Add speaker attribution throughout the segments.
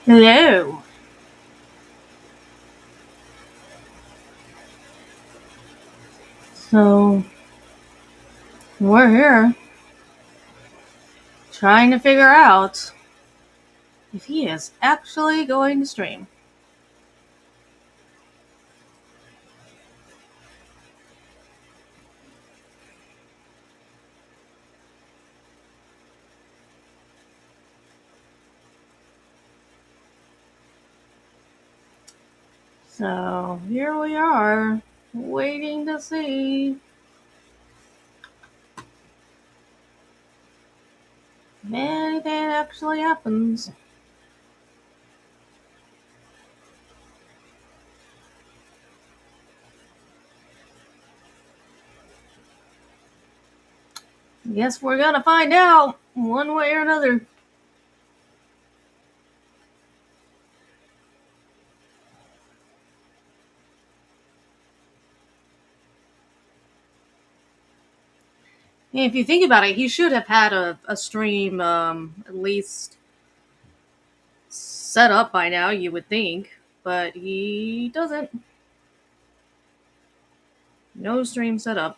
Speaker 1: Hello. So, we're here trying to figure out if he is actually going to stream. So, here we are, waiting to see if anything actually happens. Guess we're gonna find out one way or another. If you think about it, he should have had a stream at least set up by now, you would think. But he doesn't. No stream set up.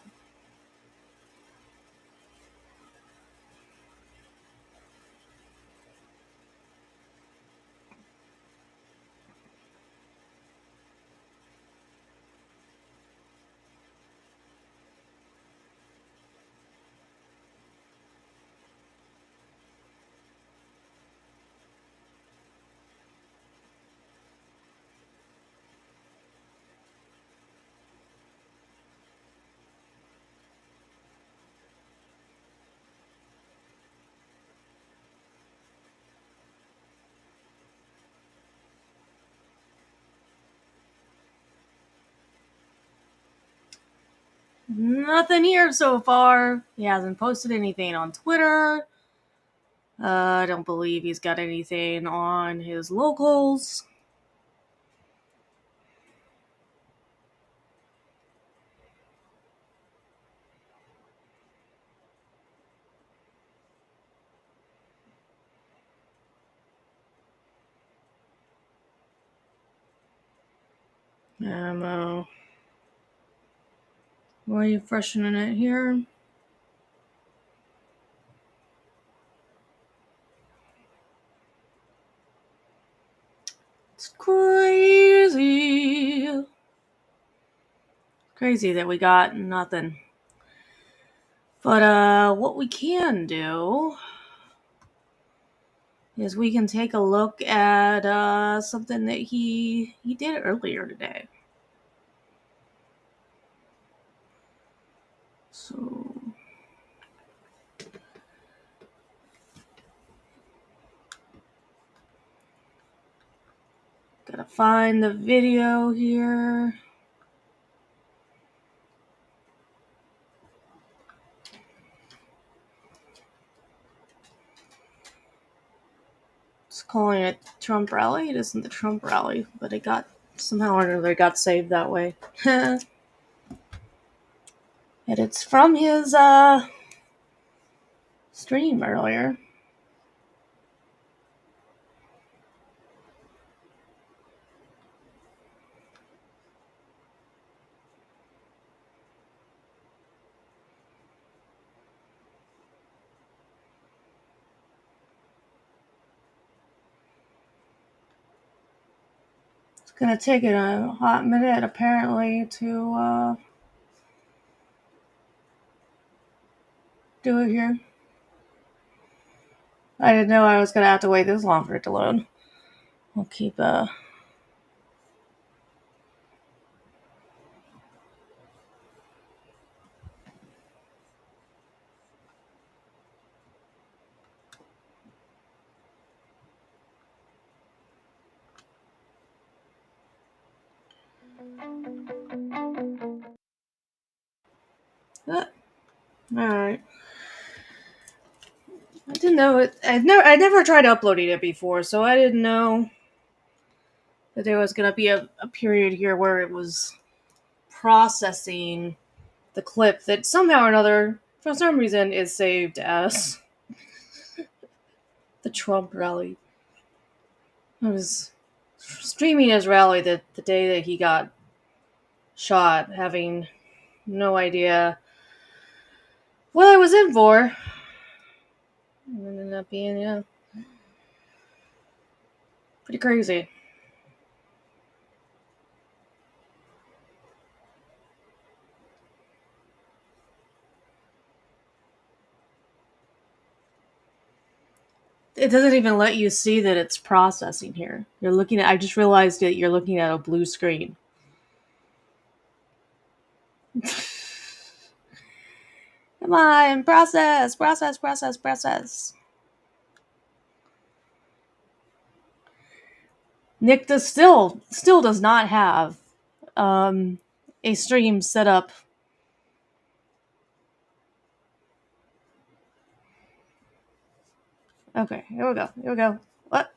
Speaker 1: Nothing here so far. He hasn't posted anything on Twitter. I don't believe he's got anything on his locals. Ammo. Why are you freshening it here? It's crazy. Crazy that we got nothing. But what we can do is we can take a look at something that he did earlier today. So gotta find the video here. It's calling it Trump rally. It isn't the Trump rally, but it got somehow or another got saved that way. And it's from his stream earlier. It's gonna take it a hot minute apparently to do it here. I didn't know I was gonna have to wait this long for it to load. We'll keep alright. I didn't know it. I never tried uploading it before, so I didn't know that there was gonna be a period here where it was processing the clip that somehow or another, for some reason, is saved as the Trump rally. I was streaming his rally the day that he got shot, having no idea what I was in for. And it ended up being, pretty crazy. It doesn't even let you see that it's processing here. You're looking at, I just realized that you're looking at a blue screen. Come on, process. Nick does still does not have a stream set up. Okay, here we go. What?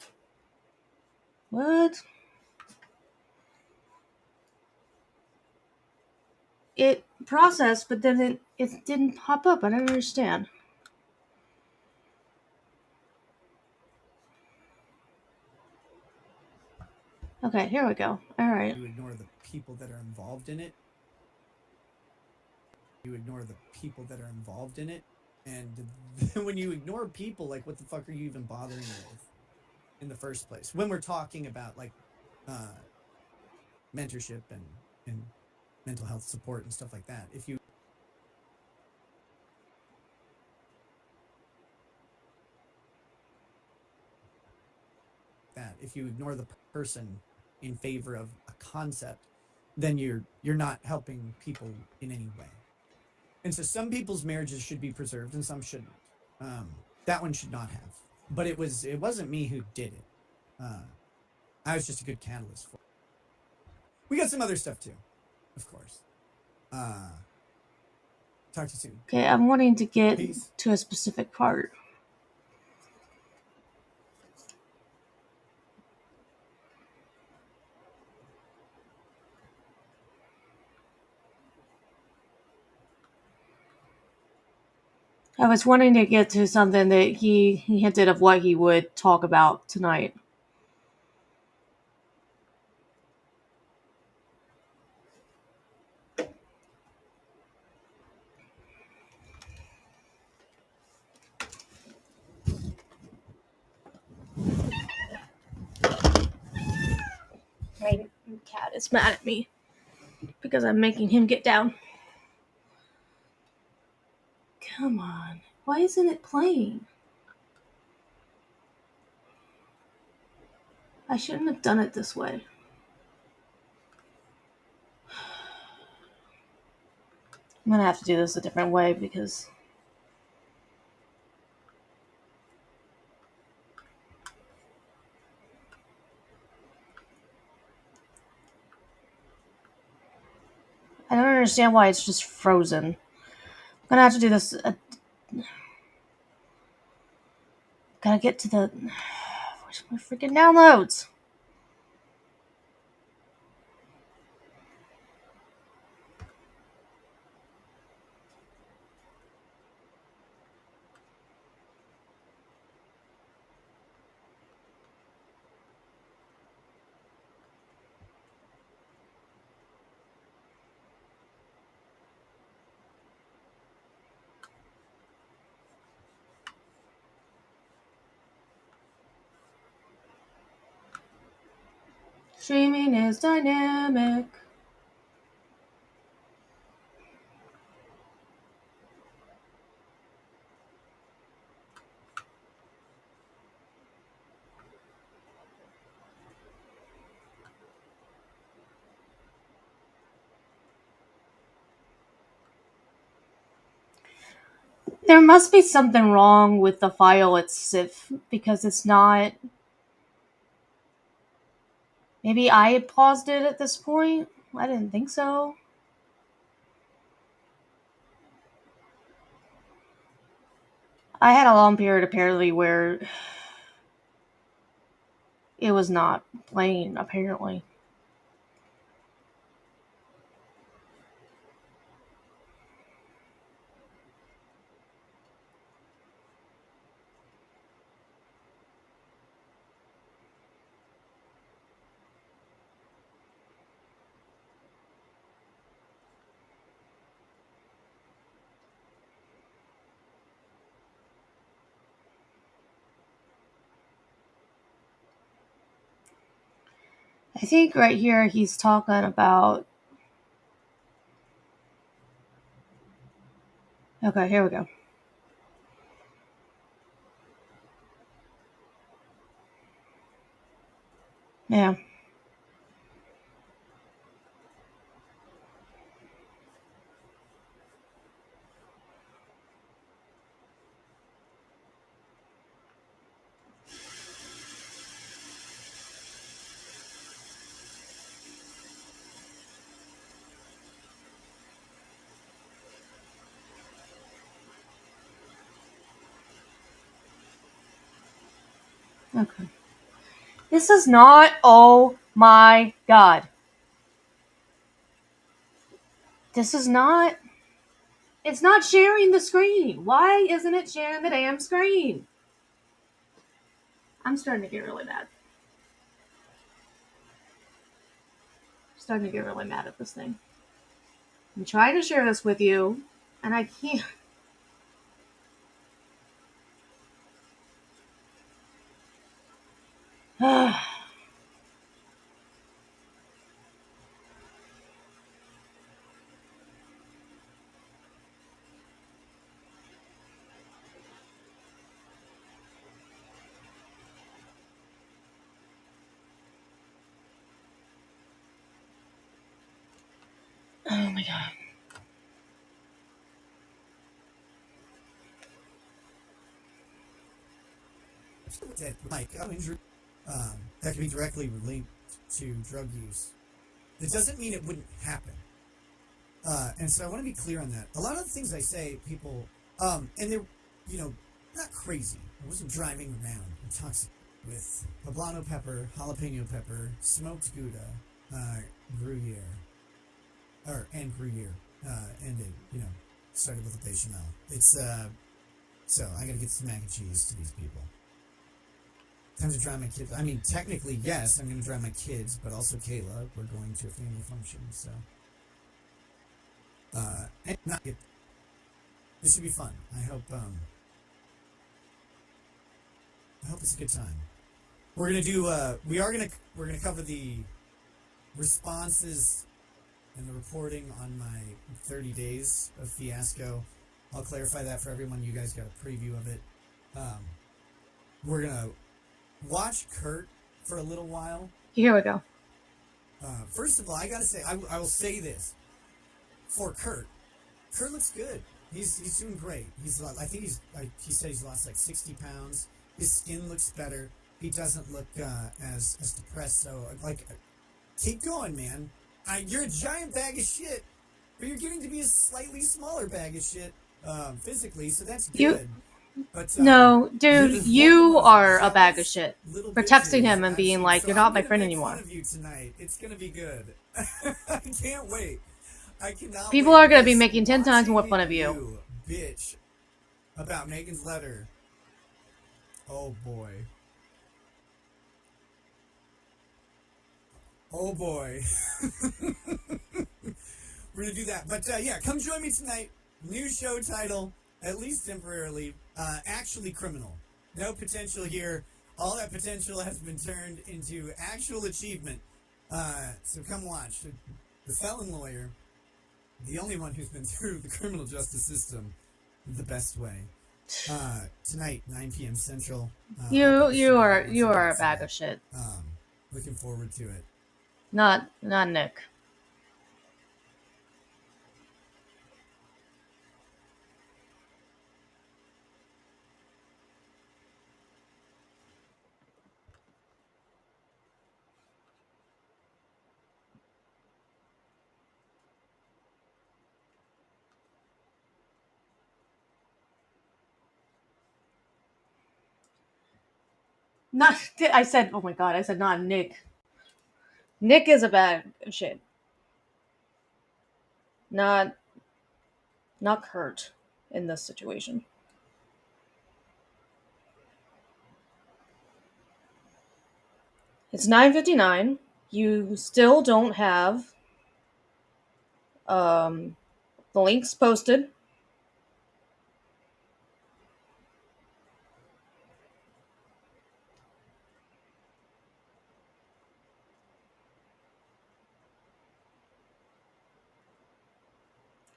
Speaker 1: it processed, but then it didn't pop up. I don't understand. Okay, here we go. All right.
Speaker 2: You ignore the people that are involved in it. You ignore the people that are involved in it. And then when you ignore people, like, what the fuck are you even bothering with in the first place? When we're talking about, like, uh, mentorship and mental health support and stuff like that. If you ignore the person in favor of a concept, then you're not helping people in any way. And so some people's marriages should be preserved and some shouldn't. That one should not have. But it wasn't me who did it. I was just a good catalyst for it. We got some other stuff too, of course. Talk to you soon.
Speaker 1: Okay, I'm wanting to get
Speaker 2: Peace.
Speaker 1: to a specific part. I was wanting to get to something that he hinted of what he would talk about tonight. My cat is mad at me because I'm making him get down. Come on. Why isn't it playing? I shouldn't have done it this way. I'm gonna have to do this a different way because I don't understand why it's just frozen. I'm gonna have to do this. Gotta get to the. Where's my freaking downloads? Streaming is dynamic. There must be something wrong with the file itself because it's not. Maybe I had paused it at this point. I didn't think so. I had a long period apparently where it was not playing, apparently. I think right here he's talking about. Okay, here we go. Yeah. Okay. This is not. Oh my god. This is not. It's not sharing the screen. Why isn't it sharing the damn screen? I'm starting to get really mad. Starting to get really mad at this thing. I'm trying to share this with you, and I can't. Oh my god.
Speaker 2: That like injury that can be directly linked to drug use. It doesn't mean it wouldn't happen. And so I want to be clear on that. A lot of the things I say, people, and they're, you know, not crazy. I wasn't driving around intoxicated with poblano pepper, jalapeno pepper, smoked Gouda, Gruyere, and Gruyere, and it, started with a bechamel. It's, so I gotta get some mac and cheese to these people. Time to drive my kids. I mean, technically, yes, I'm gonna drive my kids, but also Kayla. We're going to a family function, so. And not it. This should be fun. I hope it's a good time. We're gonna do. We're gonna cover the responses and the reporting on my 30 days of fiasco. I'll clarify that for everyone. You guys got a preview of it. We're gonna watch Kurt for a little while.
Speaker 1: Here we go.
Speaker 2: First of all, I gotta say, I will say this for Kurt. Kurt looks good. He's doing great. I think he said he's lost like 60 pounds. His skin looks better. He doesn't look as depressed. So like, keep going, man. You're a giant bag of shit, but you're getting to be a slightly smaller bag of shit physically. So that's good. But
Speaker 1: no, dude, you are a bag of shit for texting him and being like, "You're not my friend anymore."
Speaker 2: Fun of you tonight. It's gonna be good. I can't wait. I cannot.
Speaker 1: People are gonna be making 10 times more fun of you.
Speaker 2: Bitch, about Megan's letter. Oh boy. Oh boy. We're gonna do that. But yeah, come join me tonight. New show title, at least temporarily, Actually Criminal. No potential here. All that potential has been turned into actual achievement. So come watch. The felon lawyer, the only one who's been through the criminal justice system the best way. Tonight, 9 p.m. Central.
Speaker 1: You are a bag of shit.
Speaker 2: Looking forward to it.
Speaker 1: Not Nick. Not. I said, oh my god. I said not Nick. Nick is a bag of shit. Not Kurt in this situation. It's 9:59. You still don't have the links posted.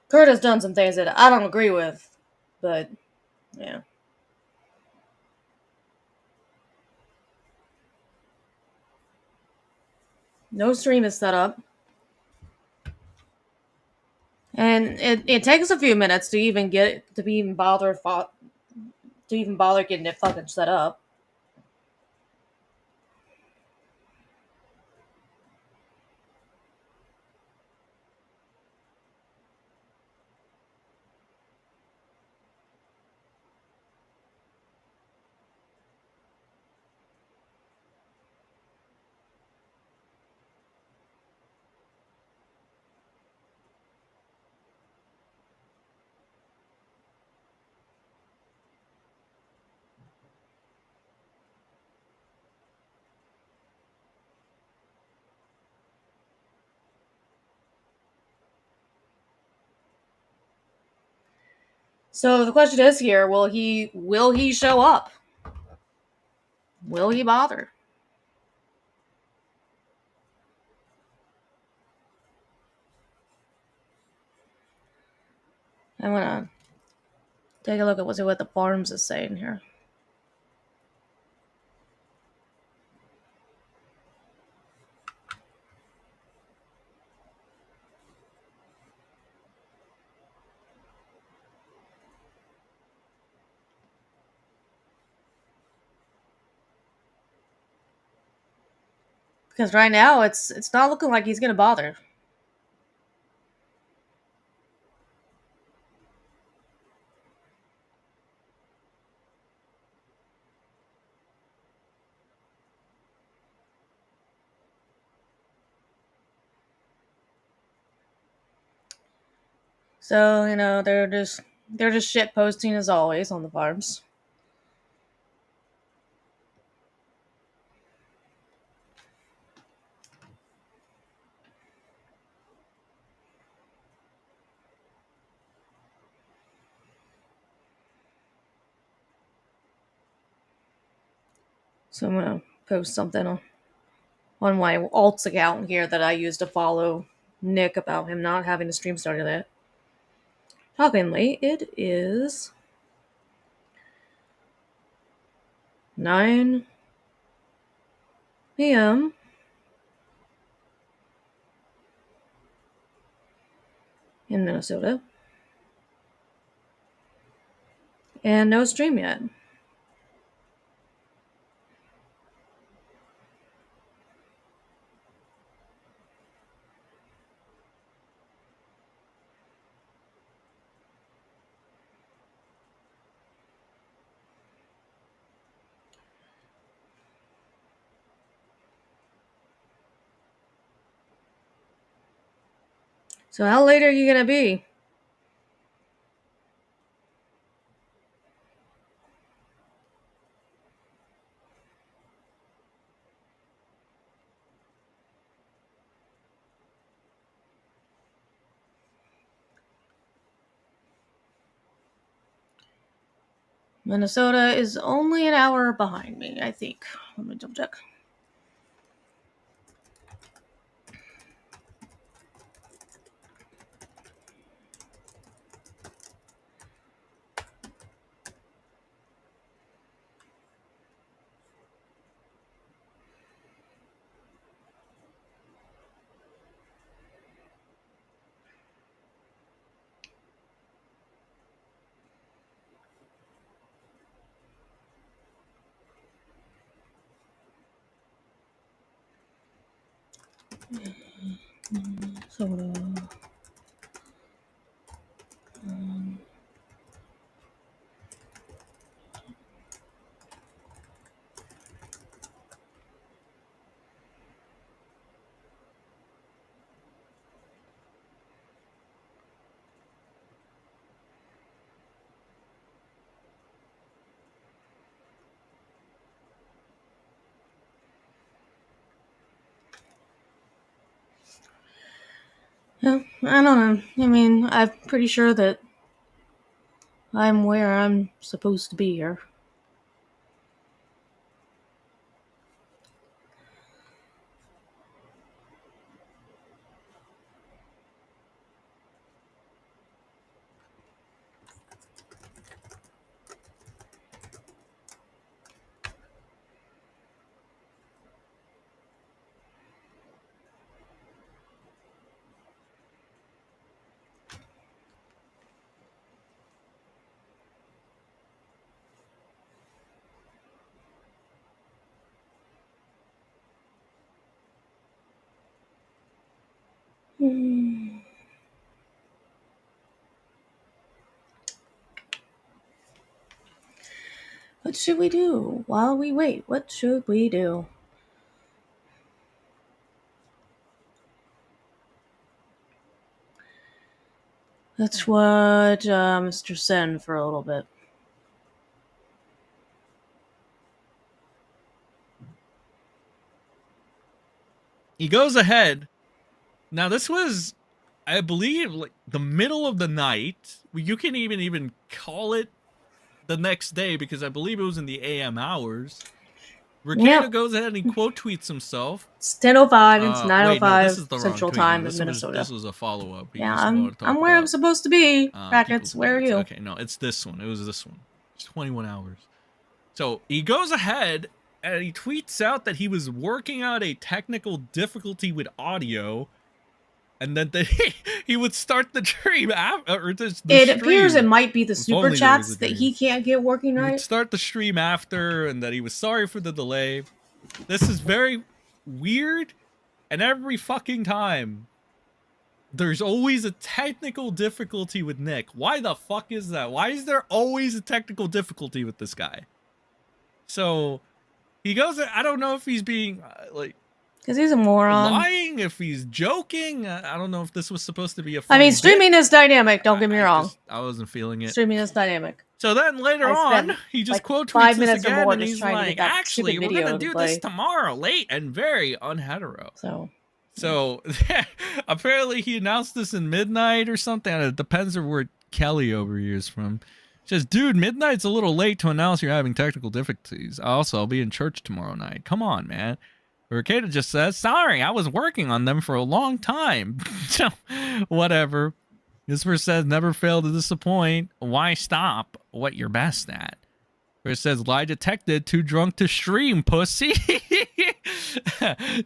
Speaker 1: Kurt has done some things that I don't agree with, but yeah. No stream is set up. And it takes a few minutes to even bother getting it fucking set up. So the question is here: will he show up? Will he bother? I'm gonna take a look at what the farms is saying here. Because right now it's not looking like he's gonna bother. So, they're just shit posting as always on the farms. So I'm gonna post something on my alts account here that I use to follow Nick about him not having the stream started yet. Shockingly, it is 9 p.m. in Minnesota. And no stream yet. So how late are you gonna be? Minnesota is only an hour behind me, I think. Let me double check. Minnesota. Yeah, I don't know. I mean, I'm pretty sure that I'm where I'm supposed to be here. Hmm. What should we do while we wait? What should we do? Let's watch Mr. Sen for a little bit.
Speaker 3: He goes ahead. Now, this was I believe like the middle of the night. You can even call it the next day because I believe it was in the AM hours. Rekeita
Speaker 1: Yep.
Speaker 3: goes ahead and he quote tweets himself.
Speaker 1: It's 10:05 and it's
Speaker 3: Wait, no, this
Speaker 1: 9:05
Speaker 3: is the wrong
Speaker 1: Central
Speaker 3: tweet. No,
Speaker 1: Time in Minnesota.
Speaker 3: this was a follow up. He
Speaker 1: Yeah,
Speaker 3: just wanted to
Speaker 1: I'm
Speaker 3: talk
Speaker 1: where I'm
Speaker 3: about
Speaker 1: supposed to be.
Speaker 3: people's
Speaker 1: Brackets, where are
Speaker 3: moods.
Speaker 1: you?
Speaker 3: Okay, no, it's this one. It was this one. It's 21 hours. So he goes ahead and he tweets out that he was working out a technical difficulty with audio, and then he would start the stream after.
Speaker 1: It appears it might be the
Speaker 3: If
Speaker 1: super
Speaker 3: only there was
Speaker 1: chats
Speaker 3: a
Speaker 1: that
Speaker 3: dream.
Speaker 1: he can't get working
Speaker 3: He would
Speaker 1: right.
Speaker 3: start the stream after, and that he was sorry for the delay. This is very weird, and every fucking time there's always a technical difficulty with Nick. Why the fuck is that? Why is there always a technical difficulty with this guy? So he goes, I don't know if he's being like,
Speaker 1: because he's a moron.
Speaker 3: Lying, if he's joking. I don't know if this was supposed to be a funny
Speaker 1: streaming is dynamic, don't get me wrong.
Speaker 3: I wasn't feeling it.
Speaker 1: Streaming is dynamic.
Speaker 3: So then later on, he just quote tweets
Speaker 1: 5
Speaker 3: this
Speaker 1: minutes or
Speaker 3: again,
Speaker 1: more
Speaker 3: and
Speaker 1: just
Speaker 3: he's
Speaker 1: trying to
Speaker 3: like,
Speaker 1: get that
Speaker 3: actually,
Speaker 1: stupid
Speaker 3: we're
Speaker 1: video
Speaker 3: going to
Speaker 1: to
Speaker 3: do
Speaker 1: play.
Speaker 3: this tomorrow, late and very unhetero. So apparently he announced this in midnight or something. It depends on where Kelly over here is from. Says, dude, midnight's a little late to announce you're having technical difficulties. Also, I'll be in church tomorrow night. Come on, man. Rekeita just says, sorry, I was working on them for a long time. So, whatever. Whisper says, never fail to disappoint. Why stop what you're best at? It says, lie detected, too drunk to stream, pussy.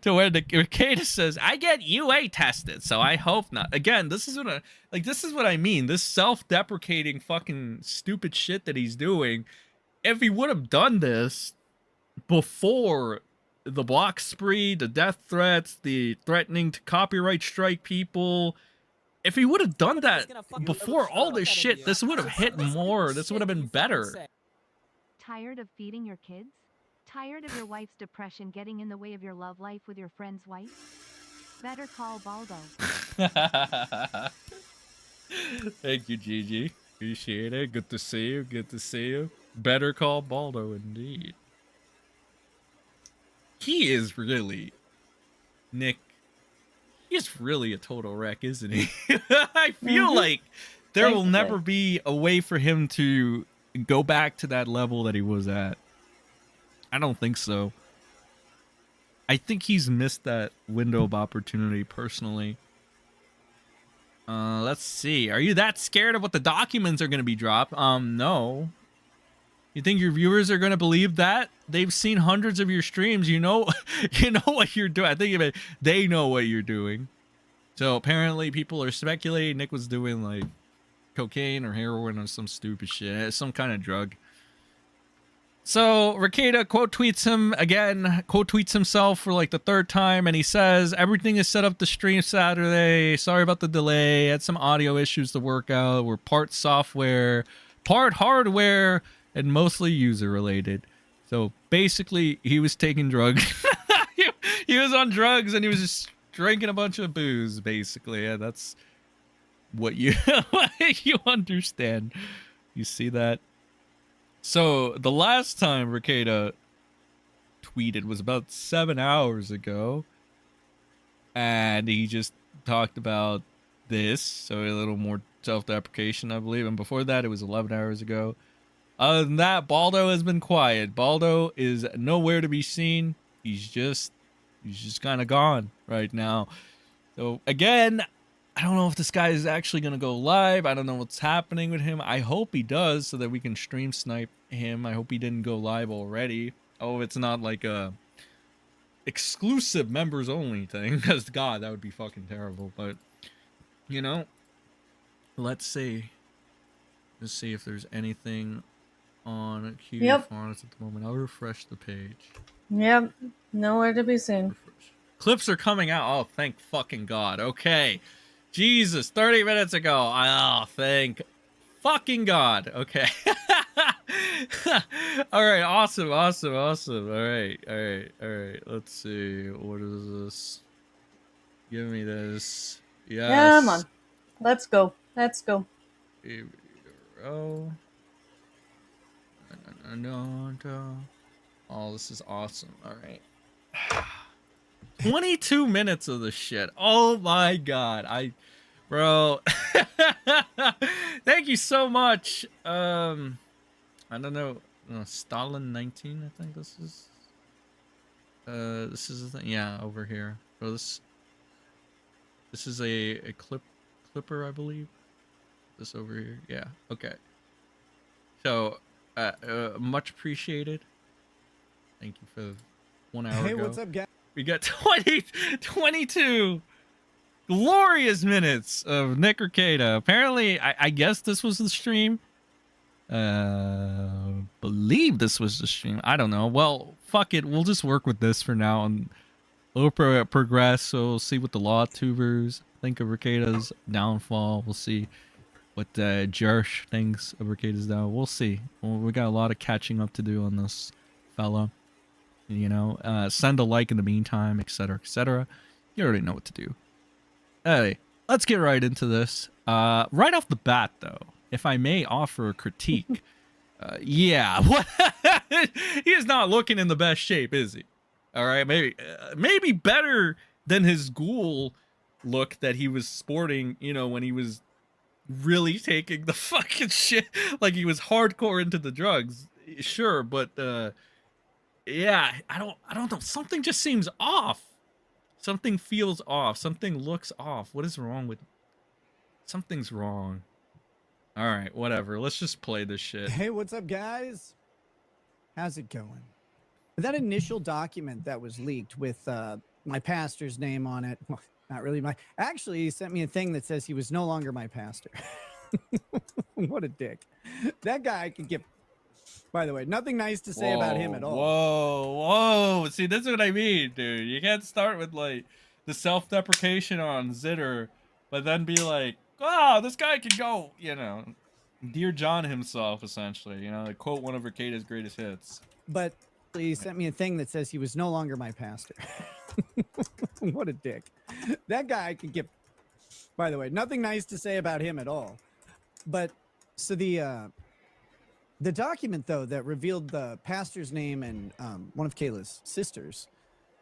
Speaker 3: To where the Rekeita says, I get UA tested, so I hope not. Again, this is what I mean. This self-deprecating fucking stupid shit that he's doing. If he would have done this before the block spree, the death threats, the threatening to copyright strike people, if he would have done that before all this shit, this would have hit more. This would have been better.
Speaker 4: Tired of feeding your kids? Tired of your wife's depression getting in the way of your love life with your friend's wife? Better call Baldo.
Speaker 3: Thank you, Gigi. Appreciate it. Good to see you. Good to see you. Better call Baldo, indeed. He is really... Nick... He's really a total wreck, isn't he? I feel like there will never be a way for him to go back to that level that he was at. I don't think so. I think he's missed that window of opportunity personally. Let's see. Are you that scared of what the documents are going to be dropped? No. You think your viewers are going to believe that? They've seen hundreds of your streams. You know what you're doing. I think they know what you're doing. So apparently people are speculating Nick was doing like cocaine or heroin or some stupid shit, some kind of drug. So Rekeita quote tweets him again, quote tweets himself for like the third time, and he says, everything is set up to stream Saturday. Sorry about the delay. Had some audio issues to work out. We're part software, part hardware, and mostly user related. So basically he was taking drugs. He was on drugs and he was just drinking a bunch of booze, basically. Yeah, that's what you understand. You see that? So the last time Rekeita tweeted was about 7 hours ago, and he just talked about this, so a little more self-deprecation, I believe. And before that, it was 11 hours ago. Other than that, Baldo has been quiet. Baldo is nowhere to be seen. He's just kind of gone right now. So again, I don't know if this guy is actually going to go live. I don't know what's happening with him. I hope he does so that we can stream snipe him. I hope he didn't go live already. Oh, it's not like a exclusive members only thing, because God, that would be fucking terrible. But you know, let's see if there's anything on Q Farms at the moment. I'll refresh the page.
Speaker 1: Yep, nowhere to be seen.
Speaker 3: Refresh. Clips are coming out. Oh, thank fucking God. Okay. Jesus, 30 minutes ago. Oh, thank fucking God. Okay. All right, awesome. All right. Let's see. What is this? Give me this. Yes.
Speaker 1: Come on. Let's go.
Speaker 3: Here we go. Oh, this is awesome. All right. 22 minutes of this shit. Oh my God. Bro. Thank you so much. I don't know. Stalin 19, I think this is. This is the thing. Yeah, over here. So this is a clipper, I believe. This over here. Yeah. Okay. So, much appreciated. Thank you for 1 hour
Speaker 2: Hey,
Speaker 3: ago.
Speaker 2: what's up, guys?
Speaker 3: We got 22 glorious minutes of Nick Rekeita. Apparently, I guess this was the stream. Believe this was the stream. I don't know. Well, fuck it. We'll just work with this for now and we'll progress. So we'll see what the law tubers think of Rekeita's downfall. We'll see what Jersh thinks of Rekeita's downfall. We'll see. Well, we got a lot of catching up to do on this fella. You know, send a like in the meantime, etc., etc. You already know what to do. Hey, let's get right into this. Right off the bat, though, if I may offer a critique, yeah, he is not looking in the best shape, is he? All right, maybe better than his ghoul look that he was sporting, you know, when he was really taking the fucking shit, like he was hardcore into the drugs. Sure, but yeah, I don't know. Something just seems off. Something feels off. Something looks off. What is wrong with? Something's wrong. All right, whatever. Let's just play this shit.
Speaker 2: Hey, what's up, guys? How's it going? That initial document that was leaked with my pastor's name on it. Well, not really my. Actually, he sent me a thing that says he was no longer my pastor. What a dick. That guy could get. By the way, nothing nice to say about him at all.
Speaker 3: Whoa. See, this is what I mean, dude. You can't start with, like, the self-deprecation on Zitter, but then be like, oh, this guy can go, you know, Dear John himself, essentially, you know, like, quote one of Rekeita's greatest hits.
Speaker 2: But he sent me a thing that says he was no longer my pastor. What a dick. That guy could get. By the way, nothing nice to say about him at all. But so the document, though, that revealed the pastor's name and one of Kayla's sisters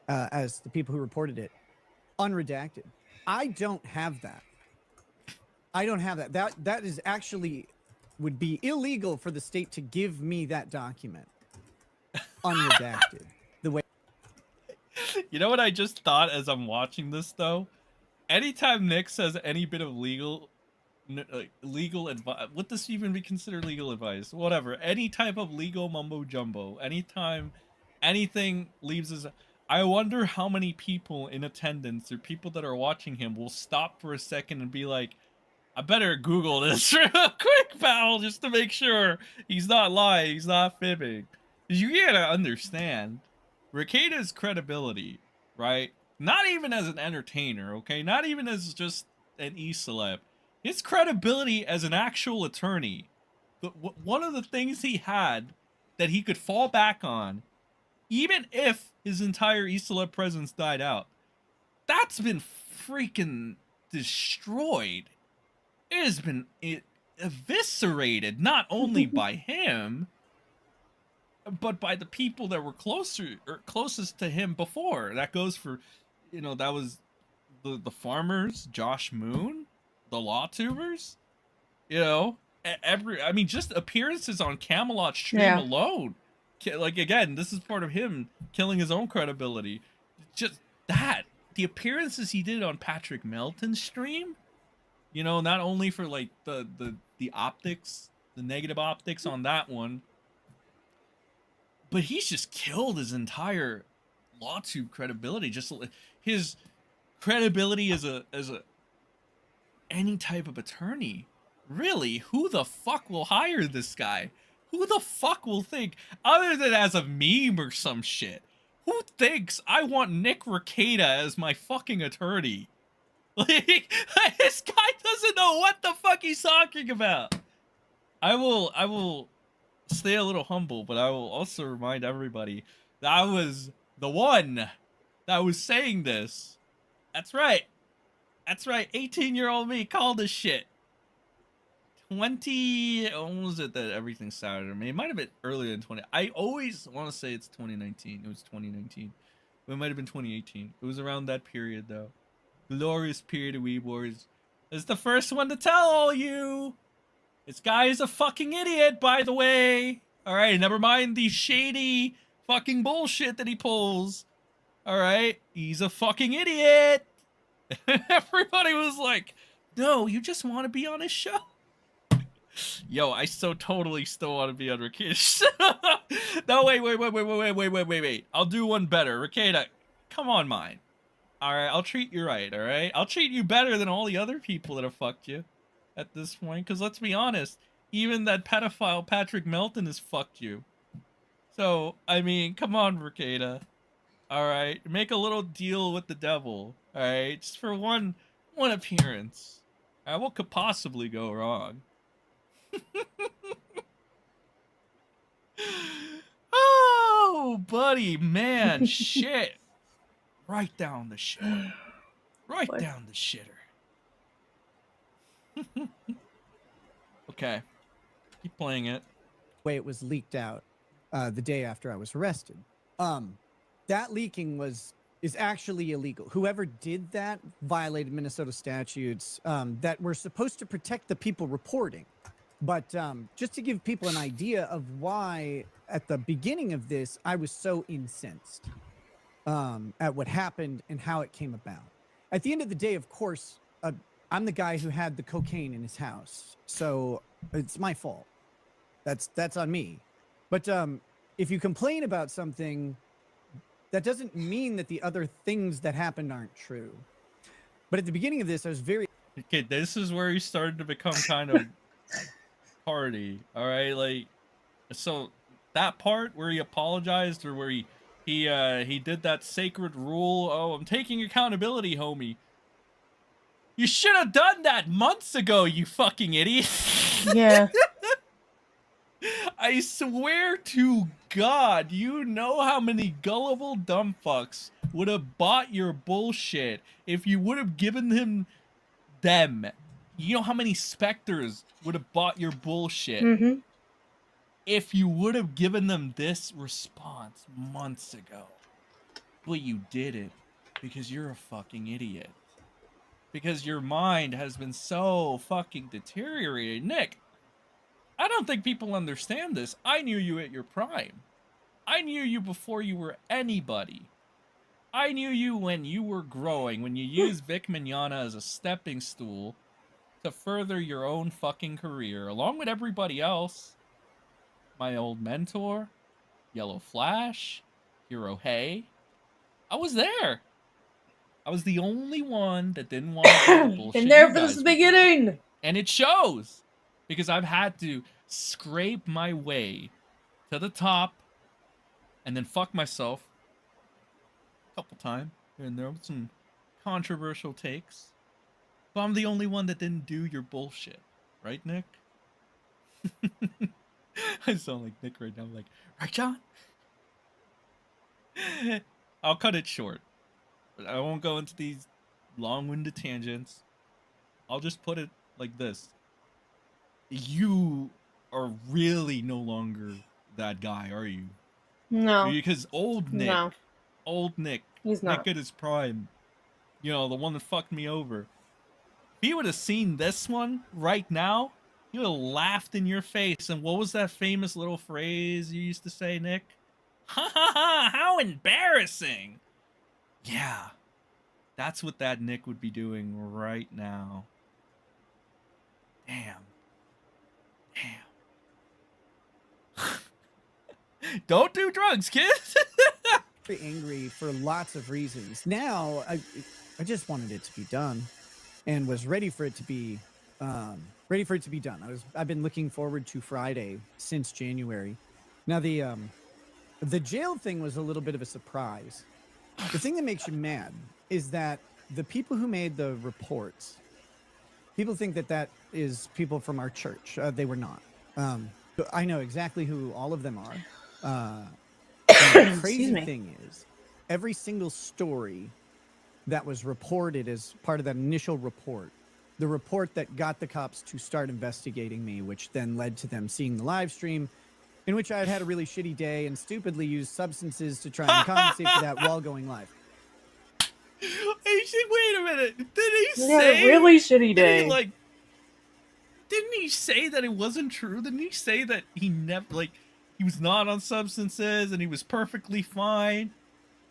Speaker 2: as the people who reported it, unredacted. I don't have that. I don't have that. That is actually would be illegal for the state to give me that document unredacted. The way.
Speaker 3: You know what I just thought as I'm watching this, though? Anytime Nick says any bit of legal advice, would this even be considered legal advice? Whatever, any type of legal mumbo jumbo, anytime anything leaves his, I wonder how many people in attendance or people that are watching him will stop for a second and be like, I better Google this real quick, pal, just to make sure he's not lying, he's not fibbing. You gotta understand Rekeita's credibility, right? Not even as an entertainer, okay? Not even as just an e-celeb. His credibility as an actual attorney, one of the things he had that he could fall back on, even if his entire e-celeb presence died out, that's been freaking destroyed. It has been eviscerated, not only by him, but by the people that were closest to him before. That goes for, you know, that was the farmers, Josh Moon, the law tubers, you know, I mean, just appearances on Camelot stream alone. Like, again, this is part of him killing his own credibility. Just that, the appearances he did on Patrick Melton's stream, you know, not only for like the optics, the negative optics on that one, but he's just killed his entire LawTube credibility. Just his credibility as a any type of attorney. Really, who the fuck will hire this guy? Who the fuck will think, other than as a meme or some shit, who thinks I want Nick Rekeita as my fucking attorney? Like, this guy doesn't know what the fuck he's talking about. I will stay a little humble, but I will also remind everybody that I was the one that was saying this. That's right. That's right. 18-year-old me called this shit. 20, when was it that everything started? I mean, it might have been earlier than 20. I always want to say it's 2019. It was 2019. But it might have been 2018. It was around that period, though. Glorious period of Weeb Wars. is the first one to tell all you. This guy is a fucking idiot, by the way. All right, never mind the shady fucking bullshit that he pulls. All right, he's a fucking idiot. Everybody was like, no, you just want to be on his show. Yo, I so totally still want to be on Rekeita's show. No, wait. I'll do one better. Rekeita, come on mine. All right, I'll treat you right, all right? I'll treat you better than all the other people that have fucked you at this point. Because let's be honest, even that pedophile Patrick Melton has fucked you. So, I mean, come on, Rekeita. All right, make a little deal with the devil. All right, just for one appearance. All right, what could possibly go wrong? Oh, buddy, man, shit. Right down the shitter. Right
Speaker 1: What?
Speaker 3: down the shitter. Okay, keep playing it.
Speaker 2: Way it was leaked out the day after I was arrested. That leaking is actually illegal. Whoever did that violated Minnesota statutes that were supposed to protect the people reporting. But just to give people an idea of why, at the beginning of this, I was so incensed at what happened and how it came about. At the end of the day, of course, I'm the guy who had the cocaine in his house, so it's my fault. That's on me. But if you complain about something, that doesn't mean that the other things that happened aren't true. But at the beginning of this, I was very...
Speaker 3: Okay, this is where he started to become kind of party. All right, like, so that part where he apologized or where he did that sacred rule. Oh, I'm taking accountability, homie. You should have done that months ago, you fucking idiot.
Speaker 1: Yeah.
Speaker 3: I swear to God, you know how many gullible dumb fucks would have bought your bullshit if you would have given him them. You know how many specters would have bought your bullshit
Speaker 1: Mm-hmm.
Speaker 3: if you would have given them this response months ago. But you didn't because you're a fucking idiot. Because your mind has been so fucking deteriorated. Nick, I don't think people understand this. I knew you at your prime. I knew you before you were anybody. I knew you when you were growing, when you used Vic Mignogna as a stepping stool to further your own fucking career, along with everybody else. My old mentor, Yellow Flash, Hero Hey. I was there. I was the only one that didn't want to do the bullshit.
Speaker 1: Been there
Speaker 3: you
Speaker 1: from
Speaker 3: guys
Speaker 1: the
Speaker 3: were doing.
Speaker 1: beginning.
Speaker 3: And it shows. Because I've had to scrape my way to the top and then fuck myself a couple times here and there with some controversial takes. But I'm the only one that didn't do your bullshit. Right, Nick? I sound like Nick right now. I'm like, right, John? I'll cut it short. But I won't go into these long-winded tangents. I'll just put it like this. You are really no longer that guy, are you?
Speaker 1: No,
Speaker 3: Because old Nick,
Speaker 1: he's not.
Speaker 3: Nick at his prime, you know, the one that fucked me over. If he would have seen this one right now, he would have laughed in your face. And what was that famous little phrase you used to say, Nick? Ha ha ha, how embarrassing. Yeah, that's what that Nick would be doing right now. Damn. Don't do drugs, kids.
Speaker 2: very angry for lots of reasons. Now, I just wanted it to be done, and was ready for it to be done. I've been looking forward to Friday since January. Now the jail thing was a little bit of a surprise. The thing that makes you mad is that the people who made the reports, people think that is people from our church. They were not. I know exactly who all of them are. And the crazy thing is, every single story that was reported as part of that initial report, the report that got the cops to start investigating me, which then led to them seeing the live stream, in which I had had a really shitty day and stupidly used substances to try and compensate for that while going live.
Speaker 3: Wait a minute. Did he
Speaker 1: He had
Speaker 3: say
Speaker 1: a really shitty
Speaker 3: did he,
Speaker 1: day.
Speaker 3: didn't he say that it wasn't true? Didn't he say that he never he was not on substances and he was perfectly fine?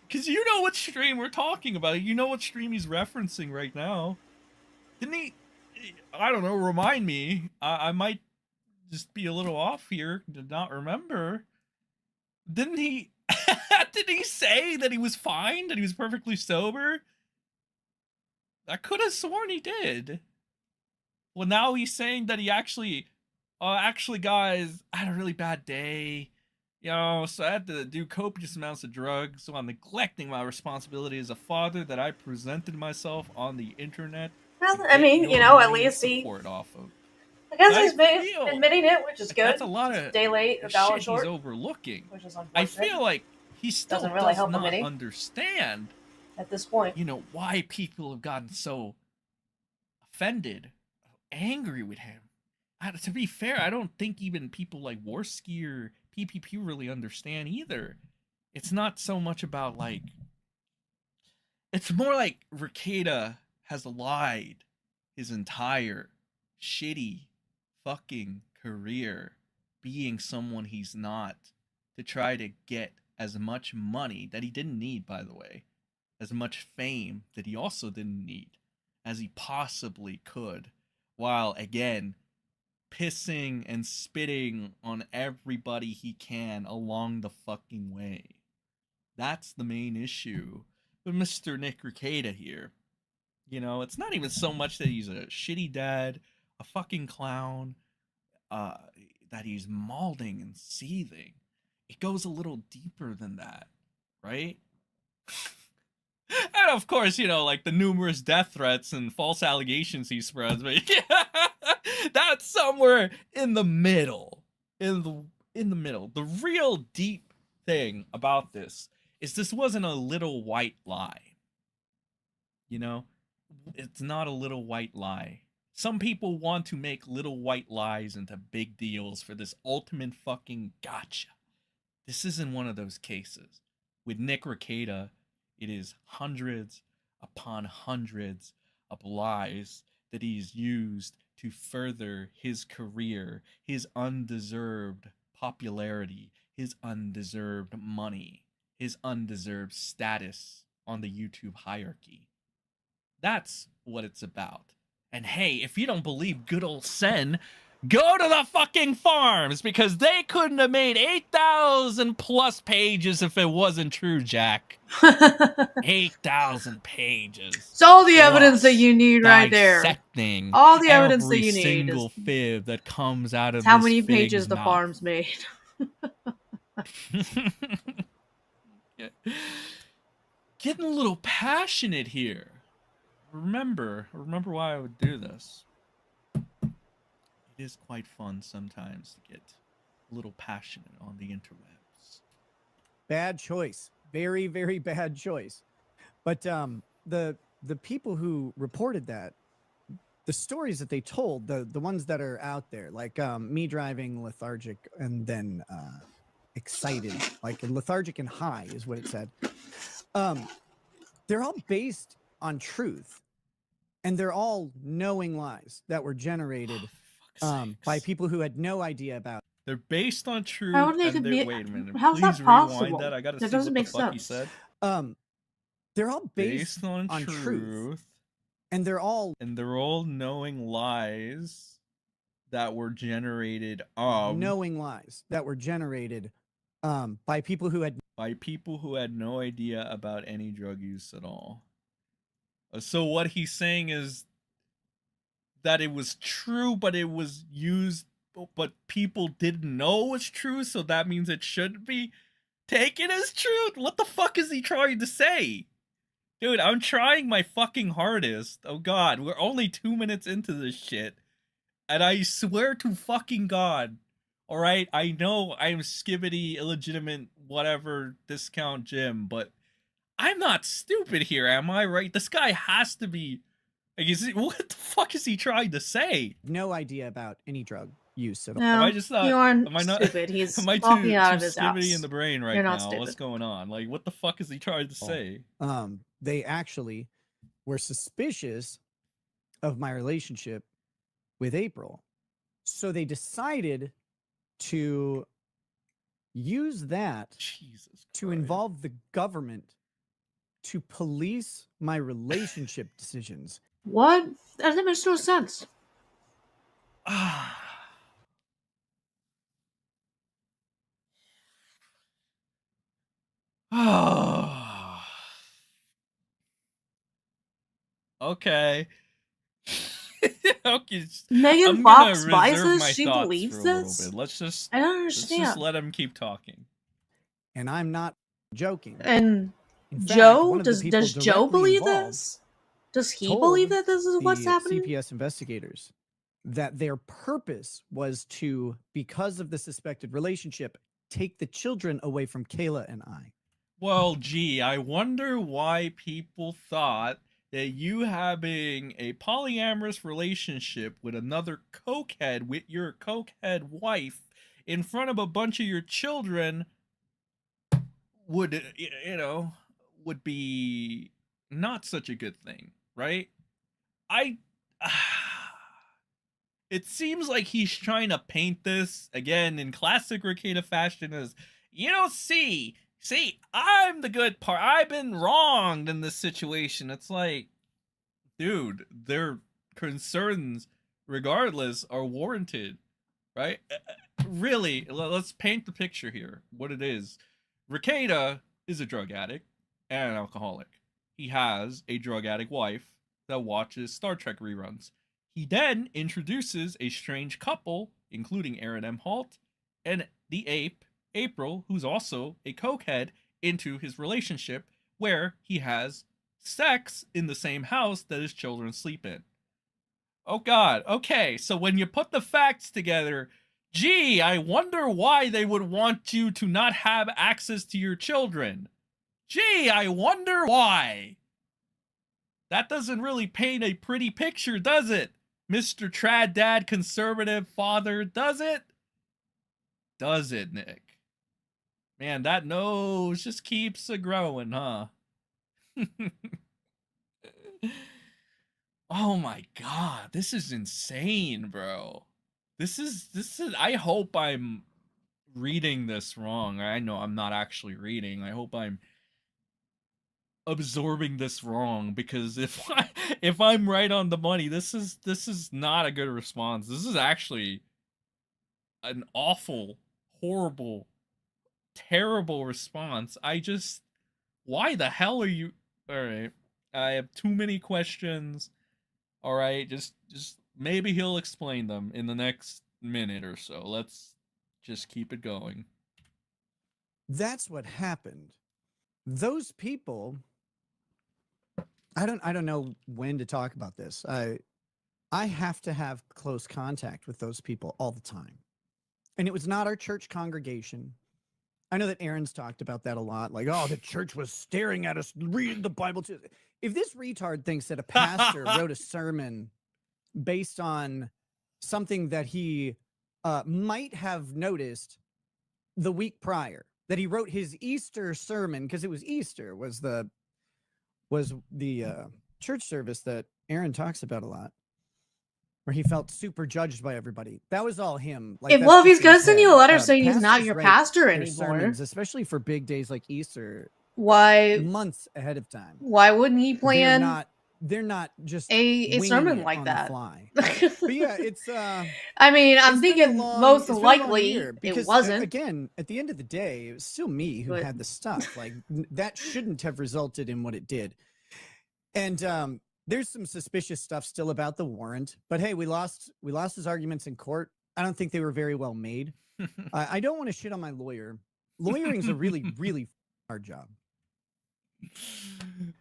Speaker 3: Because you know what stream we're talking about. You know what stream he's referencing right now. Didn't he? I don't know. Remind me. I might just be a little off here to not remember. Didn't he? Did he say that he was fine? That he was perfectly sober? I could have sworn he did. Well, now he's saying that he actually, guys, I had a really bad day. So I had to do copious amounts of drugs. So I'm neglecting my responsibility as a father that I presented myself on the internet.
Speaker 1: Well, I mean, at least he.
Speaker 3: Support off of.
Speaker 1: I guess he's admitting it, which is good.
Speaker 3: That's a lot of
Speaker 1: day late, a dollar
Speaker 3: shit
Speaker 1: short.
Speaker 3: He's overlooking.
Speaker 1: Which is unfortunate.
Speaker 3: I feel like he still
Speaker 1: doesn't really help
Speaker 3: not
Speaker 1: him any
Speaker 3: understand
Speaker 1: at this point.
Speaker 3: Why people have gotten so offended, angry with him. To be fair, I don't think even people like Warski or PPP really understand either. It's not so much about it's more like Rekeita has lied his entire shitty fucking career being someone he's not to try to get as much money that he didn't need, by the way, as much fame that he also didn't need as he possibly could, while again pissing and spitting on everybody he can along the fucking way. That's the main issue with Mr. Nick Rekeita here. It's not even so much that he's a shitty dad, a fucking clown, that he's mauling and seething. It goes a little deeper than that, right? And of course, the numerous death threats and false allegations he spreads, but that's somewhere in the middle. In the middle. The real deep thing about this wasn't a little white lie. It's not a little white lie. Some people want to make little white lies into big deals for this ultimate fucking gotcha. This isn't one of those cases. With Nick Rekeita, it is hundreds upon hundreds of lies that he's used to further his career, his undeserved popularity, his undeserved money, his undeserved status on the YouTube hierarchy. That's what it's about. And hey, if you don't believe good old Sen, go to the fucking farms, because they couldn't have made 8,000 plus pages if it wasn't true, Jack. 8,000 pages.
Speaker 1: It's all the evidence that you need right there.
Speaker 3: Dissecting
Speaker 1: all the evidence that you need.
Speaker 3: Every single fib that comes out of
Speaker 1: how
Speaker 3: this
Speaker 1: many
Speaker 3: fig's
Speaker 1: pages the
Speaker 3: mouth.
Speaker 1: farms made.
Speaker 3: Getting a little passionate here. Remember why I would do this. It is quite fun sometimes to get a little passionate on the interwebs.
Speaker 2: Bad choice. Very, very bad choice. But the people who reported that, the stories that they told, the ones that are out there, like me driving lethargic and then excited, like lethargic and high is what it said. They're all based on truth, and they're all knowing lies that were generated by people who had no idea about it.
Speaker 3: They're based on truth.
Speaker 1: How would they
Speaker 3: and
Speaker 1: be?
Speaker 3: Wait a minute.
Speaker 1: How's
Speaker 3: Please
Speaker 1: that possible?
Speaker 3: rewind that. I gotta
Speaker 1: That
Speaker 3: see
Speaker 1: doesn't
Speaker 3: what
Speaker 1: make
Speaker 3: the fuck he
Speaker 1: sense.
Speaker 3: said.
Speaker 2: They're all based
Speaker 3: on
Speaker 2: truth, and they're all
Speaker 3: knowing lies that were generated
Speaker 2: knowing lies that were generated by people who had
Speaker 3: no idea about any drug use at all. So what he's saying is that it was true, but it was used, but people didn't know it was true, so that means it shouldn't be taken as truth? What the fuck is he trying to say? Dude, I'm trying my fucking hardest. Oh god, we're only 2 minutes into this shit. And I swear to fucking god, alright, I know I'm skibbity, illegitimate, whatever, discount Jim, but I'm not stupid here, am I? Right? This guy has to be... what the fuck is he trying to say?
Speaker 2: No idea about any drug use at all.
Speaker 1: No,
Speaker 3: am I just not,
Speaker 1: you aren't
Speaker 3: am I not,
Speaker 1: stupid. He's
Speaker 3: am I
Speaker 1: talking
Speaker 3: too
Speaker 1: out of his
Speaker 3: skibbity
Speaker 1: ass.
Speaker 3: in the brain right
Speaker 1: You're
Speaker 3: now?
Speaker 1: not stupid.
Speaker 3: What's going on? Like, what the fuck is he trying to say?
Speaker 2: They actually were suspicious of my relationship with April. So they decided to use that
Speaker 3: Jesus
Speaker 2: to
Speaker 3: Christ.
Speaker 2: involve the government to police my relationship decisions.
Speaker 1: What? That makes no sense.
Speaker 3: Okay. Okay.
Speaker 1: Megan
Speaker 3: I'm gonna
Speaker 1: Fox buys
Speaker 3: reserve
Speaker 1: this?
Speaker 3: my
Speaker 1: She
Speaker 3: thoughts
Speaker 1: believes
Speaker 3: for a little
Speaker 1: this?
Speaker 3: bit. Let's just
Speaker 1: I don't understand.
Speaker 3: let him keep talking.
Speaker 2: And I'm not joking.
Speaker 1: And
Speaker 2: In fact,
Speaker 1: Joe?
Speaker 2: one of the people
Speaker 1: Does Joe
Speaker 2: directly
Speaker 1: believe
Speaker 2: involved
Speaker 1: this? Does he
Speaker 2: told
Speaker 1: believe that this is what's
Speaker 2: the
Speaker 1: happening?
Speaker 2: CPS investigators that their purpose was to, because of the suspected relationship, take the children away from Kayla and I.
Speaker 3: Well, gee, I wonder why people thought that you having a polyamorous relationship with another cokehead, with your cokehead wife, in front of a bunch of your children would, would be not such a good thing, right? I. It seems like he's trying to paint this again in classic Rekeita fashion as, see, I'm the good part. I've been wronged in this situation. It's like, dude, their concerns, regardless, are warranted, right? Really, let's paint the picture here. What it is. Rekeita is a drug addict and an alcoholic. He has a drug addict wife that watches Star Trek reruns. He then introduces a strange couple, including Aaron M. Halt and the ape, April, who's also a cokehead, into his relationship, where he has sex in the same house that his children sleep in. Oh god, okay, so when you put the facts together, gee, I wonder why they would want you to not have access to your children. Gee, I wonder why. That doesn't really paint a pretty picture, does it? Mr. Trad Dad conservative father, does it? Does it, Nick? Man, that nose just keeps a growing, huh? Oh my god, this is insane, bro. This is I hope I'm reading this wrong. I know I'm not actually reading. I hope I'm absorbing this wrong, because if I'm right on the money, this is not a good response. This is actually an awful, horrible, terrible response. Why the hell are you? All right, I have too many questions. All right, just maybe he'll explain them in the next minute or so. Let's just keep it going.
Speaker 2: That's what happened. Those people, I don't know when to talk about this. I have to have close contact with those people all the time. And it was not our church congregation. I know that Aaron's talked about that a lot. Like, oh, the church was staring at us reading the Bible. If this retard thinks that a pastor wrote a sermon based on something that he might have noticed the week prior, that he wrote his Easter sermon, because it was Easter, was the church service that Aaron talks about a lot, where he felt super judged by everybody. That was all him. Like,
Speaker 1: Well, if he's gonna
Speaker 2: his
Speaker 1: send
Speaker 2: head.
Speaker 1: you a letter saying he's not
Speaker 2: Pastors
Speaker 1: your
Speaker 2: write
Speaker 1: pastor
Speaker 2: their
Speaker 1: anymore,
Speaker 2: sermons, especially for big days like Easter,
Speaker 1: why
Speaker 2: months ahead of time.
Speaker 1: wouldn't he plan
Speaker 2: They're not just
Speaker 1: a sermon
Speaker 2: it
Speaker 1: like
Speaker 2: on
Speaker 1: that?
Speaker 2: the fly. But yeah, it's
Speaker 1: I mean, I'm
Speaker 2: it's been a
Speaker 1: thinking
Speaker 2: long-
Speaker 1: most
Speaker 2: it's been a long
Speaker 1: likely
Speaker 2: year, because,
Speaker 1: it wasn't.
Speaker 2: again, at the end of the day, it was still me who
Speaker 1: But-
Speaker 2: had the stuff. Like, that shouldn't have resulted in what it did. And there's some suspicious stuff still about the warrant. But hey, we lost his arguments in court. I don't think they were very well made. I don't want to shit on my lawyer. Lawyering's a really, really hard job.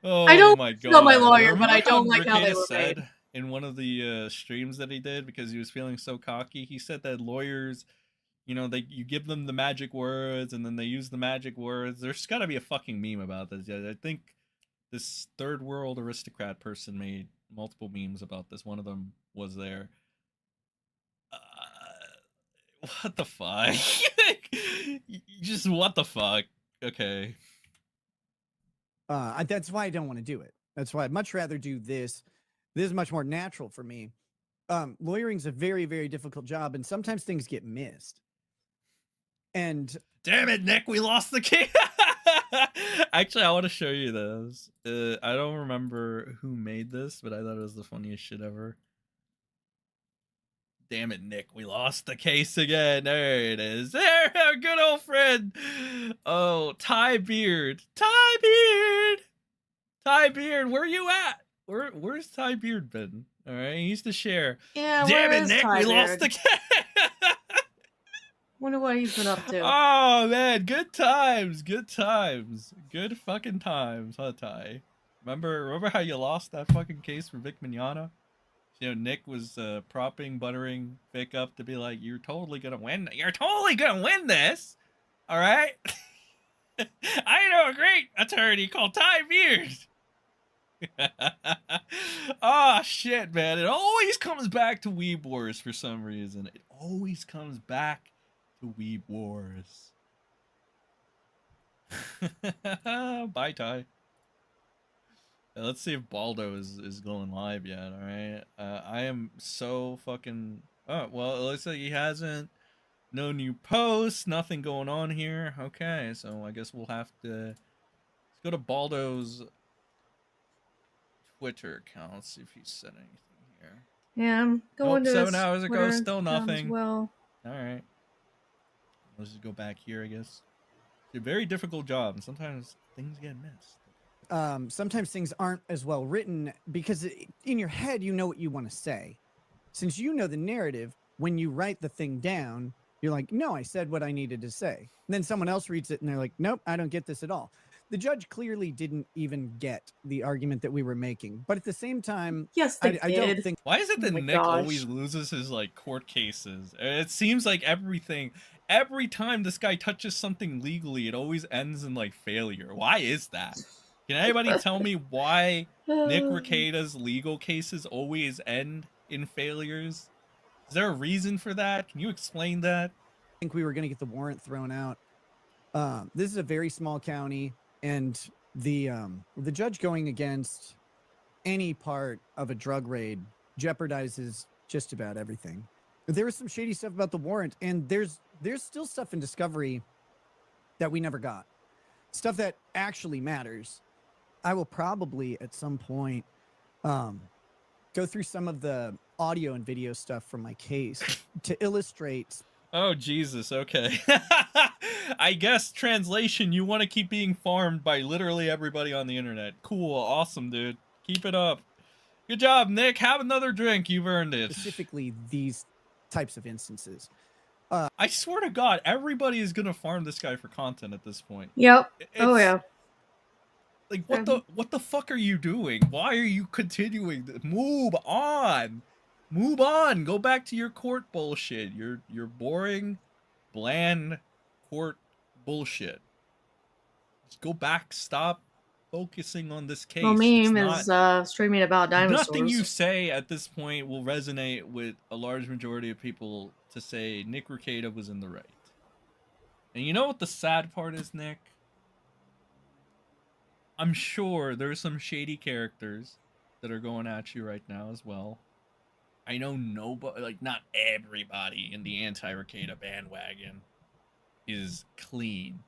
Speaker 3: Oh,
Speaker 1: I don't
Speaker 3: my
Speaker 1: know my
Speaker 3: god.
Speaker 1: lawyer, but
Speaker 3: Remember
Speaker 1: I don't like how they
Speaker 3: Rekeita
Speaker 1: were
Speaker 3: said
Speaker 1: made.
Speaker 3: in one of the streams that he did, because he was feeling so cocky, he said that lawyers, you give them the magic words and then they use the magic words. There's got to be a fucking meme about this. I think this third world aristocrat person made multiple memes about this. One of them was there. What the fuck? Just what the fuck? Okay.
Speaker 2: That's why I don't want to do it. That's why I'd much rather do this. This is much more natural for me. Lawyering's a very, very difficult job, and sometimes things get missed. And
Speaker 3: damn it, Nick, we lost the case. Actually, I want to show you this. I don't remember who made this, but I thought it was the funniest shit ever. Damn it, Nick, we lost the case again. There it is. There, our good old friend. Oh, Ty Beard. Ty Beard. Ty Beard, where you at? Where's Ty Beard been? All right, he used to share.
Speaker 1: Yeah,
Speaker 3: Damn
Speaker 1: where
Speaker 3: it,
Speaker 1: is
Speaker 3: Nick,
Speaker 1: Ty
Speaker 3: we lost
Speaker 1: Beard?
Speaker 3: the case.
Speaker 1: Wonder what he's been up to.
Speaker 3: Oh man, good times, good times, good fucking times, huh, Ty? Remember how you lost that fucking case for Vic Mignogna? You know, Nick was propping, buttering Vic up to be like, "You're totally gonna win. You're totally gonna win this, all right." I know a great attorney called Ty Beard. Oh shit, man! It always comes back to Weeb Wars for some reason. It always comes back to Weeb Wars. Bye, Ty. Let's see if Baldo is going live yet. All right. I am so fucking. Oh well, it looks like he hasn't. No new posts. Nothing going on here. Okay, so I guess we'll have to. Let's go to Baldo's Twitter account. Let's see if he said anything here.
Speaker 1: Yeah, I'm going
Speaker 3: Nope,
Speaker 1: to
Speaker 3: 7
Speaker 1: his
Speaker 3: hours ago,
Speaker 1: Twitter
Speaker 3: still
Speaker 1: account as
Speaker 3: nothing.
Speaker 1: well.
Speaker 3: All right. Let's just go back here, I guess. It's a very difficult job, and sometimes things get missed.
Speaker 2: sometimes things aren't as well written because in your head, you know what you want to say. Since you know the narrative, when you write the thing down, you're like, no, I said what I needed to say. And then someone else reads it and they're like, nope, I don't get this at all. The judge clearly didn't even get the argument that we were making. But at the same time,
Speaker 1: Yes, they
Speaker 2: I
Speaker 1: did.
Speaker 2: don't think.
Speaker 3: Why is it that
Speaker 1: Oh my
Speaker 3: Nick
Speaker 1: gosh.
Speaker 3: always loses his like court cases? It seems like every time this guy touches something legally, it always ends in like failure. Why is that? Can anybody tell me why Nick Rekeita's legal cases always end in failures? Is there a reason for that? Can you explain that?
Speaker 2: I think we were going to get the warrant thrown out. This is a very small county, and the judge going against any part of a drug raid jeopardizes just about everything. There was some shady stuff about the warrant, and there's still stuff in discovery that we never got. Stuff that actually matters. I will probably at some point go through some of the audio and video stuff from my case to illustrate.
Speaker 3: Oh, Jesus. Okay. I guess translation, you want to keep being farmed by literally everybody on the internet. Cool. Awesome, dude. Keep it up. Good job, Nick. Have another drink. You've earned it.
Speaker 2: Specifically these types of instances.
Speaker 3: I swear to God, everybody is going to farm this guy for content at this point.
Speaker 1: Yep. Oh
Speaker 3: It's-
Speaker 1: yeah.
Speaker 3: Like, what the fuck are you doing? Why are you continuing? Move on. Move on. Go back to your court bullshit. Your boring, bland court bullshit. Just go back. Stop focusing on this case.
Speaker 1: Well,
Speaker 3: It's
Speaker 1: meme is streaming about dinosaurs.
Speaker 3: nothing you say at this point will resonate with a large majority of people to say Nick Rekeita was in the right. And you know what the sad part is, Nick? I'm sure there's some shady characters that are going at you right now as well. I know nobody, like not everybody in the anti-Rekeita bandwagon is clean.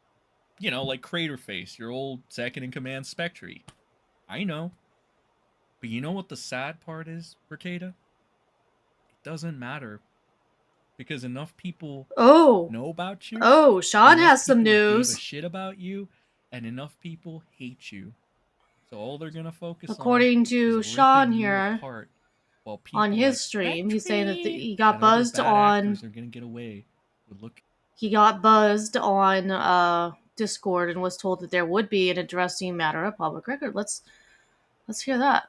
Speaker 3: You know, like Craterface, your old second in command Spectre. I know. But you know what the sad part is, Rekeita? It doesn't matter. Because enough people know about you.
Speaker 1: Oh, Sean
Speaker 3: enough
Speaker 1: has some
Speaker 3: people give
Speaker 1: news.
Speaker 3: a shit about you, and enough people hate you. So all they're gonna focus
Speaker 1: According
Speaker 3: on
Speaker 1: to
Speaker 3: is
Speaker 1: Sean
Speaker 3: ripping you
Speaker 1: here,
Speaker 3: apart, while people
Speaker 1: on his
Speaker 3: like
Speaker 1: stream, he's saying that
Speaker 3: Spectre
Speaker 1: he got
Speaker 3: and other
Speaker 1: buzzed
Speaker 3: bad
Speaker 1: on.
Speaker 3: actors are gonna get away with look.
Speaker 1: He got buzzed on Discord and was told that there would be an addressing matter of public record. Let's hear that.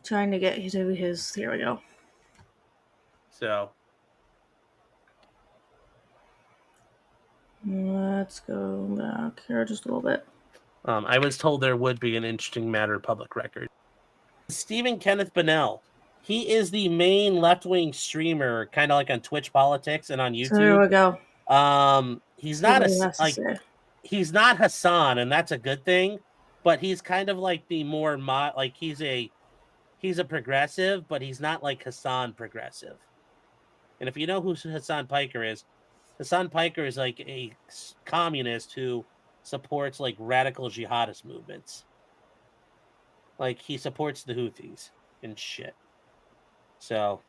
Speaker 1: trying to get to his. Here we go.
Speaker 5: So
Speaker 1: Let's go back here just a little bit.
Speaker 5: I was told there would be an interesting matter of public record. Stephen Kenneth Bonnell. He is the main left-wing streamer, kind of like on Twitch Politics and on YouTube.
Speaker 1: So here we go.
Speaker 5: He's
Speaker 1: See
Speaker 5: not
Speaker 1: what he has to say.
Speaker 5: he's not Hassan, and that's a good thing. But he's kind of like the more like he's a progressive, but he's not like Hassan progressive. And if you know who Hassan Piker is like a communist who supports like radical jihadist movements. Like he supports the Houthis and shit. So,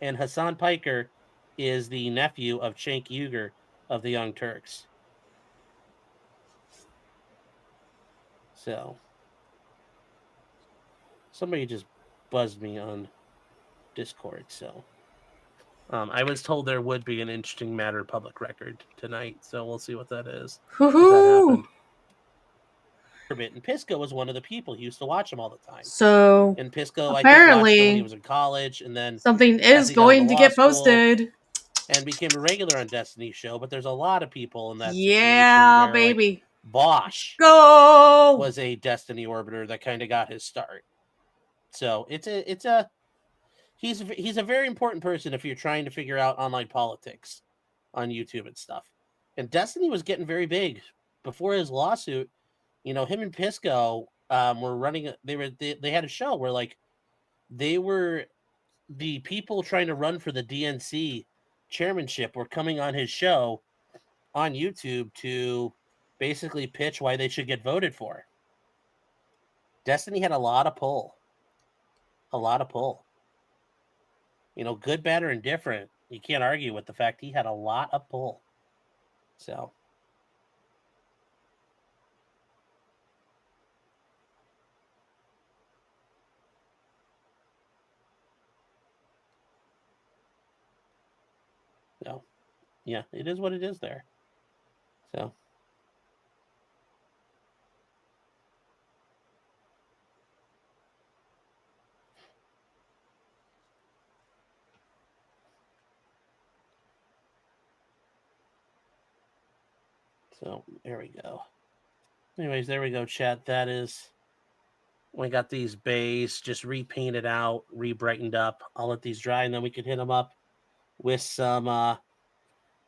Speaker 5: and Hassan Piker is the nephew of Cenk Uygur of the Young Turks. So, somebody just buzzed me on Discord. So, I was told there would be an interesting matter of public record tonight. So we'll see what that is.
Speaker 1: Woohoo!
Speaker 5: And Pisco was one of the people who used to watch him all the time.
Speaker 1: So
Speaker 5: And Pisco, I think, watched him
Speaker 1: apparently
Speaker 5: when he was in college, and then
Speaker 1: something
Speaker 5: as
Speaker 1: is
Speaker 5: he got into
Speaker 1: going to
Speaker 5: law
Speaker 1: get
Speaker 5: school
Speaker 1: posted.
Speaker 5: and became a regular on Destiny's show. But there's a lot of people in that
Speaker 1: Yeah,
Speaker 5: situation where,
Speaker 1: baby.
Speaker 5: like, Bosch
Speaker 1: Go!
Speaker 5: was a Destiny orbiter that kind of got his start. So he's a very important person if you're trying to figure out online politics on YouTube and stuff. And Destiny was getting very big before his lawsuit. You know, him and Pisco were running. They had a show where like they were the people trying to run for the DNC chairmanship were coming on his show on YouTube to basically pitch why they should get voted for. Destiny had a lot of pull. You know, good, bad, or indifferent. You can't argue with the fact he had a lot of pull. So. So, yeah, it is what it is there. So. So, there we go. Anyways, there we go, chat. That is... We got these bays just repainted out, re-brightened up. I'll let these dry, and then we can hit them up with some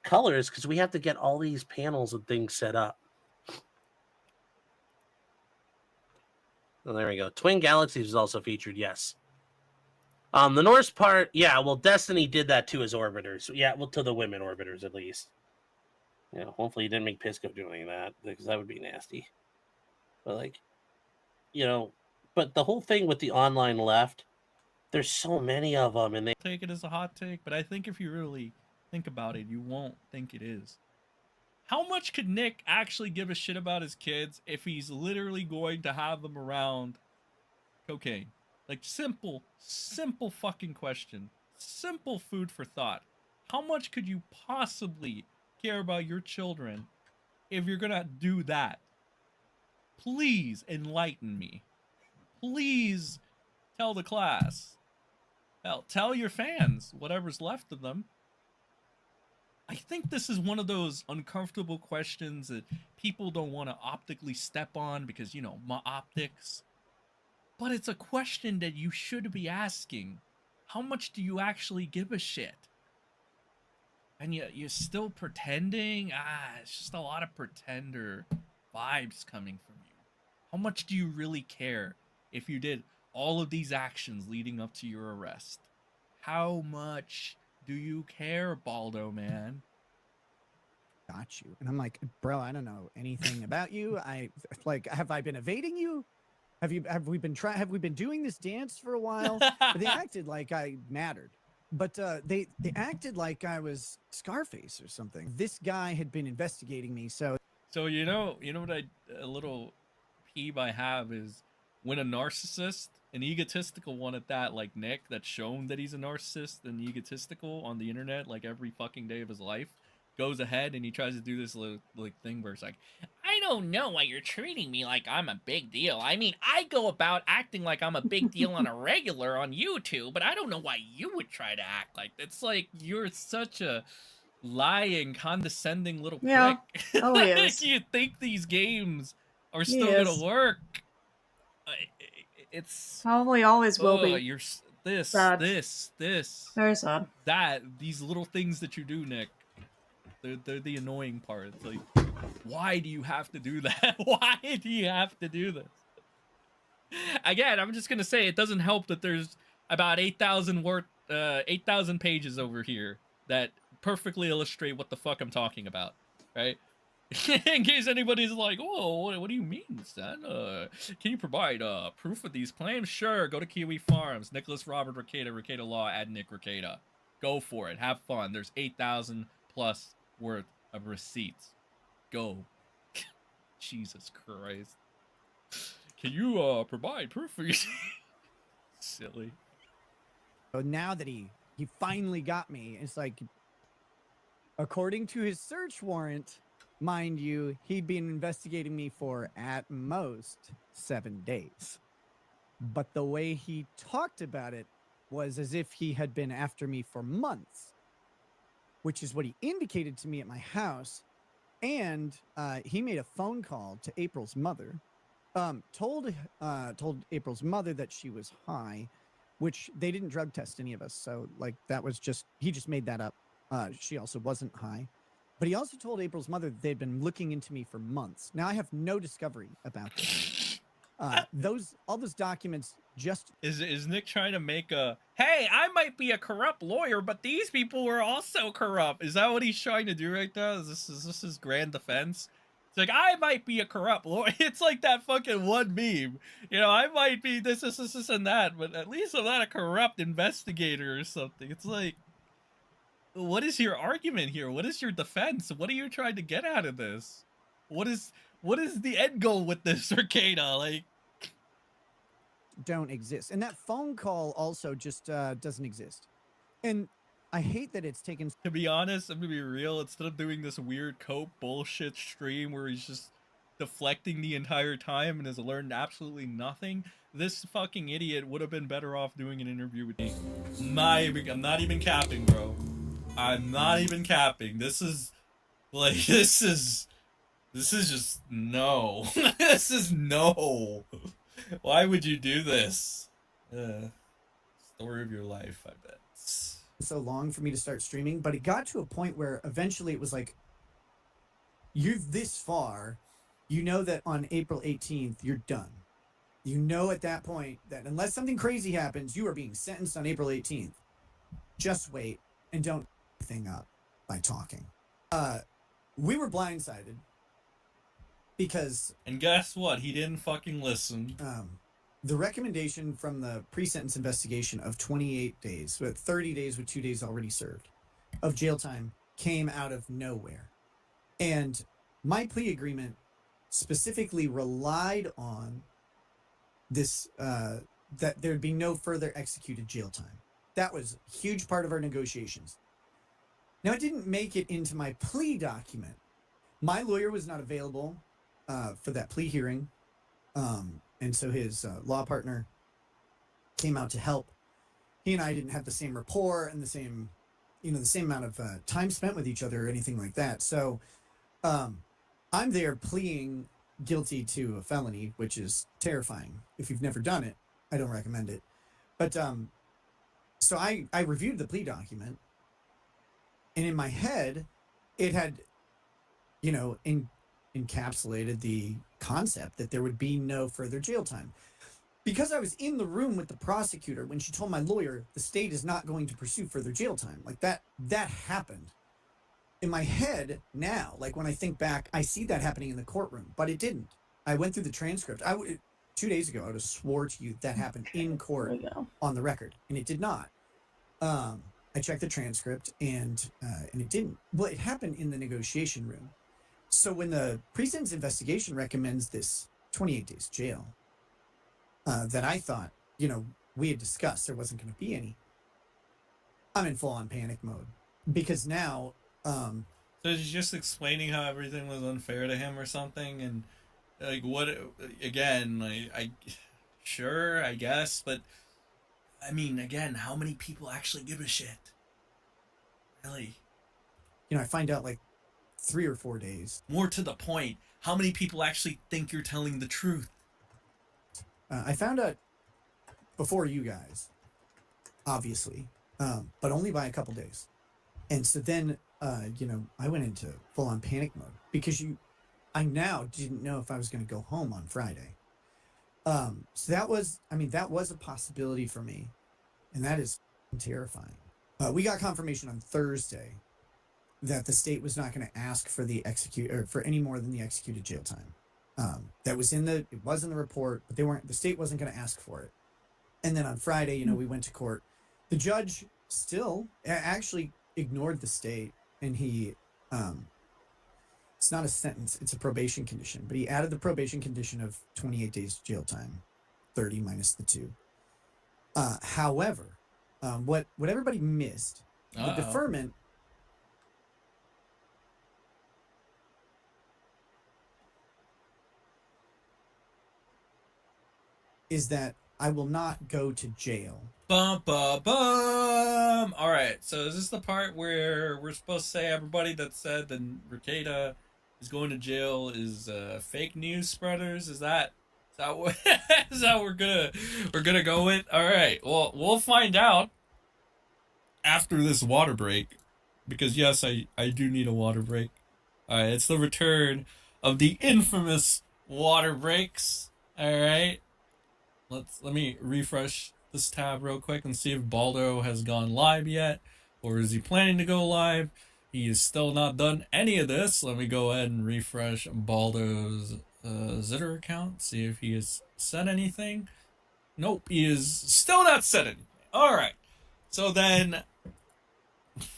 Speaker 5: colors, because we have to get all these panels and things set up. Oh, there we go. Twin Galaxies is also featured, yes. The Norse part, yeah, well, Destiny did that to his orbiters. Yeah, well, to the women orbiters, at least. You know, hopefully he didn't make Pisco do any of that, because that would be nasty. But, like, you know, but the whole thing with the online left, there's so many of them, and they
Speaker 3: take it as a hot take, but I think if you really think about it, you won't think it is. How much could Nick actually give a shit about his kids if he's literally going to have them around cocaine? Like, simple fucking question. Simple food for thought. How much could you possibly care about your children if you're gonna do that? Please enlighten me. Please tell the class. Hell, tell your fans, whatever's left of them. I think this is one of those uncomfortable questions that people don't want to optically step on because, you know, my optics. But it's a question that you should be asking. How much do you actually give a shit? And you're still pretending? It's just a lot of pretender vibes coming from you. How much do you really care if you did all of these actions leading up to your arrest? How much do you care, Baldo, man?
Speaker 2: Got you. And I'm like, bro, I don't know anything about you. Have I been evading you? Have we been doing this dance for a while? But they acted like I mattered. But they acted like I was Scarface or something. This guy had been investigating me, so
Speaker 3: you know what a little peeve I have is when a narcissist, an egotistical one at that, like Nick, that's shown that he's a narcissist and egotistical on the internet like every fucking day of his life, goes ahead and he tries to do this little like thing where it's like, I don't know why you're treating me like I'm a big deal. I mean, I go about acting like I'm a big deal on a regular on YouTube, but I don't know why you would try to act like that. It's like you're such a lying, condescending little
Speaker 1: Yeah.
Speaker 3: prick.
Speaker 1: Oh, he
Speaker 3: Like,
Speaker 1: is.
Speaker 3: you think these games are
Speaker 1: He
Speaker 3: still gonna
Speaker 1: is.
Speaker 3: work? It's
Speaker 1: Probably always will
Speaker 3: oh,
Speaker 1: be.
Speaker 3: you're this,
Speaker 1: Sad.
Speaker 3: this,
Speaker 1: Very sad.
Speaker 3: that. These little things that you do, Nick. They're the annoying part. It's like, why do you have to do that? Why do you have to do this? Again, I'm just gonna say it doesn't help that there's about 8,000 pages over here that perfectly illustrate what the fuck I'm talking about, right? In case anybody's like, "Whoa, what do you mean, son? Can you provide proof of these claims?" Sure, go to Kiwi Farms, Nicholas Robert Rekeita, Rekeita Law, add Nick Rekeita. Go for it. Have fun. There's 8,000 plus worth of receipts. Go. Jesus Christ. Can you provide proof for your silly?
Speaker 2: So now that he finally got me, it's like, according to his search warrant, mind you, he'd been investigating me for at most 7 days. But the way he talked about it was as if he had been after me for months, which is what he indicated to me at my house. And he made a phone call to April's mother, told April's mother that she was high, which they didn't drug test any of us. So like that was just, he just made that up. She also wasn't high. But he also told April's mother that they'd been looking into me for months. Now I have no discovery about this. All those documents just
Speaker 3: Is Nick trying to make a, hey, I might be a corrupt lawyer, but these people were also corrupt? Is that what he's trying to do right now? Is this his grand defense? It's like, I might be a corrupt lawyer. It's like that fucking one meme. You know, I might be this, and that, but at least I'm not a corrupt investigator or something. It's like, what is your argument here? What is your defense? What are you trying to get out of this? What is the end goal with this, Rekeita? Like,
Speaker 2: don't exist. And that phone call also just doesn't exist. And I hate that it's taken.
Speaker 3: to be honest, I'm gonna be real. Instead of doing this weird cope bullshit stream where he's just deflecting the entire time and has learned absolutely nothing, this fucking idiot would have been better off doing an interview with me. I'm not even capping, bro. I'm not even capping. This is just no. This is no. Why would you do this? Story of your life, I bet.
Speaker 2: So long for me to start streaming, but it got to a point where eventually it was like, you're this far, you know that on April 18th, you're done. You know at that point that unless something crazy happens, you are being sentenced on April 18th. Just wait and don't thing up by talking. We were blindsided because...
Speaker 3: And guess what? He didn't fucking listen.
Speaker 2: The recommendation from the pre-sentence investigation of 28 days, with 30 days with 2 days already served, of jail time came out of nowhere. And my plea agreement specifically relied on this, that there'd be no further executed jail time. That was a huge part of our negotiations. Now, it didn't make it into my plea document. My lawyer was not available for that plea hearing. And so his law partner came out to help. He and I didn't have the same rapport and the same amount of time spent with each other or anything like that. So I'm there pleading guilty to a felony, which is terrifying. If you've never done it, I don't recommend it. But so I reviewed the plea document, and in my head, it had, encapsulated the concept that there would be no further jail time. Because I was in the room with the prosecutor when she told my lawyer the state is not going to pursue further jail time. Like that happened. In my head now, like when I think back, I see that happening in the courtroom, but it didn't. I went through the transcript. 2 days ago, I would have swore to you that happened in court on the record, and it did not. I checked the transcript, and it didn't. Well, it happened in the negotiation room. So when the pre-sentence investigation recommends this 28 days jail, that I thought, we had discussed there wasn't going to be any, I'm in full-on panic mode. Because now
Speaker 3: So he's just explaining how everything was unfair to him or something, and like what again? Like sure, I guess, but I mean, again, how many people actually give a shit? Really?
Speaker 2: I find out like 3 or 4 days.
Speaker 3: More to the point, how many people actually think you're telling the truth?
Speaker 2: I found out before you guys, obviously, but only by a couple days. And so then, I went into full-on panic mode because I now didn't know if I was going to go home on Friday. So that was a possibility for me, and that is terrifying. We got confirmation on Thursday that the state was not going to ask for for any more than the executed jail time. That was it was in the report, but the state wasn't going to ask for it. And then on Friday, we went to court. The judge still actually ignored the state, and he, it's not a sentence, it's a probation condition, but he added the probation condition of 28 days jail time, 30 minus the 2. However, what everybody missed, the deferment is that I will not go to jail.
Speaker 3: Bum, bum, bum. All right, so is this the part where we're supposed to say everybody that said that Rekeita is going to jail is fake news spreaders? Is that what is that we're gonna go with? All right, well, we'll find out after this water break, because yes, I do need a water break. All right, it's the return of the infamous water breaks. All right. Let me refresh this tab real quick and see if Baldo has gone live yet, or is he planning to go live? He has still not done any of this. Let me go ahead and refresh Baldo's Zitter account, see if he has said anything. Nope, he is still not said anything. All right, so then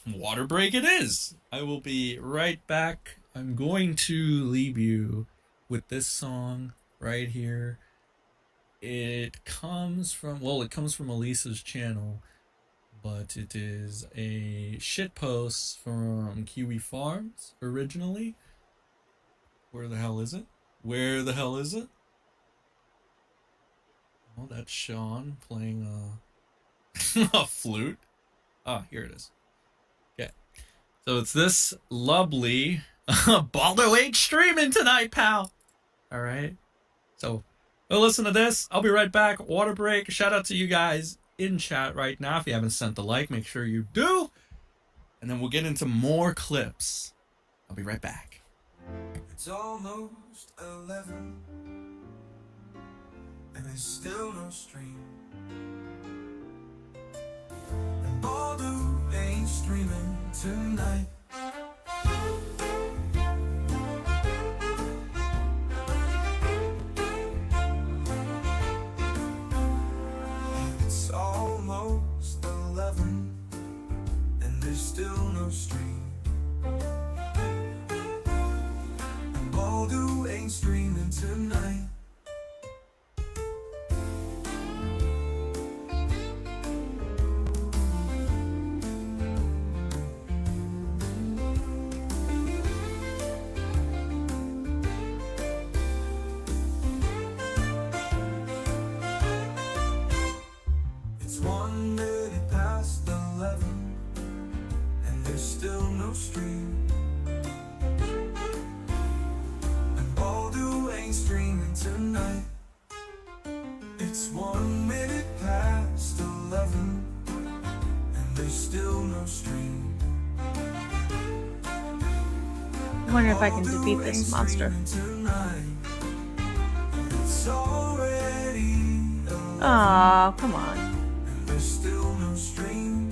Speaker 3: water break it is. I will be right back. I'm going to leave you with this song right here. It comes from Elisa's channel, but it is a shitpost from Kiwi Farms originally. Where the hell is it? Oh, that's Sean playing a flute. Ah, here it is. Okay. So it's this lovely Baldo ain't streaming tonight, pal. Alright. So go listen to this. I'll be right back. Water break. Shout out to you guys in chat right now. If you haven't sent the like, make sure you do. And then we'll get into more clips. I'll be right back.
Speaker 6: It's almost 11, and there's still no stream. And Baldo ain't streaming tonight. It's almost 11, and there's still no stream. Baldo ain't streaming tonight. It's 1 minute past 11, and there's still no stream. Streaming tonight. It's 1 minute past 11, and there's still no stream.
Speaker 1: I wonder if I can defeat this monster. Aw, come on.
Speaker 6: And there's still no stream.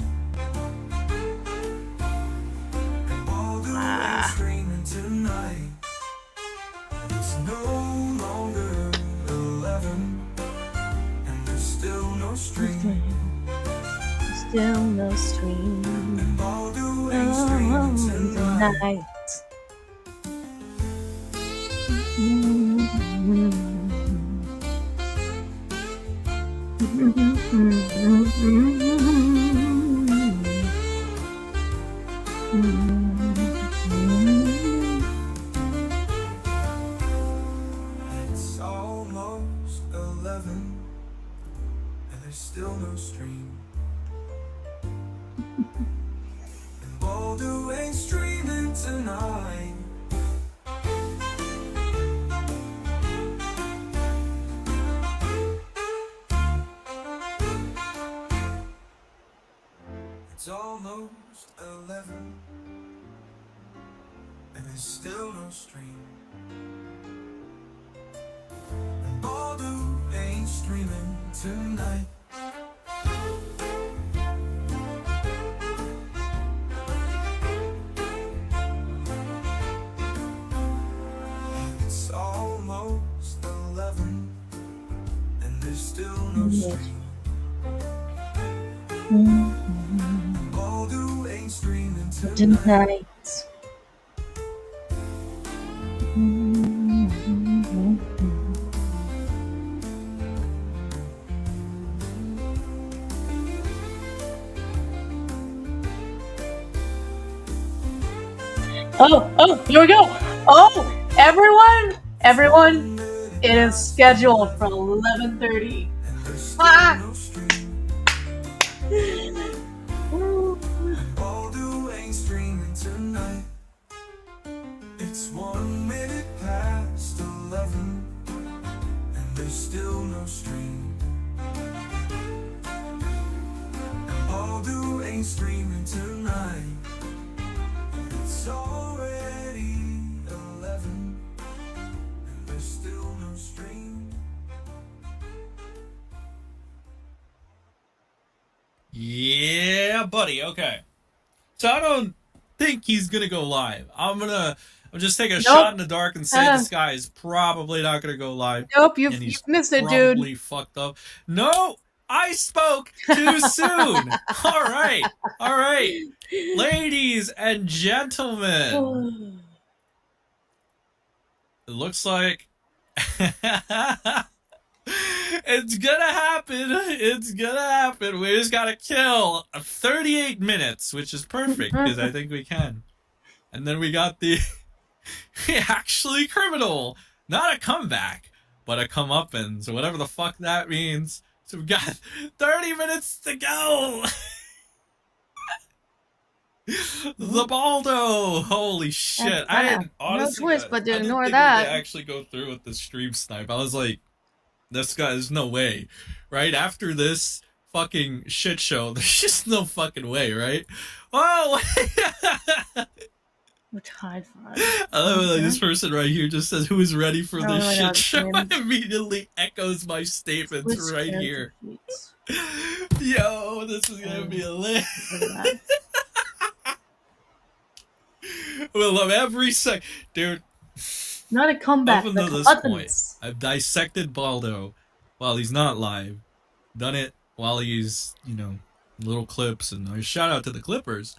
Speaker 6: Streaming tonight. It's no longer 11, and there's still no stream.
Speaker 1: Still no stream.
Speaker 6: And Baldo ain't streaming tonight.
Speaker 7: Baldo ain't streaming tonight. It's almost 11 and there's still no stream. And Baldo ain't streaming tonight. It's almost 11 and there's still no stream. Baldo ain't streaming tonight.
Speaker 6: Tonight. Oh, here we go. Oh, everyone, it is scheduled for 11:30. Ah!
Speaker 7: Baldo ain't streaming tonight. It's 1 minute past 11 and there's still no stream. And Baldo ain't streaming tonight. It's already 11 and there's still no stream.
Speaker 3: Yeah, buddy. Okay. So I don't think he's gonna go live. I'm just take a shot in the dark and say this guy is probably not gonna go live.
Speaker 1: Nope,
Speaker 3: and
Speaker 1: you've
Speaker 3: he's
Speaker 1: missed it, dude.
Speaker 3: probably fucked up. No, I spoke too soon. All right, ladies and gentlemen. It looks like it's gonna happen. It's gonna happen. We just gotta kill 38 minutes, which is perfect because I think we can. And then we got the actually criminal, not a comeback, but a comeuppance, or whatever the fuck that means. So we got 30 minutes to go. The Baldo, holy shit! I didn't honestly.
Speaker 1: No twist, but to
Speaker 3: I didn't
Speaker 1: ignore
Speaker 3: think
Speaker 1: that.
Speaker 3: they actually go through with the stream snipe. I was like, this guy, there's no way, right? After this fucking shit show, there's just no fucking way, right? Oh,
Speaker 1: Which hide fun.
Speaker 3: I love it, like this person right here just says, "Who is ready for this
Speaker 1: my
Speaker 3: shit
Speaker 1: God,
Speaker 3: show?"
Speaker 1: man.
Speaker 3: Immediately echoes my statements
Speaker 1: Twist
Speaker 3: right
Speaker 1: and
Speaker 3: here.
Speaker 1: defeats.
Speaker 3: Yo, this is gonna be a lit.
Speaker 1: Look at that.
Speaker 3: We'll love every sec, dude.
Speaker 1: Not a comeback,
Speaker 3: Up
Speaker 1: but
Speaker 3: until this point,
Speaker 1: comeuppance.
Speaker 3: I've dissected Baldo while he's not live. Done it while he's, little clips, and I shout out to the Clippers.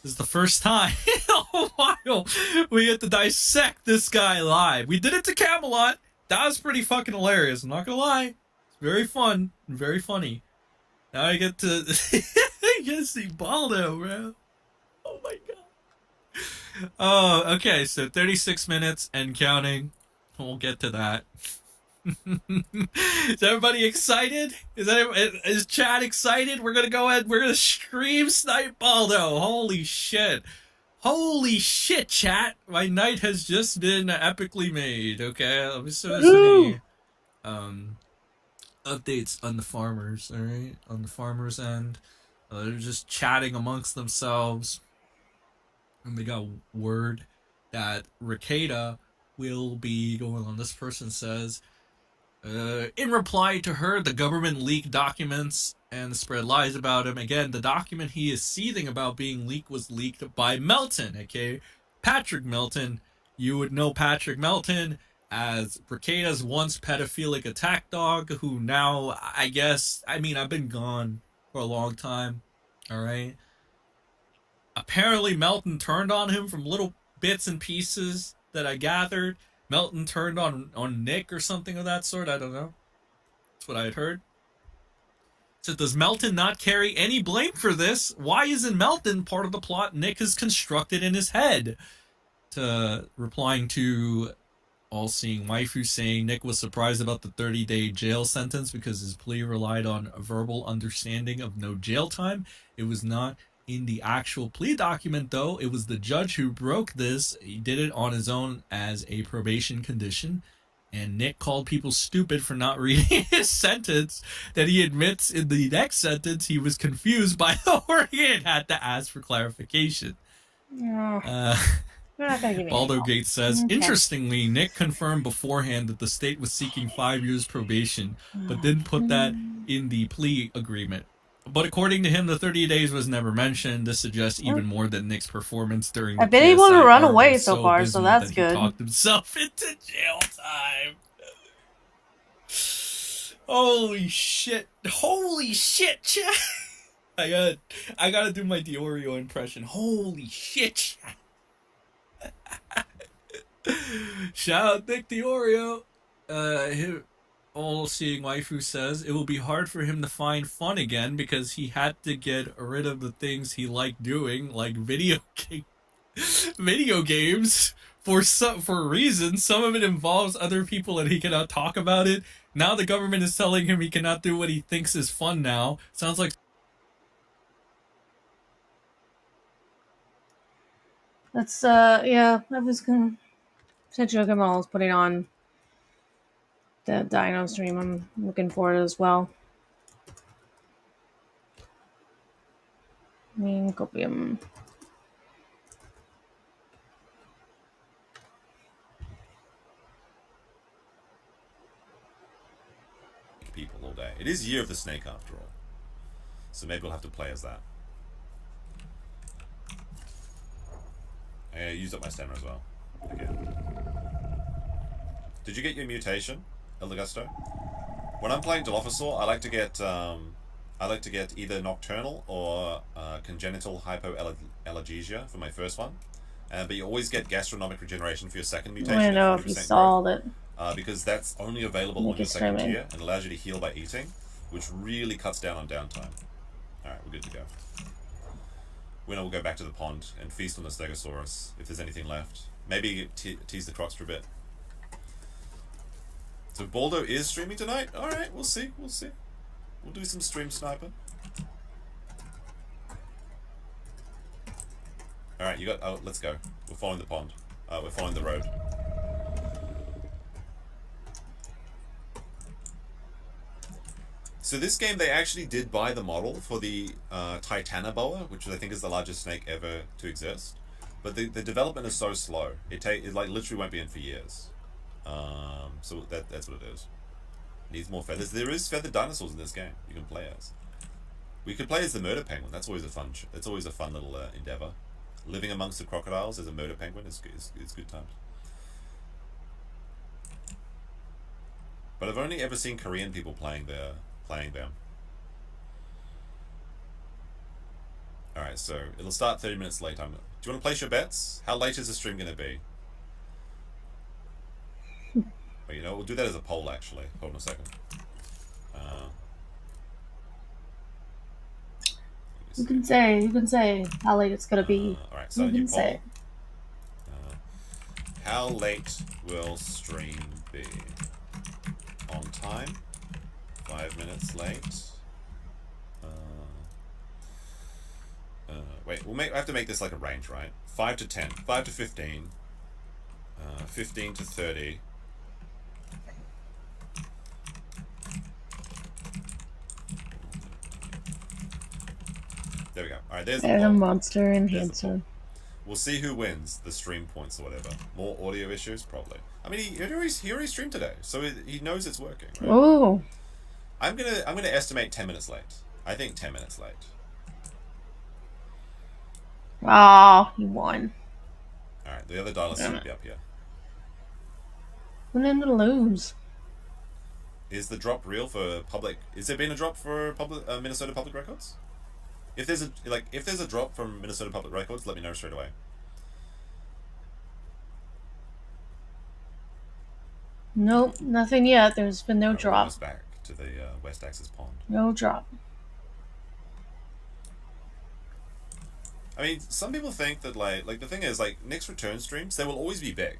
Speaker 3: This is the first time in a while we get to dissect this guy live. We did it to Camelot. That was pretty fucking hilarious. I'm not gonna lie. It's very fun and very funny. Now I get to see Baldo, bro. Oh my god. Oh, okay, so 36 minutes and counting. We'll get to that. Is everybody excited? Is Chad excited? We're gonna go ahead. We're gonna stream snipe Baldo. Holy shit! Holy shit, chat! My night has just been epically made. Okay, let me see if there's any updates on the farmers. All right, on the farmers' end, they're just chatting amongst themselves. And we got word that Rekeita will be going on. This person says, in reply to her, the government leaked documents and spread lies about him. Again, the document he is seething about being leaked was leaked by Melton, okay? Patrick Melton. You would know Patrick Melton as Rekeita's once pedophilic attack dog, who now, I've been gone for a long time, all right? Apparently, Melton turned on him from little bits and pieces that I gathered. Melton turned on Nick or something of that sort. I don't know. That's what I had heard. So does Melton not carry any blame for this? Why isn't Melton part of the plot Nick has constructed in his head? Replying to all-seeing waifu saying Nick was surprised about the 30-day jail sentence because his plea relied on a verbal understanding of no jail time. It was not In the actual plea document, though, it was the judge who broke this. He did it on his own as a probation condition. And Nick called people stupid for not reading his sentence. That he admits in the next sentence he was confused by the wording and had to ask for clarification.
Speaker 1: No,
Speaker 3: Uh,
Speaker 1: they're not gonna give me
Speaker 3: Baldo
Speaker 1: any
Speaker 3: Gates says,
Speaker 1: Okay.
Speaker 3: interestingly, Nick confirmed beforehand that the state was seeking 5 years probation, but didn't put that in the plea agreement. But according to him, the 30 days was never mentioned. This suggests even more that Nick's performance during the
Speaker 1: I've been able to
Speaker 3: PSI
Speaker 1: run
Speaker 3: arc
Speaker 1: away
Speaker 3: was
Speaker 1: so far, so
Speaker 3: abysmal
Speaker 1: that's
Speaker 3: that
Speaker 1: good.
Speaker 3: He talked himself into jail time. Holy shit! Holy shit, chat! I gotta do my Diorio impression. Holy shit, chat! Shout out Nick Diorio. All-seeing waifu says it will be hard for him to find fun again because he had to get rid of the things he liked doing, like video games. For a reason, some of it involves other people and he cannot talk about it. Now the government is telling him he cannot do what he thinks is fun now. Sounds like
Speaker 1: That's yeah. I was gonna said Jogamal is putting on the Dino stream. I'm looking for it as well. I mean, copium.
Speaker 8: People all day. It is Year of the Snake after all. So maybe we'll have to play as that. I used up my stamina as well. Again. Did you get your mutation, El Augusto? When I'm playing Dilophosaur, I like to get either Nocturnal or Congenital Hypoallergesia for my first one. But you always get Gastronomic Regeneration for your second mutation.
Speaker 1: I don't know if you saw that.
Speaker 8: Because that's only available on your second tier and allows you to heal by eating, which really cuts down on downtime. Alright, we're good to go. Winner will go back to the pond and feast on the Stegosaurus if there's anything left. Maybe tease the crocs for a bit. So Baldo is streaming tonight? Alright, we'll see. We'll do some stream sniping. Alright, you got... Oh, let's go. We're following the pond. We're following the road. So this game, they actually did buy the model for the Titanoboa, which I think is the largest snake ever to exist. But the development is so slow. It like literally won't be in for years. So that's what it is. Needs more feathers. There is feathered dinosaurs in this game you can play as. We could play as the murder penguin. That's always a fun. It's always a fun little endeavor. Living amongst the crocodiles as a murder penguin is good times. But I've only ever seen Korean people playing them. Alright, so it'll start 30 minutes late. Do you want to place your bets? How late is the stream going to be? Well, you know, we'll do that as a poll, actually. Hold on a second.
Speaker 1: You can say how late it's gonna be.
Speaker 8: Alright, so
Speaker 1: you
Speaker 8: new
Speaker 1: can
Speaker 8: poll.
Speaker 1: say.
Speaker 8: How late will stream be? On time? 5 minutes late? Wait, I have to make this like a range, right? 5 to 10, 5 to 15, 15 to 30. There we go. Alright, there's
Speaker 1: There's
Speaker 8: the
Speaker 1: a
Speaker 8: poll.
Speaker 1: monster
Speaker 8: There's the
Speaker 1: enhancer.
Speaker 8: poll. We'll see who wins the stream points or whatever. More audio issues? Probably. I mean, he already streamed today, so he knows it's working, right?
Speaker 1: Oh,
Speaker 8: I'm gonna estimate 10 minutes late. I think 10 minutes late.
Speaker 1: he won.
Speaker 8: Alright, the other dial should be up here.
Speaker 1: Went in to lose.
Speaker 8: Is the drop real for public? Is there been a drop for public Minnesota Public Records? If there's a drop from Minnesota Public Records, let me know straight away.
Speaker 1: Nope, nothing yet. There's been no drop.
Speaker 8: Almost back to the West Axis Pond.
Speaker 1: No drop.
Speaker 8: I mean, some people think that like the thing is like Nick's return streams, they will always be big.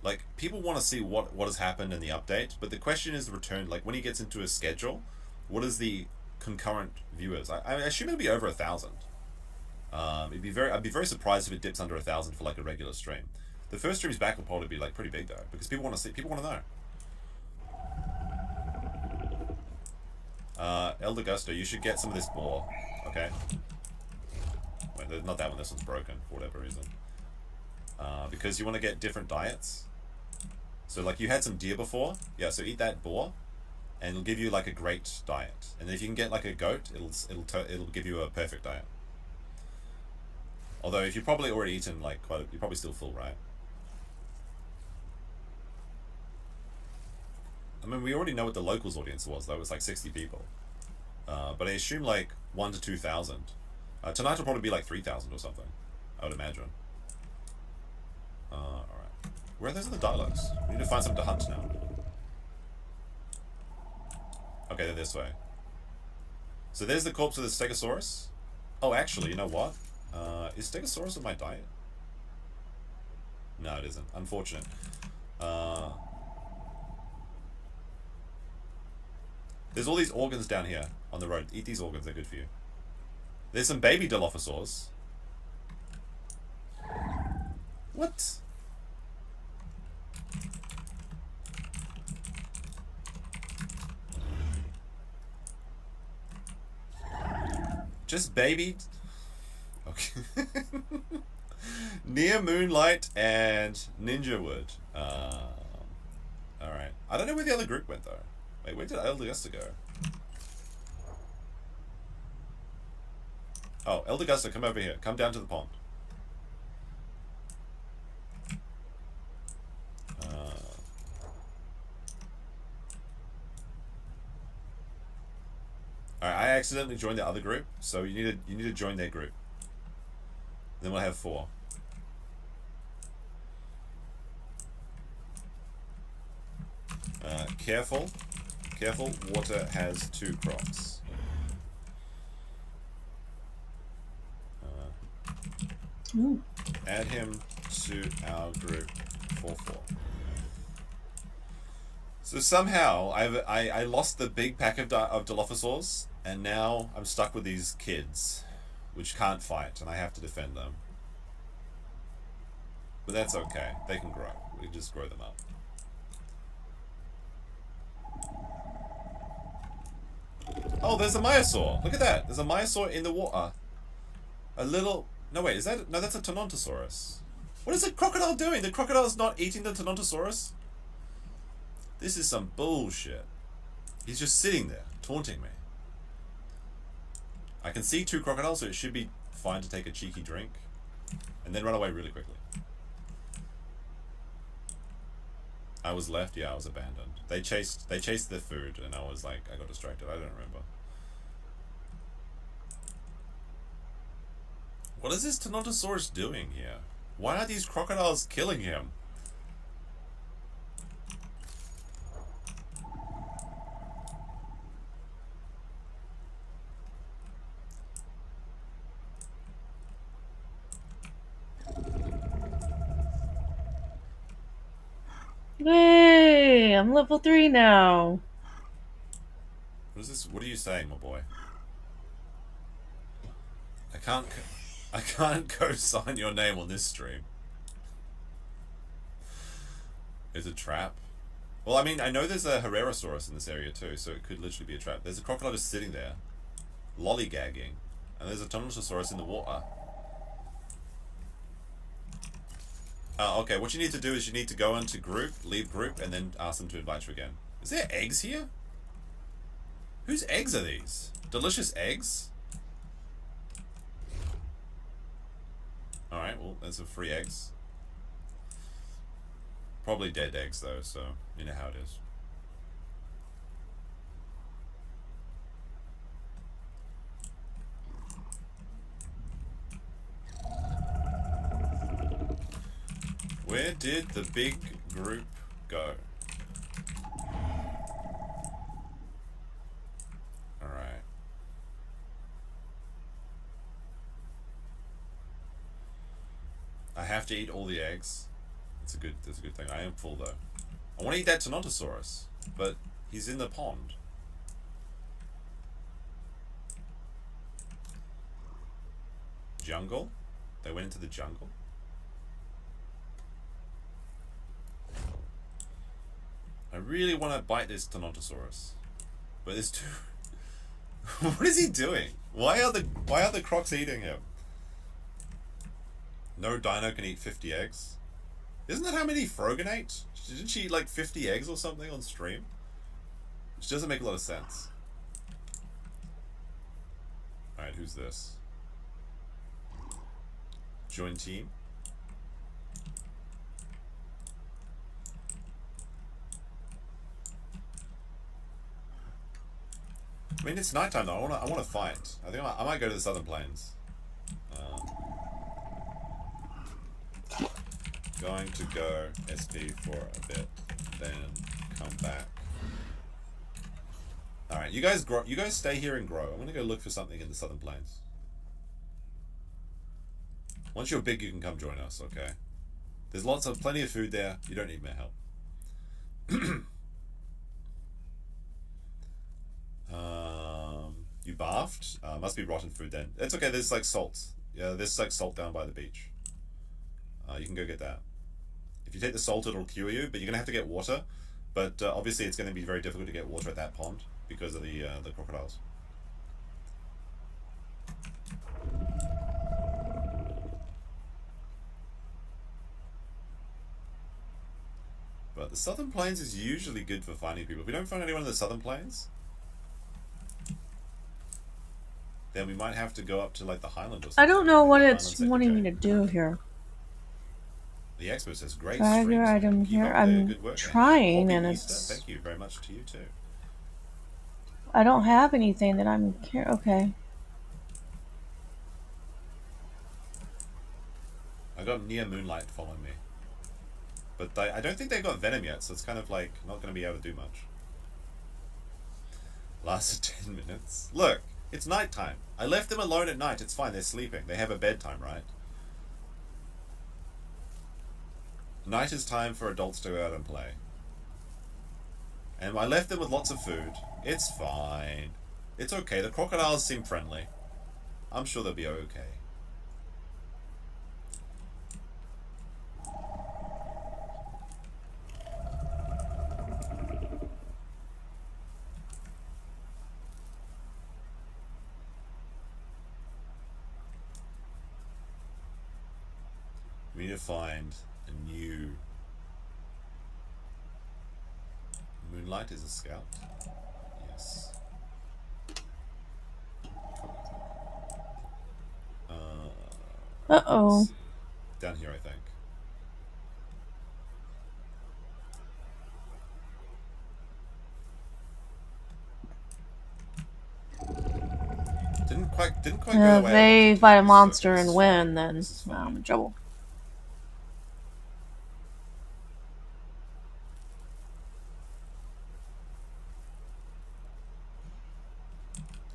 Speaker 8: Like people want to see what has happened in the update, but the question is the return. Like when he gets into a schedule, what is the concurrent viewers? I assume it'll be over 1,000. I'd be very surprised if it dips under 1,000 for like a regular stream. The first streams back will probably be like pretty big though, because people want to know. Elder Gusto, you should get some of this boar. Okay. Wait, not that one. This one's broken for whatever reason. Because you want to get different diets. So like you had some deer before, yeah. So eat that boar, and it'll give you like a great diet. And then if you can get like a goat, it'll give you a perfect diet. Although if you've probably already eaten like you're probably still full, right? I mean, we already know what the locals audience was. Though it was like 60 people, but I assume like 1,000 to 2,000. Tonight will probably be like 3,000 or something, I would imagine. Alright. Where are those other dialogues? We need to find something to hunt now. Okay, they're this way. So there's the corpse of the Stegosaurus. Oh, actually, you know what? Is Stegosaurus on my diet? No, it isn't. Unfortunate. There's all these organs down here on the road. Eat these organs, they're good for you. There's some baby Dilophosaurs. What? Just baby. Okay. Near Moonlight and Ninja Wood. Alright. I don't know where the other group went though. Wait, where did Elder Gusta go? Oh, Elder Gusta, come over here. Come down to the pond. Alright, I accidentally joined the other group, so you need to join their group. Then we'll have 4. Careful. Careful, water has 2 crocs. Add him to our group 4-4. So somehow I lost the big pack of Dilophosaurs, and now I'm stuck with these kids, which can't fight, and I have to defend them. But that's okay. They can grow. We just grow them up. Oh, there's a Myosaur. Look at that. There's a Myosaur in the water. A little... No, wait. Is that... No, that's a Tonontosaurus. What is the crocodile doing? The crocodile's not eating the Tonontosaurus? This is some bullshit. He's just sitting there, taunting me. I can see 2 crocodiles, so it should be fine to take a cheeky drink. And then run away really quickly. I was left, yeah, I was abandoned. They chased their food, and I was like, I got distracted. I don't remember. What is this Tonontosaurus doing here? Why are these crocodiles killing him?
Speaker 1: Yay! I'm level 3 now.
Speaker 8: What is this? What are you saying, my boy? I can't co-sign your name on this stream. It's a trap. Well, I mean, I know there's a Herrerasaurus in this area too, so it could literally be a trap. There's a crocodile just sitting there, lollygagging, and there's a Tonontosaurus in the water. Okay, what you need to do is you need to go into group, leave group, and then ask them to invite you again. Is there eggs here? Whose eggs are these? Delicious eggs? Alright, well, there's some free eggs. Probably dead eggs, though, so you know how it is. Where did the big group go? Alright. I have to eat all the eggs. That's a good thing. I am full though. I want to eat that Tonontosaurus, but he's in the pond. jungle. They went into the jungle. I really want to bite this Tonontosaurus, but there's too. What is he doing? Why are the crocs eating him? No dino can eat 50 eggs. Isn't that how many Frogan ate? Didn't she eat like 50 eggs or something on stream? Which doesn't make a lot of sense. Alright, who's this? Join team. I mean, it's nighttime though. I want to fight. I think I might go to the Southern Plains. Going to go SP for a bit, then come back. All right, you guys grow. You guys stay here and grow. I'm gonna go look for something in the Southern Plains. Once you're big, you can come join us. Okay. There's plenty of food there. You don't need my help. You bathed? Must be rotten food then. It's okay. There's like salt. Yeah, there's like salt down by the beach. You can go get that. If you take the salt, it'll cure you, but you're gonna have to get water. But obviously, it's going to be very difficult to get water at that pond because of the crocodiles. But the Southern Plains is usually good for finding people. If we don't find anyone in the Southern Plains, then we might have to go up to like the Highland or something.
Speaker 6: I don't know what
Speaker 8: Highland
Speaker 6: it's
Speaker 8: Sector
Speaker 6: wanting
Speaker 8: J.
Speaker 6: me to do here.
Speaker 8: The expert says great
Speaker 6: Bag your
Speaker 8: streams.
Speaker 6: item
Speaker 8: Keep
Speaker 6: here.
Speaker 8: up the
Speaker 6: I'm
Speaker 8: good work.
Speaker 6: trying,
Speaker 8: Happy
Speaker 6: and
Speaker 8: Easter.
Speaker 6: it's.
Speaker 8: Thank you very much to you too.
Speaker 6: I don't have anything that I'm. Okay.
Speaker 8: I got near Moonlight following me, but I don't think they got Venom yet, so it's kind of like not going to be able to do much. Lasted 10 minutes. Look, it's nighttime. I left them alone at night. It's fine. They're sleeping. They have a bedtime, right? Night is time for adults to go out and play. And I left them with lots of food. It's fine. It's okay. The crocodiles seem friendly. I'm sure they'll be okay. We need to find a new... Moonlight is a scout. Yes.
Speaker 6: Uh-oh.
Speaker 8: Down here, I think. Didn't quite go
Speaker 6: If
Speaker 8: the way I wanted
Speaker 6: they
Speaker 8: to.
Speaker 6: fight a
Speaker 8: This
Speaker 6: monster
Speaker 8: is
Speaker 6: and
Speaker 8: fine.
Speaker 6: win, then
Speaker 8: This is
Speaker 6: I'm
Speaker 8: fine.
Speaker 6: in trouble.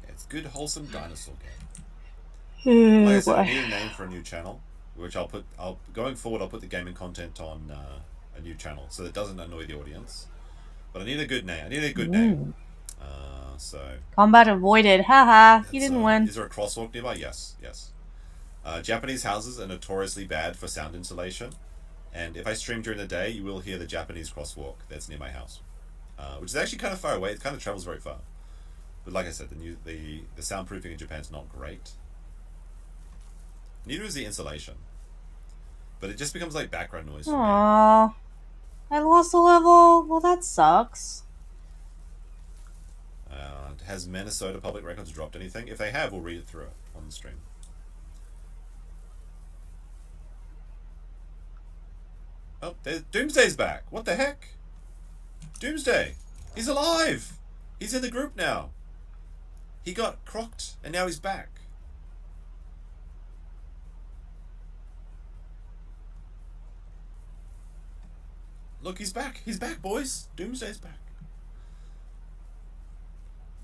Speaker 8: It's good, wholesome dinosaur game. Like I said, I
Speaker 6: Boy.
Speaker 8: need a name for a new channel, which going forward, I'll put the gaming content on a new channel so that it doesn't annoy the audience. But I need a good name. I need a good name. So
Speaker 6: Combat avoided. Haha. He didn't win.
Speaker 8: Is there a crosswalk nearby? Yes, yes. Japanese houses are notoriously bad for sound insulation, and if I stream during the day, you will hear the Japanese crosswalk that's near my house, which is actually kind of far away. It kind of travels very far. But like I said, the soundproofing in Japan is not great. Neither is the insulation, but it just becomes like background noise. For me.
Speaker 6: Aww. I lost a level. Well, that sucks.
Speaker 8: Has Minnesota Public Records dropped anything? If they have, we'll read it through it on the stream. Oh, Doomsday's back. What the heck? Doomsday. He's alive. He's in the group now. He got crocked, and now he's back. Look, he's back. He's back, boys. Doomsday's back.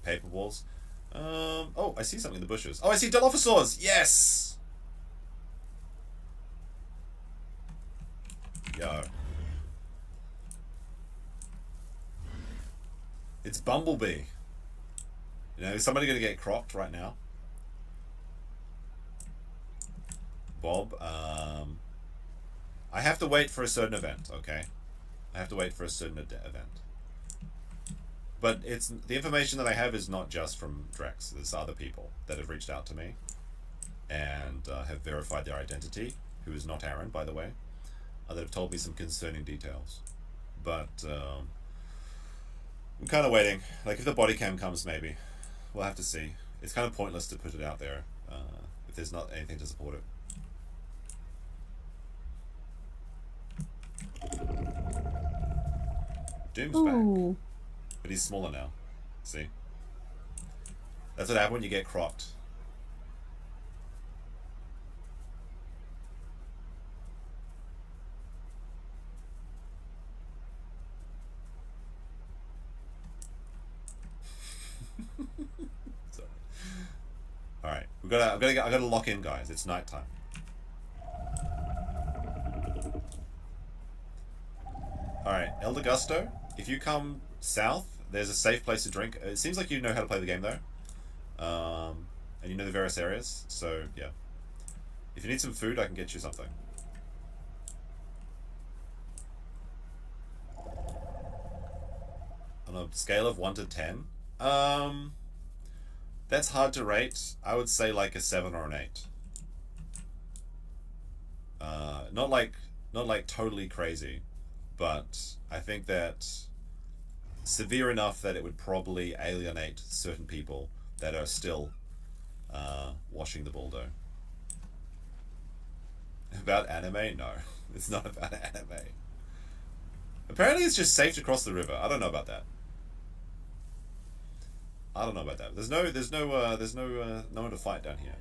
Speaker 8: Paper walls. Oh, I see something in the bushes. Oh, I see Dilophosaurs. Yes. Yo. It's Bumblebee. You know, is somebody gonna get crocked right now? Bob. I have to wait for a certain event, okay? I have to wait for a certain event. But it's the information that I have is not just from Drex. There's other people that have reached out to me and have verified their identity, who is not Aaron, by the way, that have told me some concerning details. But I'm kind of waiting. Like, if the body cam comes, maybe. We'll have to see. It's kind of pointless to put it out there if there's not anything to support it. Doom's back. But he's smaller now. See? That's what happens when you get cropped. Alright, I gotta lock in, guys. It's nighttime. Alright, El Gusto, if you come south, there's a safe place to drink. It seems like you know how to play the game, though. And you know the various areas, so yeah. If you need some food, I can get you something. On a scale of 1 to 10, that's hard to rate. I would say like a 7 or an 8. Not like totally crazy, but I think that severe enough that it would probably alienate certain people that are still watching the Baldo. About anime? No, it's not about anime. Apparently it's just safe to cross the river. I don't know about that. There's no one to fight down here.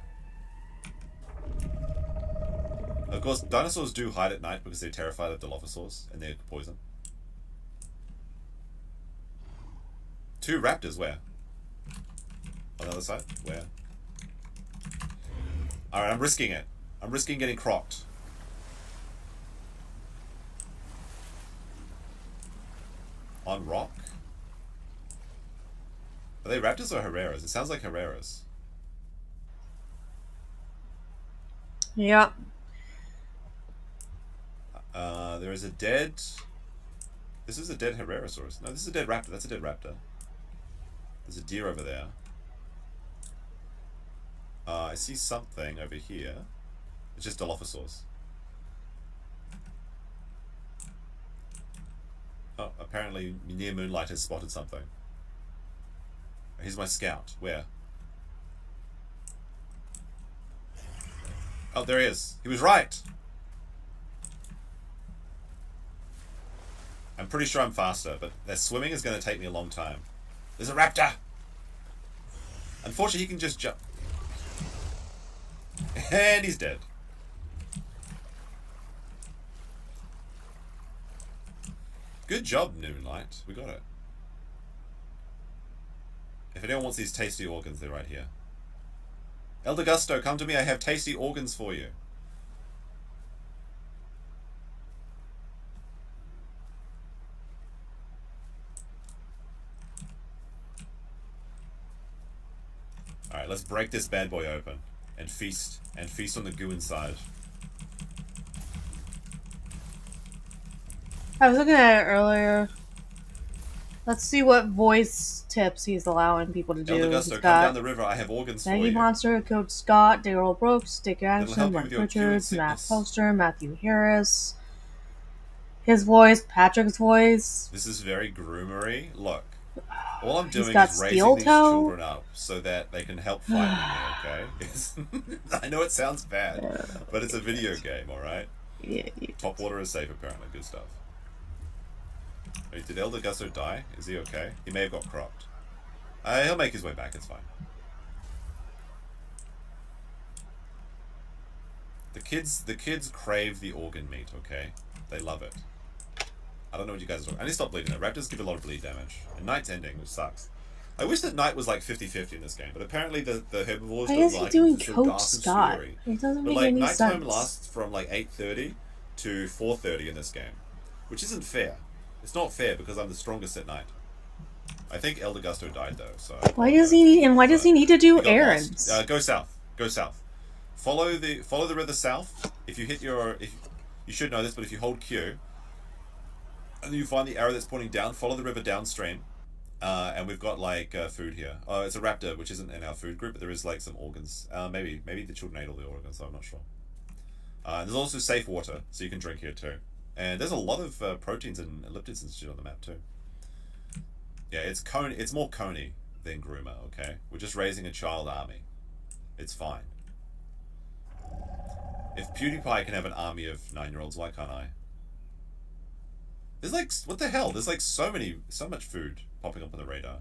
Speaker 8: Of course, dinosaurs do hide at night because they're terrified of Dilophosaurs and their poison. 2 raptors, where? On the other side? Where? Alright, I'm risking it. I'm risking getting cropped. On rock? Are they raptors or Herreras? It sounds like Herreras.
Speaker 1: Yeah.
Speaker 8: There is a dead... This is a dead Herrerasaurus. No, this is a dead raptor. That's a dead raptor. There's a deer over there. I see something over here. It's just Dilophosaurs. Oh, apparently near Moonlight has spotted something. Here's my scout. Where? Oh, there he is. He was right. I'm pretty sure I'm faster, but their swimming is going to take me a long time. There's a raptor! Unfortunately, he can just jump. And he's dead. Good job, Moonlight. We got it. If anyone wants these tasty organs, they're right here. Elder Gusto, come to me. I have tasty organs for you. Alright, let's break this bad boy open and feast on the goo inside.
Speaker 1: I was looking at it earlier. Let's see what voice tips he's allowing people to do.
Speaker 8: Elder Gusto,
Speaker 1: He's
Speaker 8: come
Speaker 1: got
Speaker 8: down the river. I have organs for
Speaker 1: Maggie
Speaker 8: you.
Speaker 1: Monster, Coach Scott, Daryl Brooks, Dick
Speaker 8: help
Speaker 1: Anderson,
Speaker 8: you
Speaker 1: Mike
Speaker 8: with your
Speaker 1: Richards,
Speaker 8: acute
Speaker 1: Matt
Speaker 8: sickness.
Speaker 1: Poster, Matthew Harris. His voice, Patrick's voice.
Speaker 8: This is very groomery. Look, all I'm doing
Speaker 1: got
Speaker 8: is raising
Speaker 1: steel
Speaker 8: these
Speaker 1: toe.
Speaker 8: children up so that they can help fight me, okay? I know it sounds bad, but it's a video game, alright?
Speaker 1: Yeah.
Speaker 8: Top water is safe, apparently. Good stuff. Wait, did Elder Gusto die? Is he okay? He may have got cropped. He'll make his way back, it's fine. The kids crave the organ meat, okay? They love it. I don't know what you guys are talking. I need to stop bleeding though. Raptors give a lot of bleed damage. And Night's ending, which sucks. I wish that Night was like 50-50 in this game, but apparently the herbivores
Speaker 1: Why
Speaker 8: don't
Speaker 1: is he
Speaker 8: like
Speaker 1: doing
Speaker 8: sort of
Speaker 1: Coach
Speaker 8: dark and
Speaker 1: Scott?
Speaker 8: scary.
Speaker 1: It doesn't
Speaker 8: But
Speaker 1: make
Speaker 8: like
Speaker 1: any
Speaker 8: nighttime
Speaker 1: sense.
Speaker 8: lasts from like 8:30 to 4:30 in this game, which isn't fair. It's not fair because I'm the strongest at night. I think Elder Gusto died though, so
Speaker 1: Why does he need to do
Speaker 8: he got
Speaker 1: errands?
Speaker 8: lost. Go south. Go south. follow the river south. If you hit your, if you should know this, but if you hold Q, and you find the arrow that's pointing down, follow the river downstream. And we've got like food here. Oh, it's a raptor, which isn't in our food group, but there is like some organs. Maybe the children ate all the organs, so I'm not sure. There's also safe water, so you can drink here too. And there's a lot of proteins and lipids and shit on the map too. Yeah, it's Coney. It's more Coney than Groomer. Okay, we're just raising a child army. It's fine. If PewDiePie can have an army of 9-year-olds, why can't I? There's like, what the hell? There's like so much food popping up on the radar.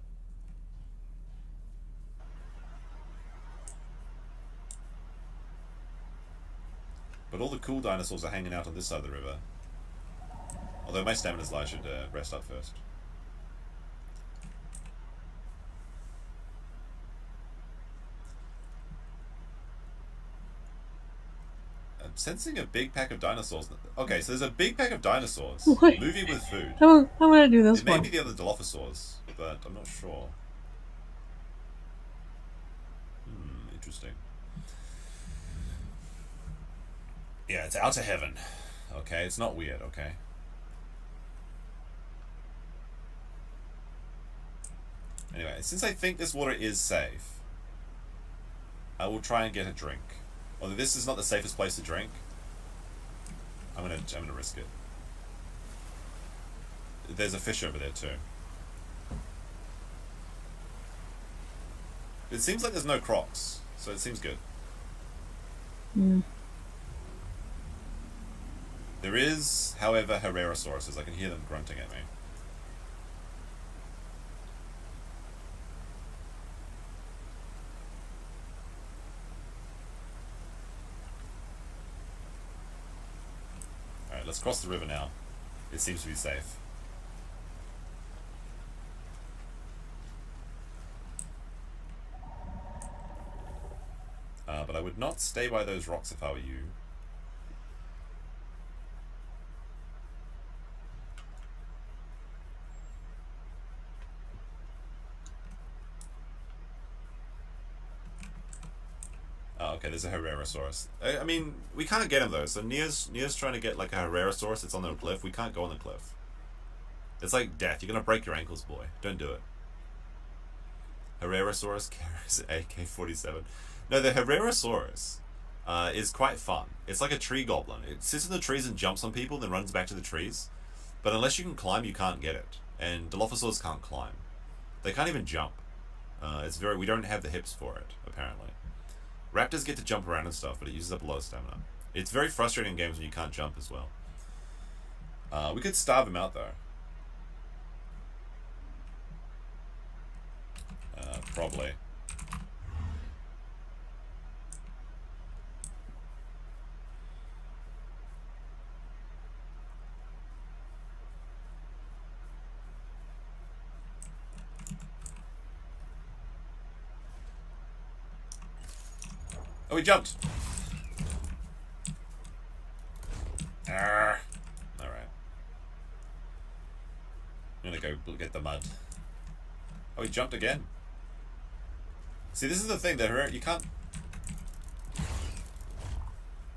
Speaker 8: But all the cool dinosaurs are hanging out on this side of the river. Although my stamina's low, I should rest up first. I'm sensing a big pack of dinosaurs. Okay, so there's a big pack of dinosaurs
Speaker 6: What?
Speaker 8: moving with food.
Speaker 6: How am I gonna do this
Speaker 8: It may
Speaker 6: one?
Speaker 8: be the other Dilophosaurs, but I'm not sure. Interesting. Yeah, it's out of heaven. Okay, it's not weird, okay? Anyway, since I think this water is safe, I will try and get a drink. Although this is not the safest place to drink, I'm gonna risk it. There's a fish over there too. It seems like there's no crocs, so it seems good.
Speaker 6: Mm.
Speaker 8: There is, however, Herrerasauruses. I can hear them grunting at me. Alright, let's cross the river now. It seems to be safe. But I would not stay by those rocks if I were you. Oh, okay, there's a Herrerasaurus. I mean, we can't get him though. So Nia's trying to get like a Herrerasaurus that's on the cliff. We can't go on the cliff. It's like death. You're gonna break your ankles, boy. Don't do it. Herrerasaurus carries AK-47. No, the Herrerasaurus is quite fun. It's like a tree goblin. It sits in the trees and jumps on people, then runs back to the trees. But unless you can climb, you can't get it. And Dilophosaurs can't climb. They can't even jump. We don't have the hips for it, apparently. Raptors get to jump around and stuff, but it uses up a lot of stamina. It's very frustrating in games when you can't jump as well. We could starve him out though. Probably. Oh, he jumped! Alright. I'm gonna go get the mud. Oh, he jumped again. See, this is the thing, that you can't...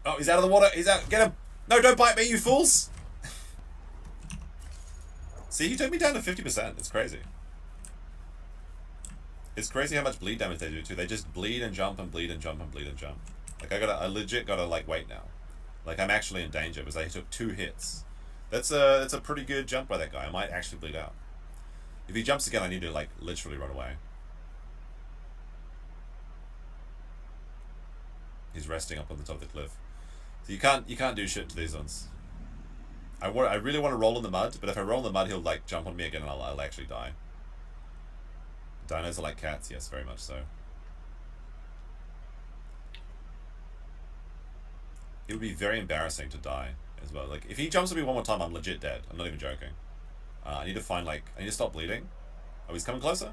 Speaker 8: Oh, he's out of the water! He's out! Get him! No, don't bite me, you fools! See, he took me down to 50%. It's crazy. It's crazy how much bleed damage they do too. They just bleed and jump and bleed and jump and bleed and jump. Like I legit gotta like wait now. Like I'm actually in danger because I took 2 hits. That's a pretty good jump by that guy. I might actually bleed out. If he jumps again, I need to like literally run away. He's resting up on the top of the cliff. So you can't do shit to these ones. I really want to roll in the mud, but if I roll in the mud, he'll like jump on me again and I'll actually die. Dinos are like cats, yes, very much so. It would be very embarrassing to die as well. Like, if he jumps at me one more time, I'm legit dead. I'm not even joking. I need to stop bleeding. Oh, he's coming closer?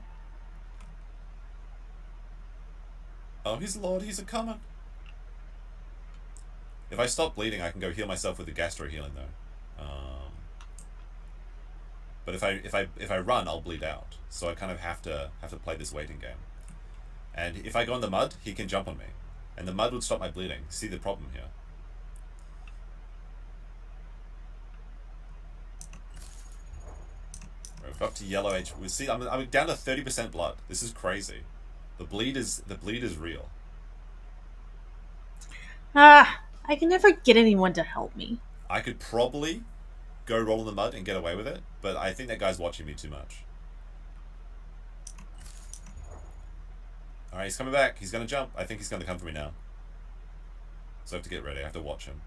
Speaker 8: Oh, he's Lord, he's a-coming. If I stop bleeding, I can go heal myself with the gastro healing though. But if I run, I'll bleed out. So I kind of have to play this waiting game. And if I go in the mud, he can jump on me. And the mud would stop my bleeding. See the problem here? We've got to yellow H. We see. I'm down to 30% blood. This is crazy. The bleed is real.
Speaker 6: I can never get anyone to help me.
Speaker 8: I could probably go roll in the mud and get away with it, but I think that guy's watching me too much. Alright, he's coming back. He's going to jump. I think he's going to come for me now. So I have to get ready. I have to watch him.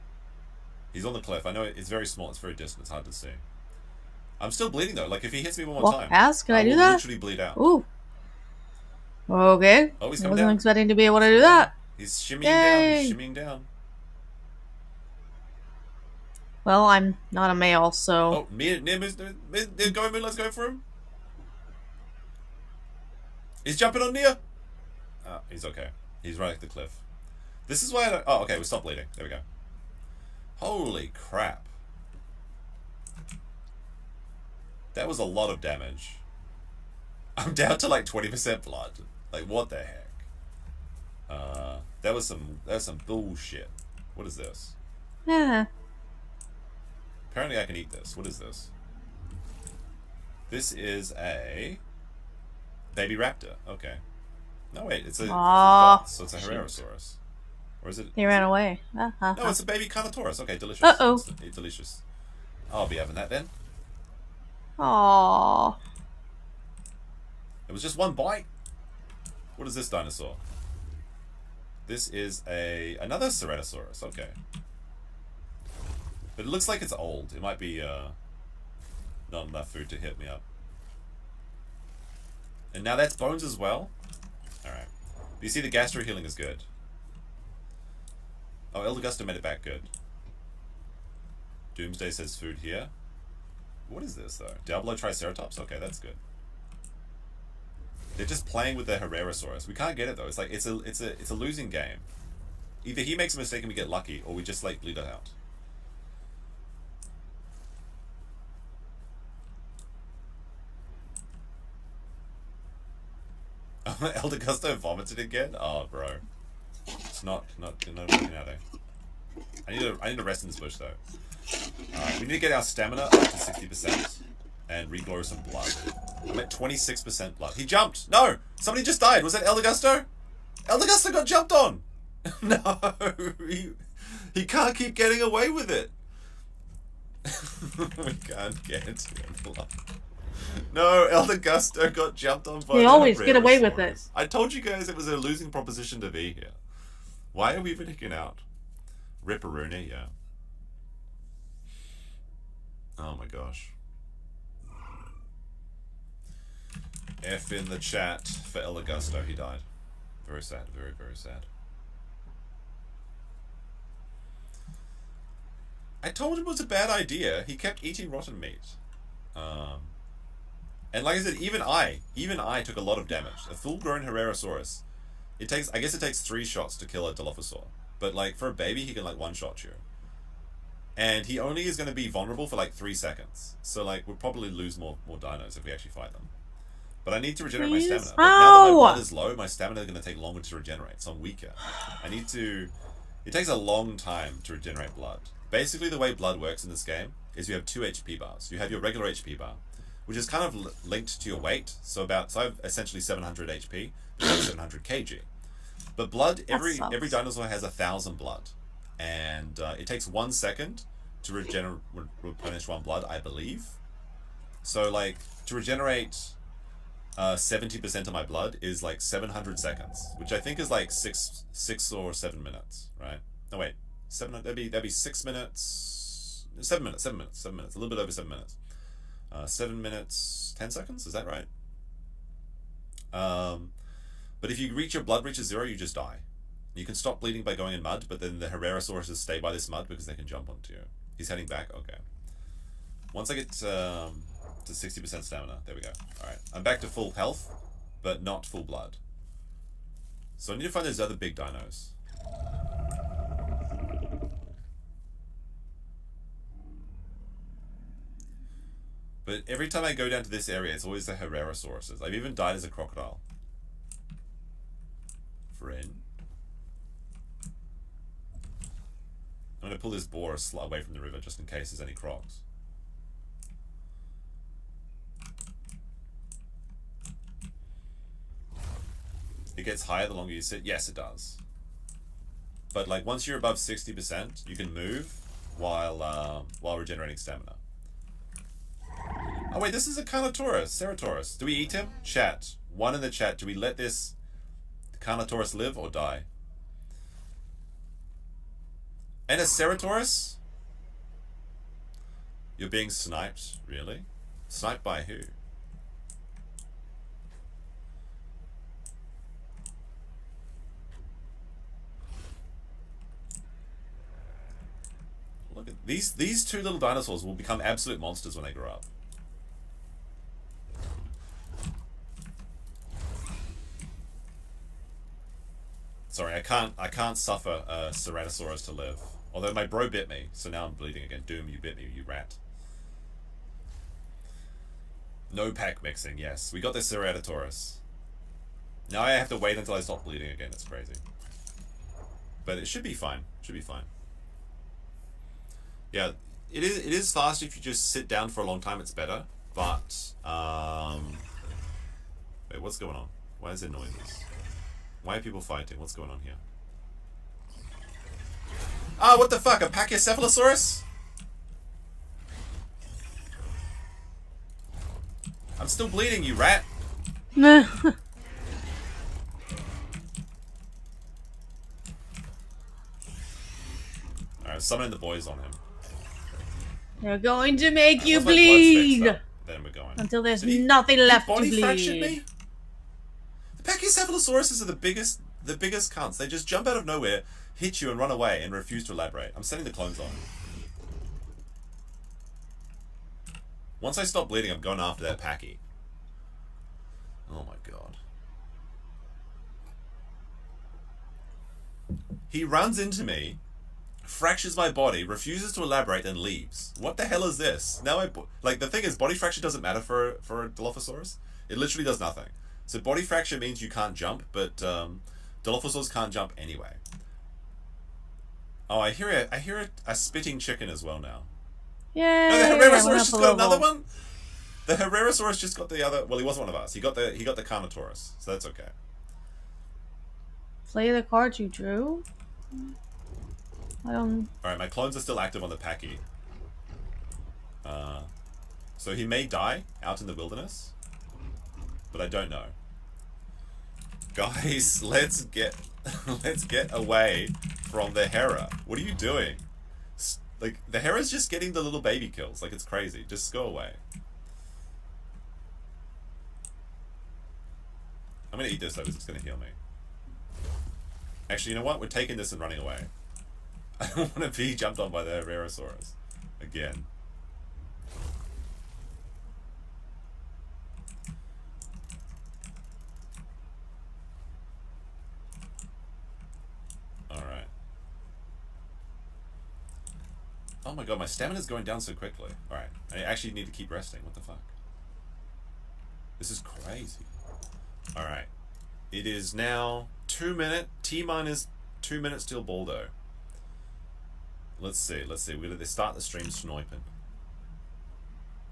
Speaker 8: He's on the cliff. I know it's very small. It's very distant. It's hard to see. I'm still bleeding, though. Like, if he hits me one more time...
Speaker 6: Pass? Can I do that?
Speaker 8: will literally bleed out.
Speaker 6: Ooh. Okay.
Speaker 8: Oh, he's
Speaker 6: I
Speaker 8: coming
Speaker 6: wasn't
Speaker 8: down.
Speaker 6: expecting to be able to do that.
Speaker 8: He's shimmying
Speaker 6: Yay.
Speaker 8: down. He's shimmying down.
Speaker 6: Well, I'm not a male, so...
Speaker 8: Oh, go in, let's go for him. He's jumping on Nia. Oh, he's okay. He's right at the cliff. This is why I don't... Oh, okay, we stopped bleeding. There we go. Holy crap. That was a lot of damage. I'm down to like 20% blood. Like, what the heck? That was some bullshit. What is this?
Speaker 6: Yeah.
Speaker 8: Apparently I can eat this. What is this? This is a baby raptor. Okay. No, wait. It's a dot, so it's a Herrerasaurus. Or is it?
Speaker 6: He ran away.
Speaker 8: No, it's a baby Carnotaurus. Okay, delicious.
Speaker 6: Uh-oh.
Speaker 8: It's delicious. I'll be having that then.
Speaker 6: Aww.
Speaker 8: It was just one bite. What is this dinosaur? This is another Ceratosaurus. Okay. But it looks like it's old. It might be not enough food to hit me up. And now that's bones as well. Alright. You see the gastro healing is good. Oh, Eldegusto made it back good. Doomsday says food here. What is this though? Diablo Triceratops? Okay, that's good. They're just playing with the Herrerasaurus. We can't get it though. It's like it's a losing game. Either he makes a mistake and we get lucky, or we just like bleed it out. Eldegusto vomited again? Oh, bro. It's not working out there. I need to rest in this bush though. Alright, we need to get our stamina up to 60% and regrow some blood. I'm at 26% blood. He jumped! No! Somebody just died! Was that Eldegusto? Eldegusto got jumped on! No! He can't keep getting away with it! We can't get him. No, Eldegusto got jumped on by
Speaker 6: We always get away with it.
Speaker 8: I told you guys it was a losing proposition to be here. Why are we even hicking out? Ripperoonie, yeah. Oh my gosh. F in the chat for Eldegusto, he died. Very sad, very, very sad. I told him it was a bad idea. He kept eating rotten meat. And like I said, even I took a lot of damage. A full-grown Herrerasaurus, I guess it takes 3 shots to kill a Dilophosaur. But like for a baby, he can like one-shot you. And he only is going to be vulnerable for like 3 seconds. So like we'll probably lose more dinos if we actually fight them. But I need to regenerate my stamina. But now that my blood is low, my stamina is going to take longer to regenerate. So I'm weaker. It takes a long time to regenerate blood. Basically the way blood works in this game is you have 2 HP bars. You have your regular HP bar, which is kind of linked to your weight. So I have essentially 700 HP, but 700 kg. But blood, every dinosaur has 1,000 blood. And it takes 1 second to replenish 1 blood, I believe. So like to regenerate 70% of my blood is like 700 seconds, which I think is like 6 or 7 minutes, right? No wait, 7. That'd be 6 minutes. 7 minutes. 7 minutes. 7 minutes. A little bit over 7 minutes. 7 minutes 10 seconds. Is that right? But if you reach your blood reaches 0, you just die. You can stop bleeding by going in mud, but then the Herrerasauruses stay by this mud because they can jump onto you. He's heading back. Okay. Once I get to 60% stamina, there we go. Alright, I'm back to full health, but not full blood. So I need to find those other big dinos. But every time I go down to this area, it's always the Herrerasauruses. I've even died as a crocodile. Friend. pull this boar away from the river just in case there's any crocs. It gets higher the longer you sit. Yes, it does. But like once you're above 60%, you can move while regenerating stamina. Oh wait, this is a Carnotaurus, Ceratosaurus. Do we eat him? Chat. One in the chat. Do we let this Carnotaurus live or die? And a Ceratosaurus? You're being sniped, really? Sniped by who? Look at these two little dinosaurs will become absolute monsters when they grow up. Sorry, I can't suffer a Ceratosaurus to live. Although my bro bit me, so now I'm bleeding again. Doom, you bit me, you rat. No pack mixing, yes. We got the Ceratosaurus. Now I have to wait until I stop bleeding again. It's crazy. But it should be fine. Should be fine. Yeah, it is fast if you just sit down for a long time. It's better. But wait, what's going on? Why is there noises? Why are people fighting? What's going on here? Ah, what the fuck? A Pachycephalosaurus? I'm still bleeding, you rat. Alright, summoning the boys on him.
Speaker 1: They're going to make you
Speaker 8: Once my blood's fixed
Speaker 1: bleed
Speaker 8: up, then we're going.
Speaker 1: until there's
Speaker 8: Did he-
Speaker 1: nothing left to
Speaker 8: body fractured
Speaker 1: bleed.
Speaker 8: me? The Pachycephalosauruses are the biggest cunts. They just jump out of nowhere, hit you, and run away, and refuse to elaborate. I'm setting the clones on. Once I stop bleeding, I'm going after that Packy. Oh my god. He runs into me, fractures my body, refuses to elaborate, and leaves. What the hell is this? Now like the thing is, body fracture doesn't matter for a Dilophosaurus. It literally does nothing. So body fracture means you can't jump, but Dilophosaurs can't jump anyway. Oh, I hear a spitting chicken as well now.
Speaker 1: Yay!
Speaker 8: No, the
Speaker 1: I
Speaker 8: Herrerasaurus
Speaker 1: went
Speaker 8: just
Speaker 1: up a
Speaker 8: got another
Speaker 1: level.
Speaker 8: one. The Herrerasaurus just got the other. Well, he wasn't one of us. He got the Carnotaurus, so that's okay.
Speaker 1: Play the card you drew? I don't...
Speaker 8: Alright, my clones are still active on the Packy. So he may die out in the wilderness, but I don't know. Guys, let's get away from the Hera. What are you doing? Like, the Hera's just getting the little baby kills. Like, it's crazy. Just go away. I'm gonna eat this though, because it's gonna heal me. Actually, you know what? We're taking this and running away. I don't want to be jumped on by the Herrerasaurus again. Alright. Oh my god, my stamina's going down so quickly. Alright, I actually need to keep resting. What the fuck? This is crazy. Alright. It is now 2 minutes. T-minus 2 minutes till Baldo. Let's see. We're going to start the stream sniping.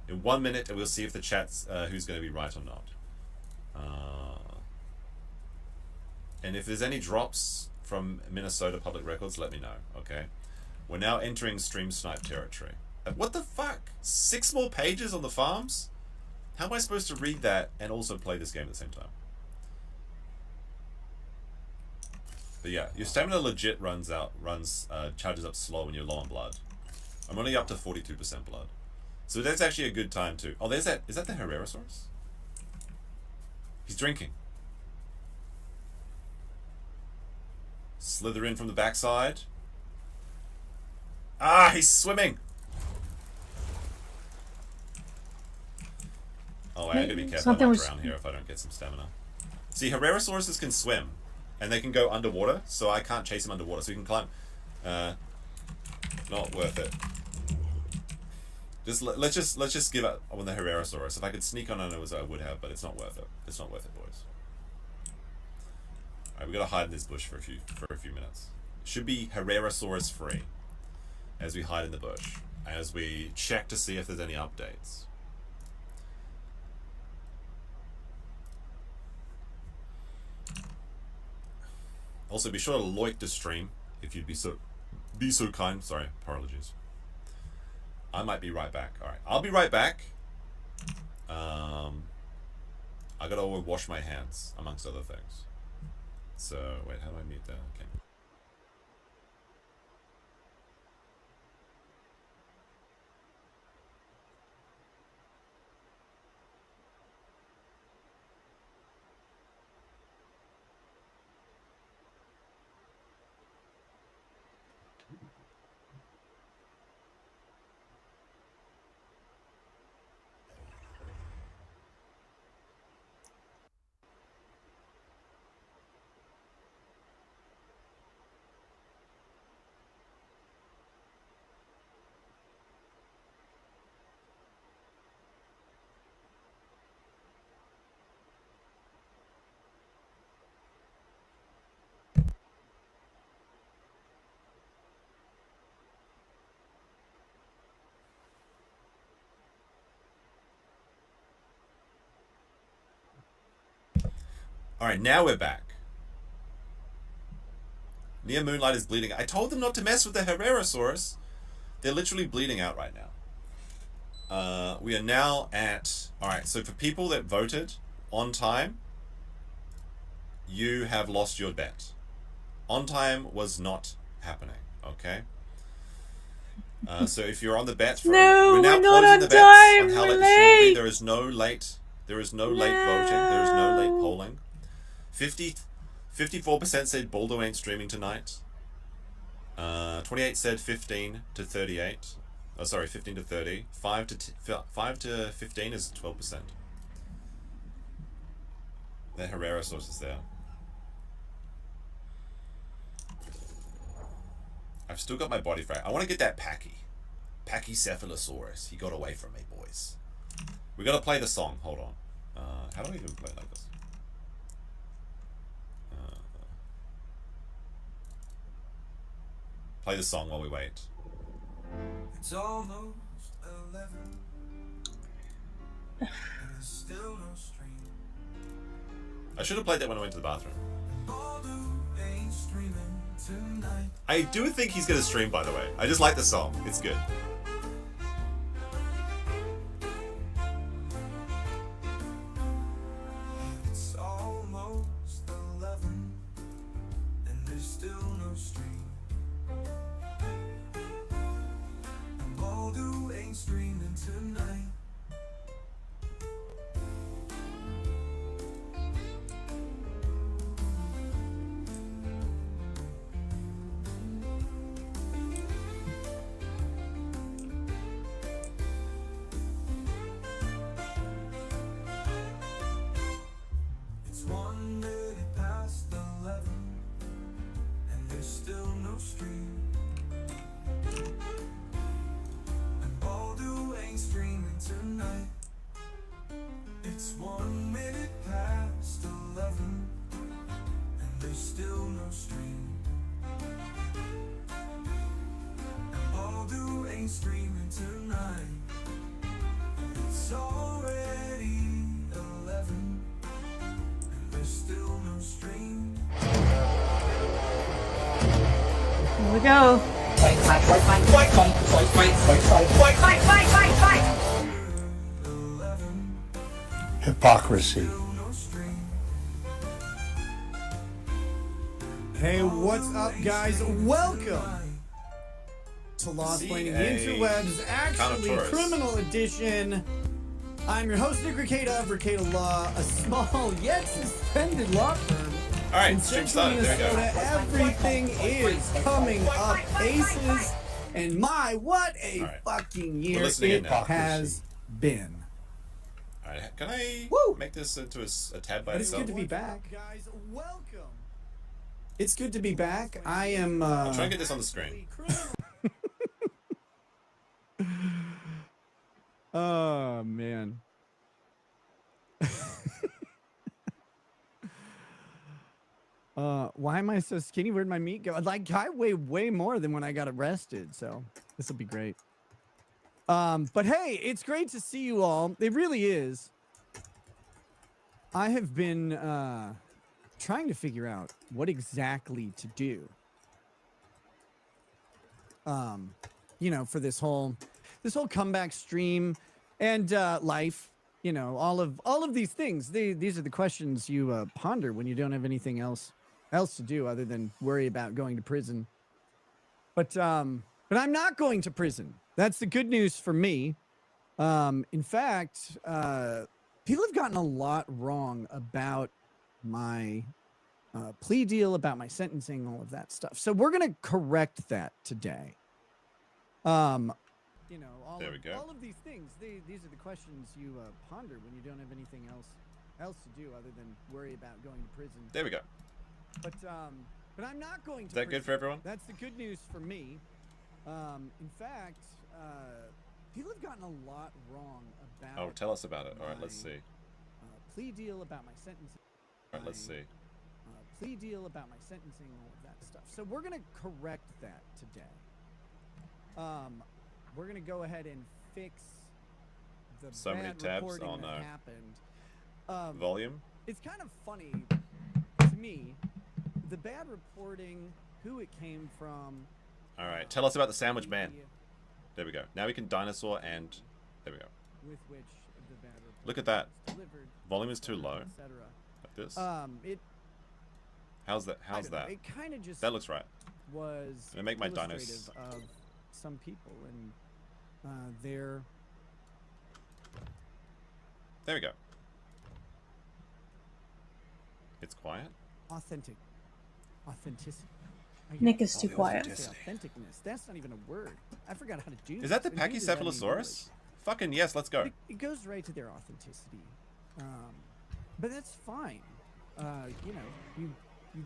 Speaker 8: In 1 minute, and we'll see if the chat's who's going to be right or not. And if there's any drops from Minnesota Public Records, let me know, okay? We're now entering stream snipe territory. What the fuck? 6 more pages on the farms? How am I supposed to read that and also play this game at the same time? But yeah, your stamina legit charges up slow when you're low on blood. I'm only up to 42% blood. So that's actually a good time to... Oh, there's that... Is that the Herrerasaurus? He's drinking. Slither in from the backside. Ah, he's swimming! Oh, I gotta be careful not drown here if I don't get some stamina. See, Herrerasauruses can swim. And they can go underwater, so I can't chase him underwater. So we can climb. Not worth it. Let's just give up on the Herrerasaurus. If I could sneak on it, I would have, but it's not worth it. It's not worth it, boys. Alright, we gotta hide in this bush for a few minutes. Should be Herrerasaurus free. as we hide in the bush, as we check to see if there's any updates. Also, be sure to like the stream if you'd be so kind. Sorry, apologies. I might be right back. All right, I'll be right back. I gotta wash my hands, amongst other things. So wait, how do I mute that? Okay. Alright, now we're back. Near Moonlight is bleeding. I told them not to mess with the Herrerasaurus. They're literally bleeding out right now. We are now at... Alright, so for people that voted on time, you have lost your bet. On time was not happening, okay? So if you're on the bet for...
Speaker 6: No,
Speaker 8: we're now
Speaker 6: we're not
Speaker 8: closing
Speaker 6: on
Speaker 8: the bets
Speaker 6: time,
Speaker 8: on how
Speaker 6: we're
Speaker 8: late the stream will be.
Speaker 6: late.
Speaker 8: There is no late voting. There is no late polling. 54% said Baldo ain't streaming tonight. 28 said 15 to 38. Oh, sorry, 15 to 30. 5 to 15 is 12%. The Herrera source is there. I've still got my body frag. I want to get that Pachycephalosaurus. He got away from me, boys. We got to play the song. Hold on. How do I even play like this? Play the song while we wait.
Speaker 7: It's almost 11, and there's still no stream.
Speaker 8: I should have played that when I went to the bathroom.
Speaker 7: Baldo ain't streaming tonight.
Speaker 8: I do think he's gonna stream, by the way. I just like the song. It's good.
Speaker 7: It's almost 11, and there's still no stream. Baldo ain't streaming tonight. It's 1 minute past 11, and there's still no stream. And Baldo ain't streaming tonight. It's 1 minute past 11, and there's still no stream. And Baldo ain't streaming tonight. It's already 11, and there's still no stream.
Speaker 6: Here we go.
Speaker 9: Hypocrisy.
Speaker 2: Hey, what's up, guys? Welcome to Lost Playing the Interwebs, actually
Speaker 8: Taurus.
Speaker 2: Criminal Edition. I'm your host, Nick Rekeita of Rekeita Law, a small yet suspended law firm.
Speaker 8: Alright,
Speaker 2: In
Speaker 8: stream
Speaker 2: Central
Speaker 8: started. There we go.
Speaker 2: Minnesota, everything is coming up aces, and what a
Speaker 8: Alright.
Speaker 2: fucking
Speaker 8: We're
Speaker 2: year
Speaker 8: listening in
Speaker 2: it
Speaker 8: now.
Speaker 2: has been.
Speaker 8: Alright, can I
Speaker 2: Woo!
Speaker 8: make this into a tab by
Speaker 2: But it's
Speaker 8: itself?
Speaker 2: good to be back. Guys, welcome. It's good to be back. I am
Speaker 8: I'll try and get this on the screen.
Speaker 2: Oh man. Why am I so skinny? Where'd my meat go? Like, I weigh way more than when I got arrested, so This will be great. But hey, it's great to see you all. It really is. I have been trying to figure out what exactly to do. You know, for this whole comeback stream and life. You know, all of these things. These are the questions you ponder when you don't have anything else to do other than worry about going to prison. But I'm not going to prison. That's the good news for me. In fact, people have gotten a lot wrong about my plea deal, about my sentencing, all of that stuff. So we're gonna correct that today. You know,
Speaker 8: There we go.
Speaker 2: all of these things. These are the questions you ponder when you don't have anything else to do other than worry about going to prison.
Speaker 8: There we go.
Speaker 2: But I'm not going to.
Speaker 8: Is that good for everyone?
Speaker 2: That's the good news for me. In fact, people have gotten a lot wrong about.
Speaker 8: Oh, tell us about it. All right, let's see.
Speaker 2: Plea deal about my sentencing.
Speaker 8: All right, let's see.
Speaker 2: Plea deal about my sentencing, all of that stuff. So we're gonna correct that today. We're gonna go ahead and fix the
Speaker 8: So many
Speaker 2: bad
Speaker 8: tabs.
Speaker 2: reporting
Speaker 8: Oh,
Speaker 2: that
Speaker 8: no.
Speaker 2: happened.
Speaker 8: Volume.
Speaker 2: It's kind of funny to me, the bad reporting, who it came from.
Speaker 8: All right, tell us about the sandwich man. There we go. Now we can dinosaur and there we go.
Speaker 2: With which the bad reporting
Speaker 8: Look at that.
Speaker 2: was delivered,
Speaker 8: Volume is too low.
Speaker 2: etc.
Speaker 8: Like this.
Speaker 2: It.
Speaker 8: How's that?
Speaker 2: I
Speaker 8: How's
Speaker 2: don't know,
Speaker 8: that?
Speaker 2: It kind of just
Speaker 8: That looks right.
Speaker 2: was
Speaker 8: Gonna make my dinos-
Speaker 2: illustrative of some people and their
Speaker 8: There we go. It's quiet.
Speaker 2: authenticity.
Speaker 6: Nick is
Speaker 8: Oh,
Speaker 6: too
Speaker 8: the
Speaker 6: quiet.
Speaker 8: authenticity.
Speaker 2: Authenticness. That's not even a word. I forgot how to do
Speaker 8: Is that the
Speaker 2: this. And neither did any
Speaker 8: Pachycephalosaurus? Fucking yes, let's go.
Speaker 2: It goes right to their authenticity. But that's fine. You know, you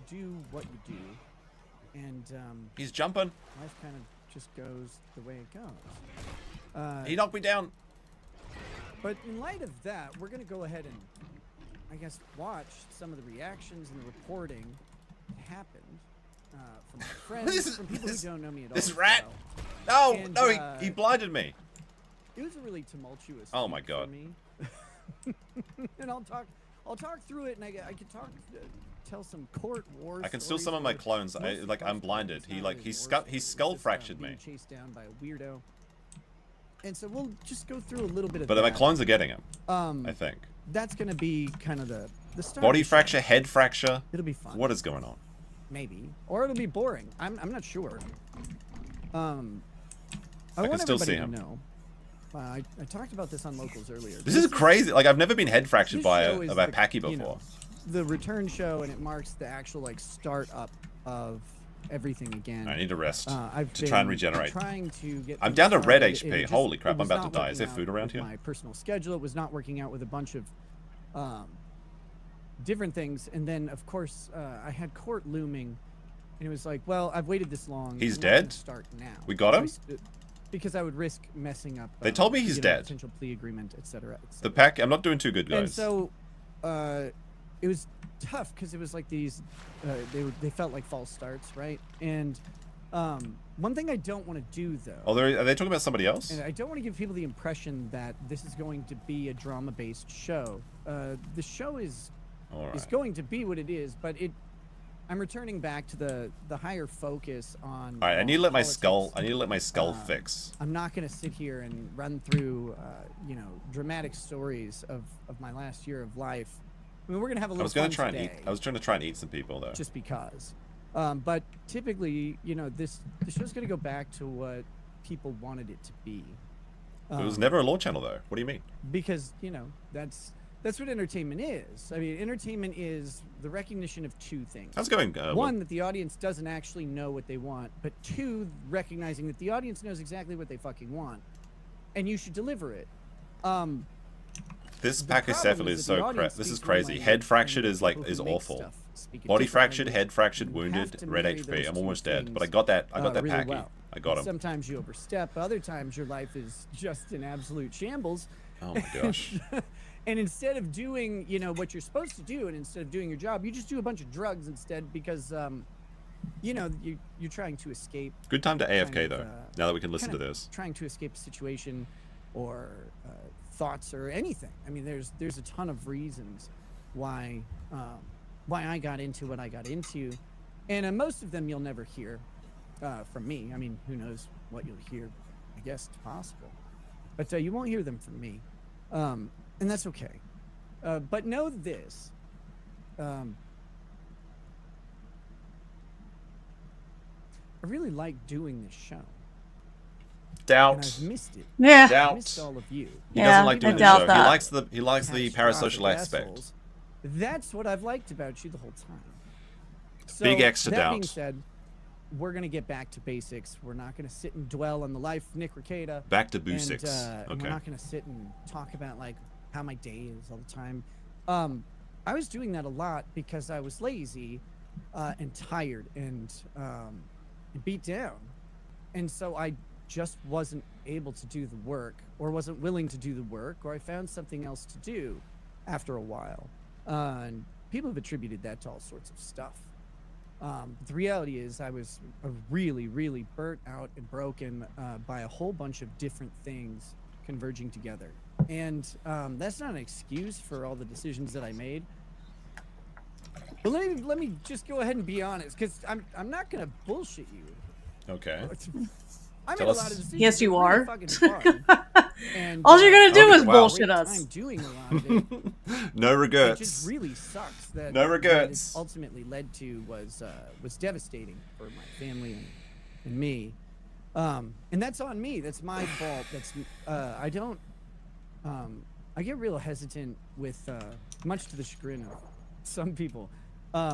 Speaker 2: do what you do, and
Speaker 8: He's jumping.
Speaker 2: life kind of just goes the way it goes.
Speaker 8: He knocked me down.
Speaker 2: But in light of that, we're gonna go ahead and, I guess, watch some of the reactions and the reporting that happened from my friends, from people who don't know me at all.
Speaker 8: This rat.
Speaker 2: so
Speaker 8: No,
Speaker 2: And,
Speaker 8: no, he blinded me.
Speaker 2: It was a really tumultuous.
Speaker 8: Oh my
Speaker 2: week
Speaker 8: God.
Speaker 2: For me. And I'll talk through it, and I could talk, tell some court war.
Speaker 8: I can steal
Speaker 2: stories
Speaker 8: some of my
Speaker 2: where
Speaker 8: clones.
Speaker 2: most of
Speaker 8: I'm
Speaker 2: us
Speaker 8: blinded.
Speaker 2: it's
Speaker 8: He
Speaker 2: not
Speaker 8: like
Speaker 2: really
Speaker 8: he
Speaker 2: war
Speaker 8: skull
Speaker 2: stories,
Speaker 8: skull
Speaker 2: it's
Speaker 8: fractured
Speaker 2: being
Speaker 8: me.
Speaker 2: chased down by a weirdo. And so we'll just go through a little bit of
Speaker 8: But
Speaker 2: that.
Speaker 8: my clones are getting him. I
Speaker 2: I
Speaker 8: think.
Speaker 2: That's gonna be kind of the start.
Speaker 8: Body
Speaker 2: of the show.
Speaker 8: fracture, head fracture.
Speaker 2: It'll be fun.
Speaker 8: What is going on?
Speaker 2: Maybe, or it'll be boring. I'm not sure. I
Speaker 8: can
Speaker 2: want
Speaker 8: still
Speaker 2: everybody
Speaker 8: see
Speaker 2: to
Speaker 8: him.
Speaker 2: know. I talked about this on Locals earlier.
Speaker 8: This is crazy. Like I've never been head fractured
Speaker 2: This
Speaker 8: by
Speaker 2: show is
Speaker 8: a
Speaker 2: the,
Speaker 8: Packy
Speaker 2: you
Speaker 8: before.
Speaker 2: know, the return show, and it marks the actual like start up of everything again.
Speaker 8: I need to rest
Speaker 2: I've
Speaker 8: to try and
Speaker 2: been
Speaker 8: regenerate.
Speaker 2: Trying to get
Speaker 8: I'm
Speaker 2: things
Speaker 8: down to red
Speaker 2: started,
Speaker 8: HP.
Speaker 2: and it just-
Speaker 8: Holy crap,
Speaker 2: it was
Speaker 8: I'm about
Speaker 2: not
Speaker 8: to die. Is there
Speaker 2: working
Speaker 8: food
Speaker 2: out
Speaker 8: around
Speaker 2: with
Speaker 8: here?
Speaker 2: My personal schedule, it was not working out with a bunch of different things, and then of course I had court looming, and it was like, well, I've waited this long.
Speaker 8: He's
Speaker 2: I'm not gonna
Speaker 8: dead?
Speaker 2: Start now.
Speaker 8: We got him?
Speaker 2: Because I would risk messing up.
Speaker 8: They told me he's
Speaker 2: you know,
Speaker 8: dead.
Speaker 2: Potential plea agreement, etc.
Speaker 8: The pack. I'm not doing too good, guys.
Speaker 2: And so, it was tough because it was like these, they felt like false starts, right? And one thing I don't want to do though,
Speaker 8: Oh, are they talking about somebody else?
Speaker 2: and I don't want to give people the impression that this is going to be a drama-based show. The show is
Speaker 8: All right.
Speaker 2: going to be what it is, but I'm returning back to the higher focus on.
Speaker 8: All right. I need to let my
Speaker 2: politics.
Speaker 8: skull. I need to let my skull fix.
Speaker 2: I'm not going to sit here and run through, you know, dramatic stories of my last year of life. I mean, we're going to have a little
Speaker 8: I was gonna
Speaker 2: fun
Speaker 8: try and
Speaker 2: today,
Speaker 8: eat. I was trying to try and eat some people though.
Speaker 2: just because. But typically, you know, the show's going to go back to what people wanted it to be.
Speaker 8: It was never a law channel though. What do you mean?
Speaker 2: Because, you know, that's what entertainment is. I mean, entertainment is the recognition of two things.
Speaker 8: How's it going?
Speaker 2: One, that the audience doesn't actually know what they want, but two, recognizing that the audience knows exactly what they fucking want, and you should deliver it.
Speaker 8: This
Speaker 2: The
Speaker 8: Pachycephalo
Speaker 2: problem
Speaker 8: is
Speaker 2: is that the
Speaker 8: so
Speaker 2: audience
Speaker 8: this is
Speaker 2: speaks one
Speaker 8: crazy.
Speaker 2: language,
Speaker 8: Head fractured
Speaker 2: and
Speaker 8: is like
Speaker 2: people
Speaker 8: is
Speaker 2: who make
Speaker 8: awful.
Speaker 2: stuff speak a
Speaker 8: Body
Speaker 2: different
Speaker 8: fractured,
Speaker 2: language.
Speaker 8: head fractured,
Speaker 2: You have
Speaker 8: wounded,
Speaker 2: to
Speaker 8: red
Speaker 2: marry
Speaker 8: HP.
Speaker 2: those
Speaker 8: I'm
Speaker 2: two
Speaker 8: almost dead, but I
Speaker 2: things,
Speaker 8: got that. I got that
Speaker 2: really
Speaker 8: Packy.
Speaker 2: well.
Speaker 8: I got him.
Speaker 2: Sometimes you overstep. Other times your life is just an absolute shambles.
Speaker 8: Oh my gosh.
Speaker 2: And instead of doing, you know, what you're supposed to do, and instead of doing your job, you just do a bunch of drugs instead because you know, you're trying to escape.
Speaker 8: Good time to
Speaker 2: kind
Speaker 8: AFK
Speaker 2: of,
Speaker 8: though. Now that we can listen to
Speaker 2: kind of
Speaker 8: this.
Speaker 2: Trying to escape a situation, or thoughts, or anything. I mean, there's a ton of reasons why I got into what I got into, and most of them you'll never hear from me. I mean, who knows what you'll hear? I guess it's possible, but you won't hear them from me, and that's okay. But know this. I really like doing this show. And
Speaker 8: Doubt.
Speaker 2: I've missed it.
Speaker 6: Yeah.
Speaker 2: I missed
Speaker 8: Doubt.
Speaker 2: all of you.
Speaker 8: He
Speaker 6: Yeah,
Speaker 8: doesn't like
Speaker 6: I
Speaker 8: doing the
Speaker 6: doubt
Speaker 8: show.
Speaker 6: that.
Speaker 8: He likes the
Speaker 2: Catastrophic
Speaker 8: parasocial aspect.
Speaker 2: assholes. That's what I've liked about you the whole time. So,
Speaker 8: Big X to
Speaker 2: that being
Speaker 8: doubt.
Speaker 2: said, we're gonna get back to basics. We're not gonna sit and dwell on the life of Nick Rekeita.
Speaker 8: Back to
Speaker 2: And,
Speaker 8: Boo-Six.
Speaker 2: and
Speaker 8: Okay.
Speaker 2: we're not gonna sit and talk about like how my day is all the time. I was doing that a lot because I was lazy and tired and beat down, and so I just wasn't able to do the work, or wasn't willing to do the work, or I found something else to do after a while. And people have attributed that to all sorts of stuff. But the reality is I was really, really burnt out and broken by a whole bunch of different things converging together. And that's not an excuse for all the decisions that I made. But let me just go ahead and be honest, because I'm not going to bullshit you.
Speaker 8: Okay.
Speaker 2: I made
Speaker 8: Tell
Speaker 2: a
Speaker 8: us.
Speaker 2: lot of decisions.
Speaker 6: Yes, you
Speaker 2: that were really
Speaker 6: are.
Speaker 2: fucking fun. And,
Speaker 6: All you're gonna do
Speaker 8: okay,
Speaker 6: is
Speaker 8: wow.
Speaker 6: bullshit
Speaker 2: great
Speaker 6: us.
Speaker 2: time doing a lot of it.
Speaker 8: No
Speaker 2: It
Speaker 8: regrets.
Speaker 2: just really sucks that
Speaker 8: No
Speaker 2: what
Speaker 8: regrets.
Speaker 2: it ultimately led to was devastating for my family and me. And that's on me. That's my fault. That's I don't. I get real hesitant with, much to the chagrin of some people,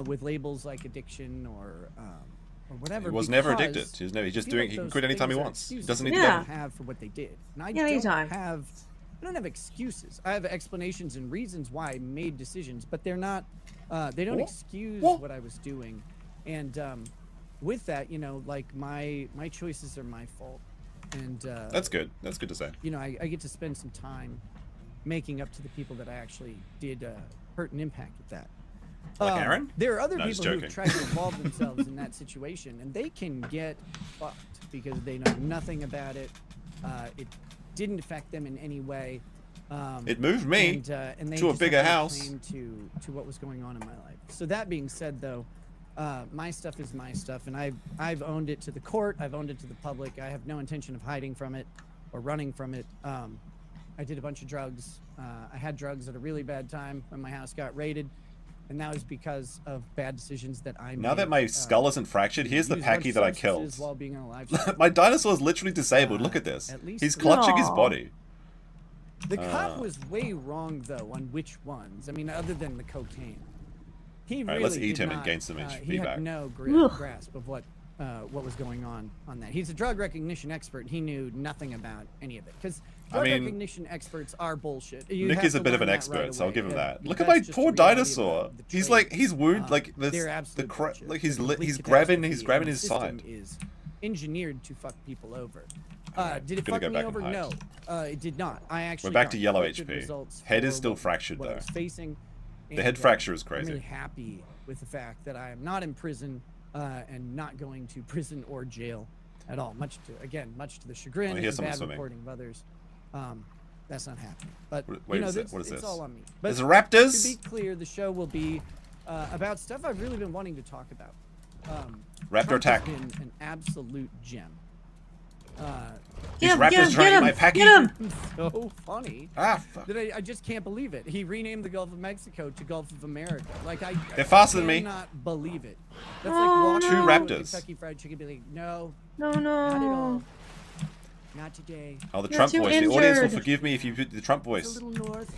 Speaker 2: with labels like addiction or whatever.
Speaker 8: He was never
Speaker 2: because
Speaker 8: addicted. He was never. He's just
Speaker 2: I feel
Speaker 8: doing.
Speaker 2: like
Speaker 8: He can
Speaker 2: those
Speaker 8: quit anytime he
Speaker 2: things are
Speaker 8: wants. He
Speaker 2: excuses
Speaker 8: doesn't need
Speaker 2: that
Speaker 8: to.
Speaker 6: Yeah.
Speaker 2: don't have for what they did. And I
Speaker 6: Yeah, anytime.
Speaker 2: don't have excuses. I have explanations and reasons why I made decisions, but they're not. They don't excuse what I was doing. And with that, you know, like my choices are my fault. And
Speaker 8: That's good. That's good to say.
Speaker 2: you know, I get to spend some time making up to the people that I actually did hurt and impact with that.
Speaker 8: Like Aaron?
Speaker 2: There are other
Speaker 8: No, just
Speaker 2: people who've
Speaker 8: joking.
Speaker 2: tried to involve themselves in that situation, and they can get fucked because they know nothing about it. It didn't affect them in any way.
Speaker 8: It moved me
Speaker 2: and they
Speaker 8: to a
Speaker 2: just
Speaker 8: bigger
Speaker 2: have no
Speaker 8: house.
Speaker 2: claim to what was going on in my life. So that being said, though, my stuff is my stuff, and I've owned it to the court. I've owned it to the public. I have no intention of hiding from it or running from it. I did a bunch of drugs. I had drugs at a really bad time when my house got raided, and that was because of bad decisions that I made.
Speaker 8: Now that my skull isn't fractured, here's the
Speaker 2: Used a bunch
Speaker 8: Packy
Speaker 2: of
Speaker 8: that I
Speaker 2: substances
Speaker 8: killed.
Speaker 2: while being on a live stream.
Speaker 8: My dinosaur is literally disabled. Look at this.
Speaker 2: at least
Speaker 8: He's
Speaker 2: three.
Speaker 8: clutching his
Speaker 6: Aw.
Speaker 8: body.
Speaker 2: The cop was way wrong, though, on which ones. I mean, other than the cocaine. He
Speaker 8: right,
Speaker 2: really
Speaker 8: let's eat
Speaker 2: did
Speaker 8: him and
Speaker 2: not,
Speaker 8: gain some
Speaker 2: he
Speaker 8: feedback.
Speaker 2: had no
Speaker 6: Ugh.
Speaker 2: grasp of what was going on that. He's a drug recognition expert. He knew nothing about any of it. Because drug
Speaker 8: mean,
Speaker 2: recognition experts are bullshit. You
Speaker 8: Nick
Speaker 2: have
Speaker 8: is a
Speaker 2: to
Speaker 8: bit of
Speaker 2: learn
Speaker 8: an
Speaker 2: that
Speaker 8: expert,
Speaker 2: right
Speaker 8: so I'll
Speaker 2: away.
Speaker 8: give him that. Look at
Speaker 2: That's
Speaker 8: my
Speaker 2: just
Speaker 8: poor
Speaker 2: the reality of
Speaker 8: dinosaur.
Speaker 2: the
Speaker 8: He's
Speaker 2: trade.
Speaker 8: like he's wounded. Like
Speaker 2: They're
Speaker 8: this.
Speaker 2: absolute bullshit.
Speaker 8: Like
Speaker 2: The complete
Speaker 8: he's grabbing
Speaker 2: catastrophe, and the
Speaker 8: his
Speaker 2: system
Speaker 8: side.
Speaker 2: is engineered to fuck people over.
Speaker 8: Alright,
Speaker 2: Did it
Speaker 8: gonna
Speaker 2: fuck
Speaker 8: go
Speaker 2: me
Speaker 8: back
Speaker 2: over?
Speaker 8: and
Speaker 2: No,
Speaker 8: hide.
Speaker 2: it did not. I actually
Speaker 8: We're back
Speaker 2: got
Speaker 8: to yellow
Speaker 2: good
Speaker 8: HP.
Speaker 2: results
Speaker 8: Head is
Speaker 2: for
Speaker 8: still
Speaker 2: what-
Speaker 8: fractured,
Speaker 2: what I
Speaker 8: though.
Speaker 2: was facing.
Speaker 8: The head
Speaker 2: And,
Speaker 8: fracture is
Speaker 2: I'm
Speaker 8: crazy.
Speaker 2: really happy with the fact that I am not in prison and not going to prison or jail at all. Much to the chagrin
Speaker 8: I
Speaker 2: and
Speaker 8: hear
Speaker 2: the
Speaker 8: someone
Speaker 2: bad
Speaker 8: swimming.
Speaker 2: reporting of others. That's not happening. But
Speaker 8: Wait,
Speaker 2: you know,
Speaker 8: is it-
Speaker 2: it's,
Speaker 8: what is
Speaker 2: it's
Speaker 8: this?
Speaker 2: all on me. But
Speaker 8: There's raptors.
Speaker 2: to be clear, the show will be about stuff I've really been wanting to talk about.
Speaker 8: Raptor
Speaker 2: Trump
Speaker 8: attack.
Speaker 2: has been an absolute gem.
Speaker 8: These
Speaker 6: Get him,
Speaker 8: raptors
Speaker 6: get him,
Speaker 8: trying to
Speaker 6: get
Speaker 8: eat my
Speaker 6: him,
Speaker 8: Packy.
Speaker 6: get him.
Speaker 2: So funny
Speaker 8: Ah, fuck.
Speaker 2: that I just can't believe it. He renamed the Gulf of Mexico to Gulf of America. Like
Speaker 8: They're faster than me.
Speaker 2: cannot believe it. That's
Speaker 6: Oh,
Speaker 2: like walking
Speaker 8: no.
Speaker 2: into
Speaker 8: Two
Speaker 2: a
Speaker 8: raptors.
Speaker 2: Kentucky Fried Chicken and be like, no,
Speaker 6: No,
Speaker 2: not at
Speaker 6: no.
Speaker 2: all. Not today.
Speaker 8: Oh, the
Speaker 6: You're
Speaker 8: Trump
Speaker 6: too
Speaker 8: voice. The audience will
Speaker 6: injured.
Speaker 8: forgive me if you put the Trump
Speaker 2: It's a
Speaker 8: voice.
Speaker 2: little north.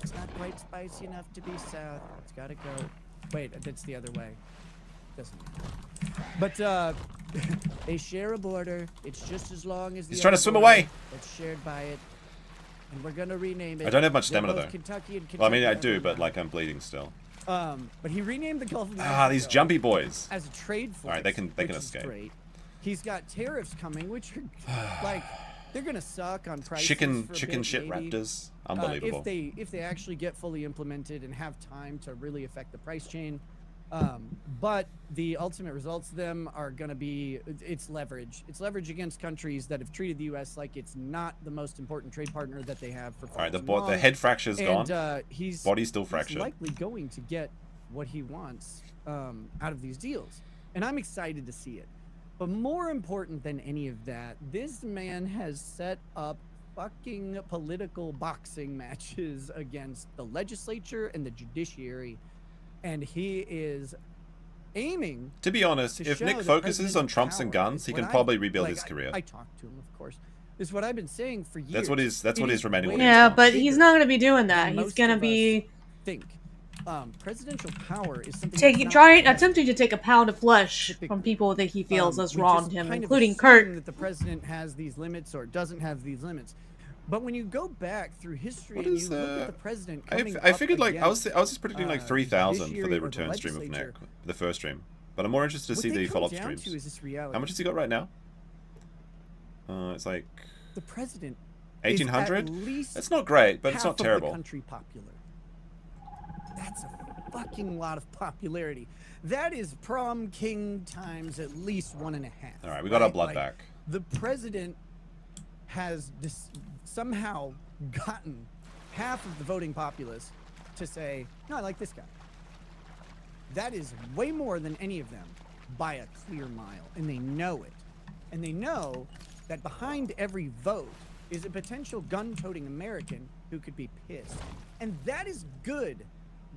Speaker 2: It's not quite spicy enough to be south. It's gotta go. Wait, that's the other way. Doesn't matter. But they share a border. It's just as long as the
Speaker 8: He's trying to
Speaker 2: other
Speaker 8: swim
Speaker 2: border
Speaker 8: away.
Speaker 2: that's shared by it. And we're gonna rename it.
Speaker 8: I don't have much
Speaker 2: They're
Speaker 8: stamina,
Speaker 2: both
Speaker 8: though.
Speaker 2: Kentucky and
Speaker 8: Well, I mean, I
Speaker 2: Kentucky
Speaker 8: do, but
Speaker 2: now.
Speaker 8: like I'm bleeding still.
Speaker 2: But he renamed the Gulf of Mexico
Speaker 8: Ah, these jumpy boys.
Speaker 2: as a trade force.
Speaker 8: All right, they can
Speaker 2: which is
Speaker 8: escape.
Speaker 2: Great. He's got tariffs coming, which are like they're gonna suck on prices.
Speaker 8: Chicken
Speaker 2: for a
Speaker 8: shit
Speaker 2: bit, maybe.
Speaker 8: raptors. Unbelievable.
Speaker 2: If they actually get fully implemented and have time to really affect the price chain, But the ultimate results of them are going to be it's leverage. It's leverage against countries that have treated the U.S. like it's not the most important trade partner that they have for far
Speaker 8: All right,
Speaker 2: too long.
Speaker 8: the head fracture's gone.
Speaker 2: He's
Speaker 8: Body's still fractured.
Speaker 2: likely going to get what he wants out of these deals, and I'm excited to see it. But more important than any of that, this man has set up fucking political boxing matches against the legislature and the judiciary, and he is aiming.
Speaker 8: To be honest, if Nick focuses on Trumps and guns, he can probably rebuild his career.
Speaker 2: I talked to him, of course. This is what I've been saying for years.
Speaker 8: That's what his remaining audience
Speaker 1: Yeah,
Speaker 8: wants.
Speaker 1: but he's not going to be doing that. He's going to be
Speaker 2: presidential power is something
Speaker 1: attempting to take a pound of flesh from people that he feels has wronged him, including Kurt.
Speaker 2: That the president has these limits or doesn't have these limits. But when you go back through history and you look at the president coming
Speaker 8: I figured
Speaker 2: up
Speaker 8: like I was just predicting like 3,000 for the return stream of Nick, the first stream. But I'm more interested to see the follow-up streams. How much has he got right now? It's like
Speaker 2: the president
Speaker 8: 1,800. That's not great, but it's not terrible.
Speaker 2: Country popular. That's a fucking lot of popularity. That is prom king times at least 1.5.
Speaker 8: All right, we got our blood back.
Speaker 2: The president has somehow gotten half of the voting populace to say, no, I like this guy. That is way more than any of them by a clear mile, and they know it. And they know that behind every vote is a potential gun-toting American who could be pissed. And that is good.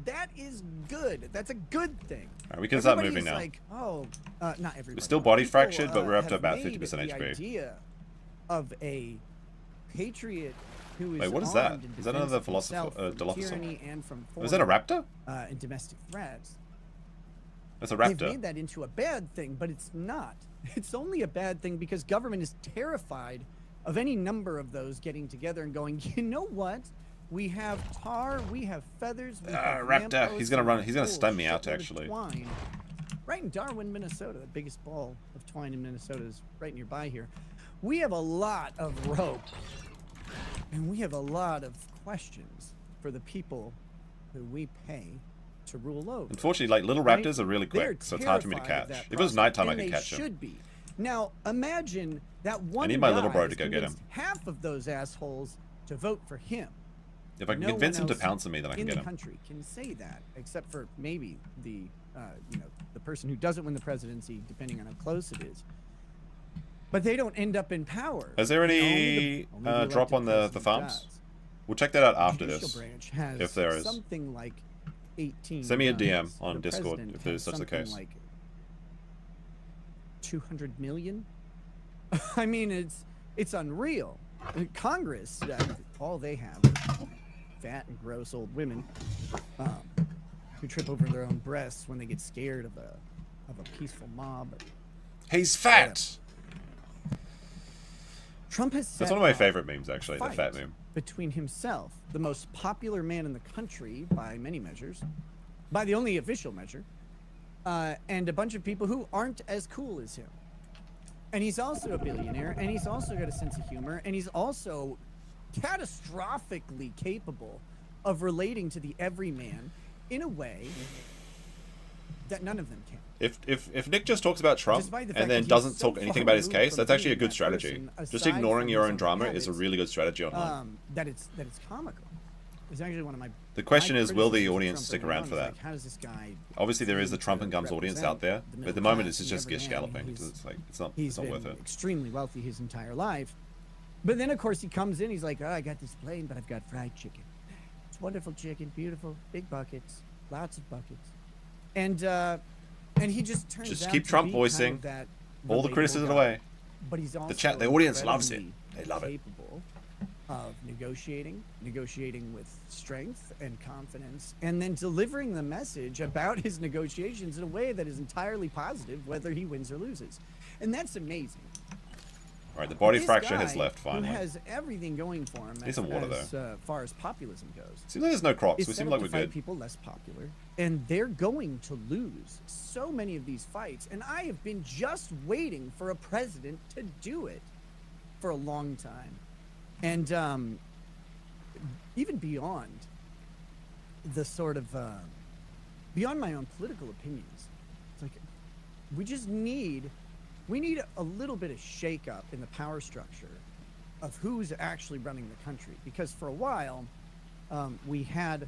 Speaker 2: That is good. That's a good thing.
Speaker 8: All right, we can start moving now.
Speaker 2: Like, not everybody.
Speaker 8: We're still body fractured, but we're up to about 50%
Speaker 2: the
Speaker 8: HP.
Speaker 2: Idea of a patriot who is
Speaker 8: Wait, what is that? Is that another philosopher?
Speaker 2: Tyranny and from
Speaker 8: is that a raptor?
Speaker 2: And domestic threats.
Speaker 8: That's a raptor.
Speaker 2: They've made that into a bad thing, but it's not. It's only a bad thing because government is terrified of any number of those getting together and going, you know what? We have tar, we have feathers, we have
Speaker 8: raptor. He's gonna run. He's gonna stun me out actually.
Speaker 2: Twine. Right in Darwin, Minnesota, the biggest ball of twine in Minnesota is right nearby here. We have a lot of rope, and we have a lot of questions for the people who we pay to rule over.
Speaker 8: Unfortunately, like little raptors are really quick, so it's hard for me to catch. If it was nighttime, I could catch them.
Speaker 2: Should be. Now imagine that one.
Speaker 8: I need my little bro to go get him.
Speaker 2: Half of those assholes to vote for him.
Speaker 8: If I can convince him to pounce on me, then I can get him.
Speaker 2: In the country can say that, except for maybe the the person who doesn't win the presidency, depending on how close it is. But they don't end up in power.
Speaker 8: Is there any drop on the farms? We'll check that out after this, if there is.
Speaker 2: Something like 18.
Speaker 8: Send me a DM on Discord if there's such the case.
Speaker 2: Like 200 million. I mean, it's unreal. Congress, all they have is fat and gross old women who trip over their own breasts when they get scared of a peaceful mob.
Speaker 8: He's fat.
Speaker 2: Trump has set
Speaker 8: That's one of my favorite memes, actually, the fat meme.
Speaker 2: Between himself, the most popular man in the country by many measures, by the only official measure, and a bunch of people who aren't as cool as him. And he's also a billionaire, and he's also got a sense of humor, and he's also catastrophically capable of relating to the everyman in a way that none of them can.
Speaker 8: If Nick just talks about Trump and then doesn't talk anything about his case, that's actually a good strategy. Just ignoring your own drama is a really good strategy online.
Speaker 2: That it's comical. It's actually one of my.
Speaker 8: The question is, will the audience stick around for that?
Speaker 2: Like, how does this guy?
Speaker 8: Obviously, there is the Trump and Gums audience out there, but at the moment, it's just gish galloping. It's not worth it.
Speaker 2: Extremely wealthy his entire life, but then of course he comes in. He's like, "Oh, I got this plane, but I've got fried chicken. It's wonderful chicken, beautiful, big buckets, lots of buckets," and he just turns.
Speaker 8: Just
Speaker 2: out
Speaker 8: keep
Speaker 2: to
Speaker 8: Trump
Speaker 2: be
Speaker 8: voicing
Speaker 2: kind of that
Speaker 8: all the criticism away.
Speaker 2: But he's also
Speaker 8: the audience loves it. They love it.
Speaker 2: Capable of negotiating with strength and confidence, and then delivering the message about his negotiations in a way that is entirely positive, whether he wins or loses, and that's amazing.
Speaker 8: All right, the body fracture has left finally.
Speaker 2: Who has everything going for him
Speaker 8: Need some water,
Speaker 2: as far as populism goes.
Speaker 8: Seems like there's no Crocs. We seem like we're good.
Speaker 2: People less popular, and they're going to lose so many of these fights. And I have been just waiting for a president to do it for a long time, and even beyond the sort of beyond my own political opinions, it's like we need a little bit of shake-up in the power structure of who's actually running the country. Because for a while, we had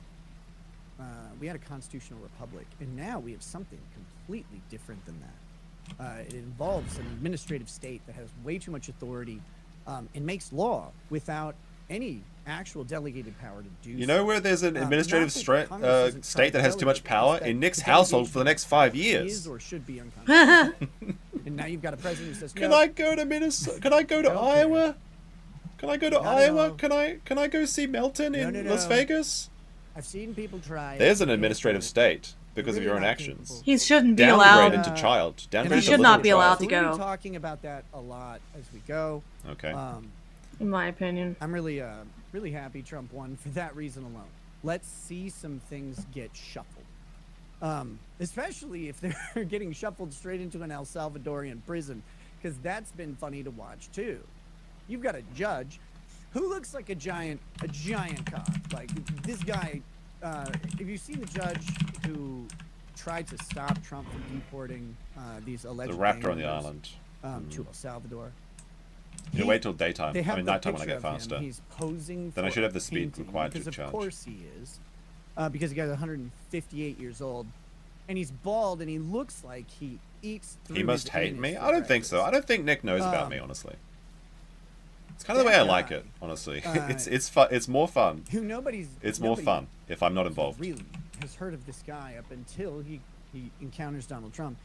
Speaker 2: a constitutional republic, and now we have something completely different than that. It involves an administrative state that has way too much authority and makes law without any actual delegated power to do.
Speaker 8: You know where there's an administrative state that has too much power? In Nick's
Speaker 2: the
Speaker 8: household for the next 5
Speaker 2: is
Speaker 8: years.
Speaker 2: or should be unconstitutional. And now you've got a president who says,
Speaker 8: Can
Speaker 2: "No,
Speaker 8: I go to Minnesota? Can I go to
Speaker 2: Okay.
Speaker 8: Iowa? Can I go to
Speaker 2: No,
Speaker 8: Iowa?
Speaker 2: no.
Speaker 8: Can I go see Melton in
Speaker 2: No,
Speaker 8: Las Vegas?
Speaker 2: I've seen people try."
Speaker 8: There's
Speaker 2: it.
Speaker 8: an administrative state because of
Speaker 2: Really
Speaker 8: your own
Speaker 2: not
Speaker 8: actions.
Speaker 2: capable.
Speaker 1: He shouldn't be
Speaker 8: Downgrade
Speaker 1: allowed.
Speaker 8: into child. Downgrade
Speaker 2: He
Speaker 8: into
Speaker 1: should not
Speaker 8: literal
Speaker 1: be allowed
Speaker 8: child.
Speaker 1: to
Speaker 2: We'll
Speaker 1: go.
Speaker 2: be talking about that a lot as we go.
Speaker 8: Okay.
Speaker 1: In my opinion.
Speaker 2: I'm really happy Trump won for that reason alone. Let's see some things get shuffled. Especially if they're getting shuffled straight into an El Salvadorian prison, because that's been funny to watch too. You've got a judge who looks like a giant cop. Like this guy. Have you seen the judge who tried to stop Trump from deporting these alleged
Speaker 8: The raptor on the
Speaker 2: gangs,
Speaker 8: island.
Speaker 2: to El Salvador?
Speaker 8: You wait till daytime.
Speaker 2: They
Speaker 8: I
Speaker 2: have
Speaker 8: mean
Speaker 2: the
Speaker 8: nighttime when I
Speaker 2: picture
Speaker 8: get
Speaker 2: of him.
Speaker 8: faster.
Speaker 2: He's posing
Speaker 8: Then I
Speaker 2: for
Speaker 8: should
Speaker 2: a
Speaker 8: have the speed
Speaker 2: painting,
Speaker 8: required to
Speaker 2: because
Speaker 8: charge.
Speaker 2: of course he is, because the guy's 158 years old, and he's bald, and he looks like he eats through
Speaker 8: He must
Speaker 2: his
Speaker 8: hate
Speaker 2: anus
Speaker 8: me?
Speaker 2: for
Speaker 8: I don't think so. I
Speaker 2: breakfast.
Speaker 8: don't think Nick knows about me, honestly. It's kind of the way I like it, honestly. It's fun. It's more fun.
Speaker 2: Who nobody's
Speaker 8: It's more
Speaker 2: nobody
Speaker 8: fun if I'm not involved.
Speaker 2: really has heard of this guy up until he encounters Donald Trump.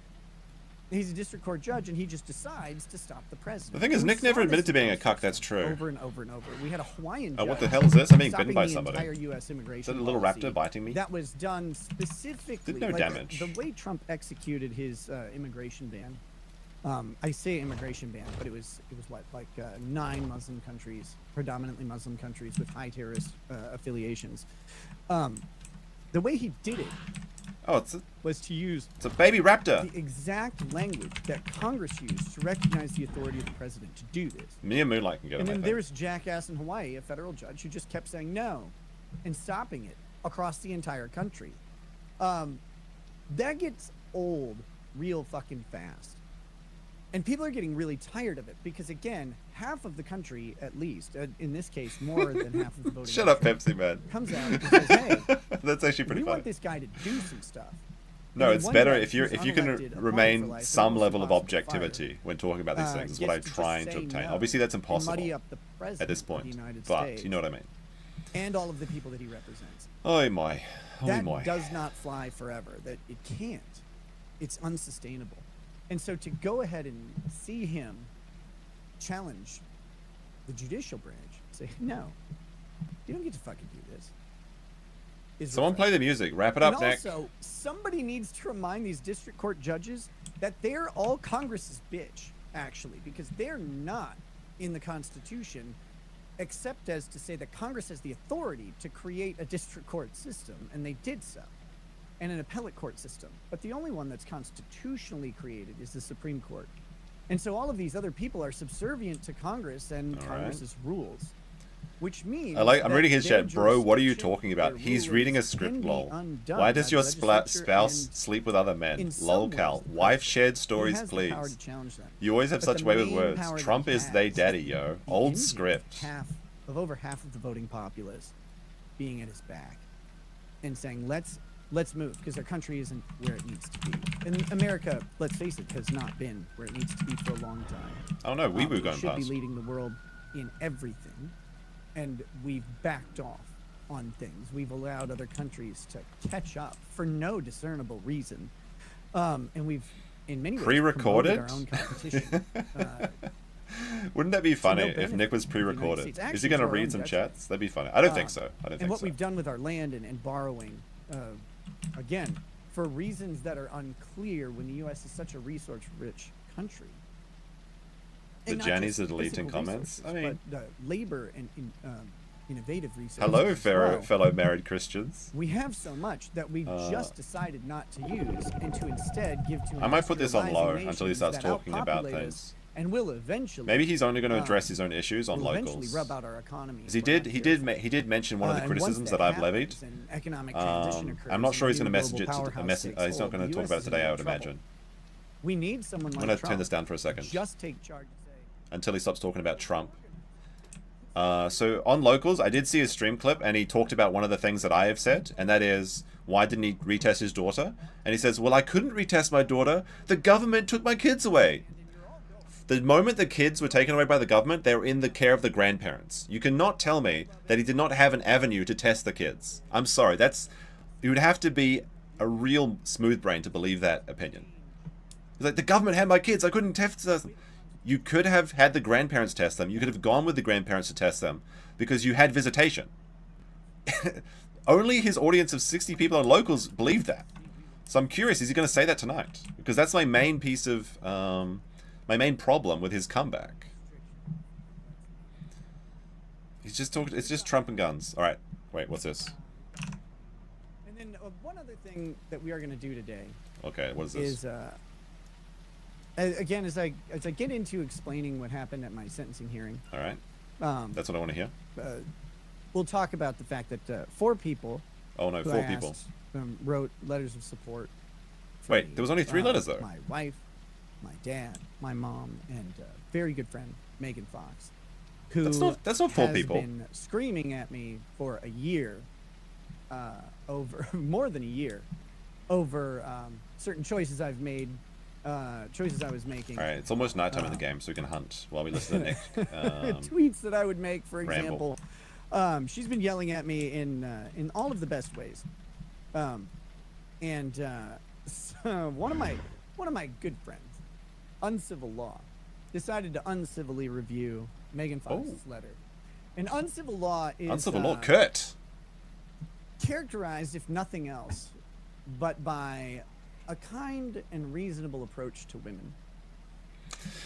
Speaker 2: He's a district court judge, and he just decides to stop the president.
Speaker 8: The thing is,
Speaker 2: And we
Speaker 8: Nick never
Speaker 2: saw
Speaker 8: admitted
Speaker 2: this
Speaker 8: to being a
Speaker 2: in
Speaker 8: cuck. That's true.
Speaker 2: over and over and over. We had a Hawaiian
Speaker 8: Oh,
Speaker 2: judge
Speaker 8: what the hell is this? I'm being bitten
Speaker 2: stopping
Speaker 8: by
Speaker 2: the
Speaker 8: somebody.
Speaker 2: entire U.S. immigration
Speaker 8: Is that a little
Speaker 2: policy
Speaker 8: raptor biting me?
Speaker 2: That was done specifically.
Speaker 8: Did no
Speaker 2: like,
Speaker 8: damage.
Speaker 2: The way Trump executed his immigration ban. I say immigration ban, but it was what, like 9 Muslim countries, predominantly Muslim countries with high terrorist affiliations. The way he did it
Speaker 8: Oh,
Speaker 2: was to use
Speaker 8: it's a baby raptor.
Speaker 2: the exact language that Congress used to recognize the authority of the president to do this.
Speaker 8: Me and Moonlight can get
Speaker 2: And
Speaker 8: him. I
Speaker 2: then
Speaker 8: think.
Speaker 2: there's jackass in Hawaii, a federal judge, who just kept saying no and stopping it across the entire country. That gets old real fucking fast. And people are getting really tired of it because, again, half of the country, at least, in this case, more than half of the voting
Speaker 8: Shut up,
Speaker 2: country,
Speaker 8: Pepsi Man.
Speaker 2: comes out and says, hey,
Speaker 8: That's actually pretty
Speaker 2: we
Speaker 8: funny.
Speaker 2: want this guy to do some stuff.
Speaker 8: No,
Speaker 2: And
Speaker 8: it's
Speaker 2: one
Speaker 8: better
Speaker 2: guy
Speaker 8: if you
Speaker 2: who's
Speaker 8: if you can
Speaker 2: unelected, applied for
Speaker 8: remain
Speaker 2: life,
Speaker 8: some
Speaker 2: and
Speaker 8: level of
Speaker 2: was
Speaker 8: objectivity
Speaker 2: fired.
Speaker 8: when talking about these things. Is what I'm
Speaker 2: Gets to just
Speaker 8: trying to
Speaker 2: say
Speaker 8: obtain.
Speaker 2: no
Speaker 8: Obviously, that's
Speaker 2: and
Speaker 8: impossible
Speaker 2: muddy up the president
Speaker 8: at this
Speaker 2: of the
Speaker 8: point.
Speaker 2: United
Speaker 8: But
Speaker 2: States
Speaker 8: you know what I mean.
Speaker 2: and all of the people that he represents.
Speaker 8: Oh my, oh
Speaker 2: That
Speaker 8: my.
Speaker 2: does not fly forever. That it can't. It's unsustainable. And so to go ahead and see him challenge the judicial branch, say, no, you don't get to fucking do this. is
Speaker 8: Someone play the music. Wrap it up,
Speaker 2: and
Speaker 8: Nick.
Speaker 2: also, somebody needs to remind these district court judges that they're all Congress's bitch, actually, because they're not in the Constitution, except as to say that Congress has the authority to create a district court system, and they did so, and an appellate court system. But the only one that's constitutionally created is the Supreme Court. And so all of these other people are subservient to Congress and Congress's rules. Which means
Speaker 8: I'm reading his
Speaker 2: their
Speaker 8: chat, bro. What are you
Speaker 2: jurisdiction,
Speaker 8: talking about?
Speaker 2: their
Speaker 8: He's reading a
Speaker 2: rulings
Speaker 8: script,
Speaker 2: can be
Speaker 8: lol.
Speaker 2: undone
Speaker 8: Why
Speaker 2: by
Speaker 8: does
Speaker 2: the
Speaker 8: your
Speaker 2: legislature,
Speaker 8: spouse
Speaker 2: and
Speaker 8: sleep with other men?
Speaker 2: in some
Speaker 8: Lol,
Speaker 2: ways,
Speaker 8: Cal.
Speaker 2: the
Speaker 8: Wife
Speaker 2: president
Speaker 8: shared
Speaker 2: who
Speaker 8: stories,
Speaker 2: has the
Speaker 8: please.
Speaker 2: power to challenge them.
Speaker 8: You always have
Speaker 2: But
Speaker 8: such
Speaker 2: the
Speaker 8: way with
Speaker 2: main
Speaker 8: words.
Speaker 2: power that
Speaker 8: Trump
Speaker 2: he
Speaker 8: is they
Speaker 2: has
Speaker 8: daddy, yo.
Speaker 2: the
Speaker 8: Old
Speaker 2: Indian
Speaker 8: script.
Speaker 2: Over half of the voting populace being at his back and saying, let's move, because our country isn't where it needs to be. And America, let's face it, has not been where it needs to be for a long time.
Speaker 8: Oh no, Weeboo
Speaker 2: We
Speaker 8: going
Speaker 2: should
Speaker 8: past.
Speaker 2: be leading the world in everything, and we've backed off on things. We've allowed other countries to catch up for no discernible reason, and we've, in many ways,
Speaker 8: Pre-recorded?
Speaker 2: promoted our own competition.
Speaker 8: Wouldn't that be
Speaker 2: no
Speaker 8: funny if
Speaker 2: benefit
Speaker 8: Nick was
Speaker 2: to the United
Speaker 8: pre-recorded?
Speaker 2: States.
Speaker 8: Is
Speaker 2: Actually,
Speaker 8: he going to
Speaker 2: to our
Speaker 8: read
Speaker 2: own
Speaker 8: some
Speaker 2: judgment.
Speaker 8: chats? That'd be funny. I don't think so. I don't
Speaker 2: And
Speaker 8: think
Speaker 2: what
Speaker 8: so.
Speaker 2: we've done with our land and borrowing, again, for reasons that are unclear when the U.S. is such a resource-rich country.
Speaker 8: The
Speaker 2: And not
Speaker 8: Jannies
Speaker 2: just
Speaker 8: are deleting
Speaker 2: physical
Speaker 8: comments? I
Speaker 2: resources,
Speaker 8: mean-
Speaker 2: but labor and innovative resources.
Speaker 8: Hello,
Speaker 2: as well.
Speaker 8: fellow married Christians.
Speaker 2: We have so much that we've just decided not to use and to instead give to.
Speaker 8: I might put this on low
Speaker 2: industrializing
Speaker 8: until he
Speaker 2: nations
Speaker 8: starts
Speaker 2: that
Speaker 8: talking about
Speaker 2: outpopulate
Speaker 8: things.
Speaker 2: us and will eventually.
Speaker 8: Maybe he's only going to address his own issues on
Speaker 2: will
Speaker 8: locals.
Speaker 2: eventually rub out our economy.
Speaker 8: 'Cause he did mention one of the criticisms that I've levied. I'm not sure he's going to message it. He's not going to talk about it today, I would imagine.
Speaker 2: We need someone like
Speaker 8: I'm going to
Speaker 2: Trump.
Speaker 8: turn this down for a second.
Speaker 2: Just take charge.
Speaker 8: Until he stops talking about Trump. So on locals, I did see a stream clip, and he talked about one of the things that I have said, and that is, why didn't he retest his daughter? And he says, well, I couldn't retest my daughter. The government took my kids away. The moment the kids were taken away by the government, they were in the care of the grandparents. You cannot tell me that he did not have an avenue to test the kids. I'm sorry, you would have to be a real smooth brain to believe that opinion. He's like, the government had my kids, I couldn't test them. You could have had the grandparents test them. You could have gone with the grandparents to test them because you had visitation. Only his audience of 60 people on locals believed that. So I'm curious, is he going to say that tonight? Because that's my main piece of, my main problem with his comeback. He's just talking, it's just Trump and guns. All right, wait, what's this?
Speaker 2: And then one other thing that we are going to do today.
Speaker 8: Okay, what is this?
Speaker 2: Again, as I get into explaining what happened at my sentencing hearing.
Speaker 8: All right. That's what I want to hear.
Speaker 2: We'll talk about the fact that 4 people.
Speaker 8: Oh no, 4 people.
Speaker 2: Wrote letters of support.
Speaker 8: Wait, there was only 3 letters though.
Speaker 2: My wife, my dad, my mom, and a very good friend, Megan Fox, who
Speaker 8: that's not 4 people.
Speaker 2: Has been screaming at me for a year, over more than a year, over certain choices I've made. Choices I was making.
Speaker 8: All right, it's almost nighttime in the game, so we can hunt while we listen to Nick.
Speaker 2: Tweets that I would make, for example. She's been yelling at me in all of the best ways, and so one of my good friends, Uncivil Law, decided to uncivilly review Megan Fox's letter. And Uncivil Law is
Speaker 8: Uncivil Law, Kurt,
Speaker 2: characterized, if nothing else, but by a kind and reasonable approach to women.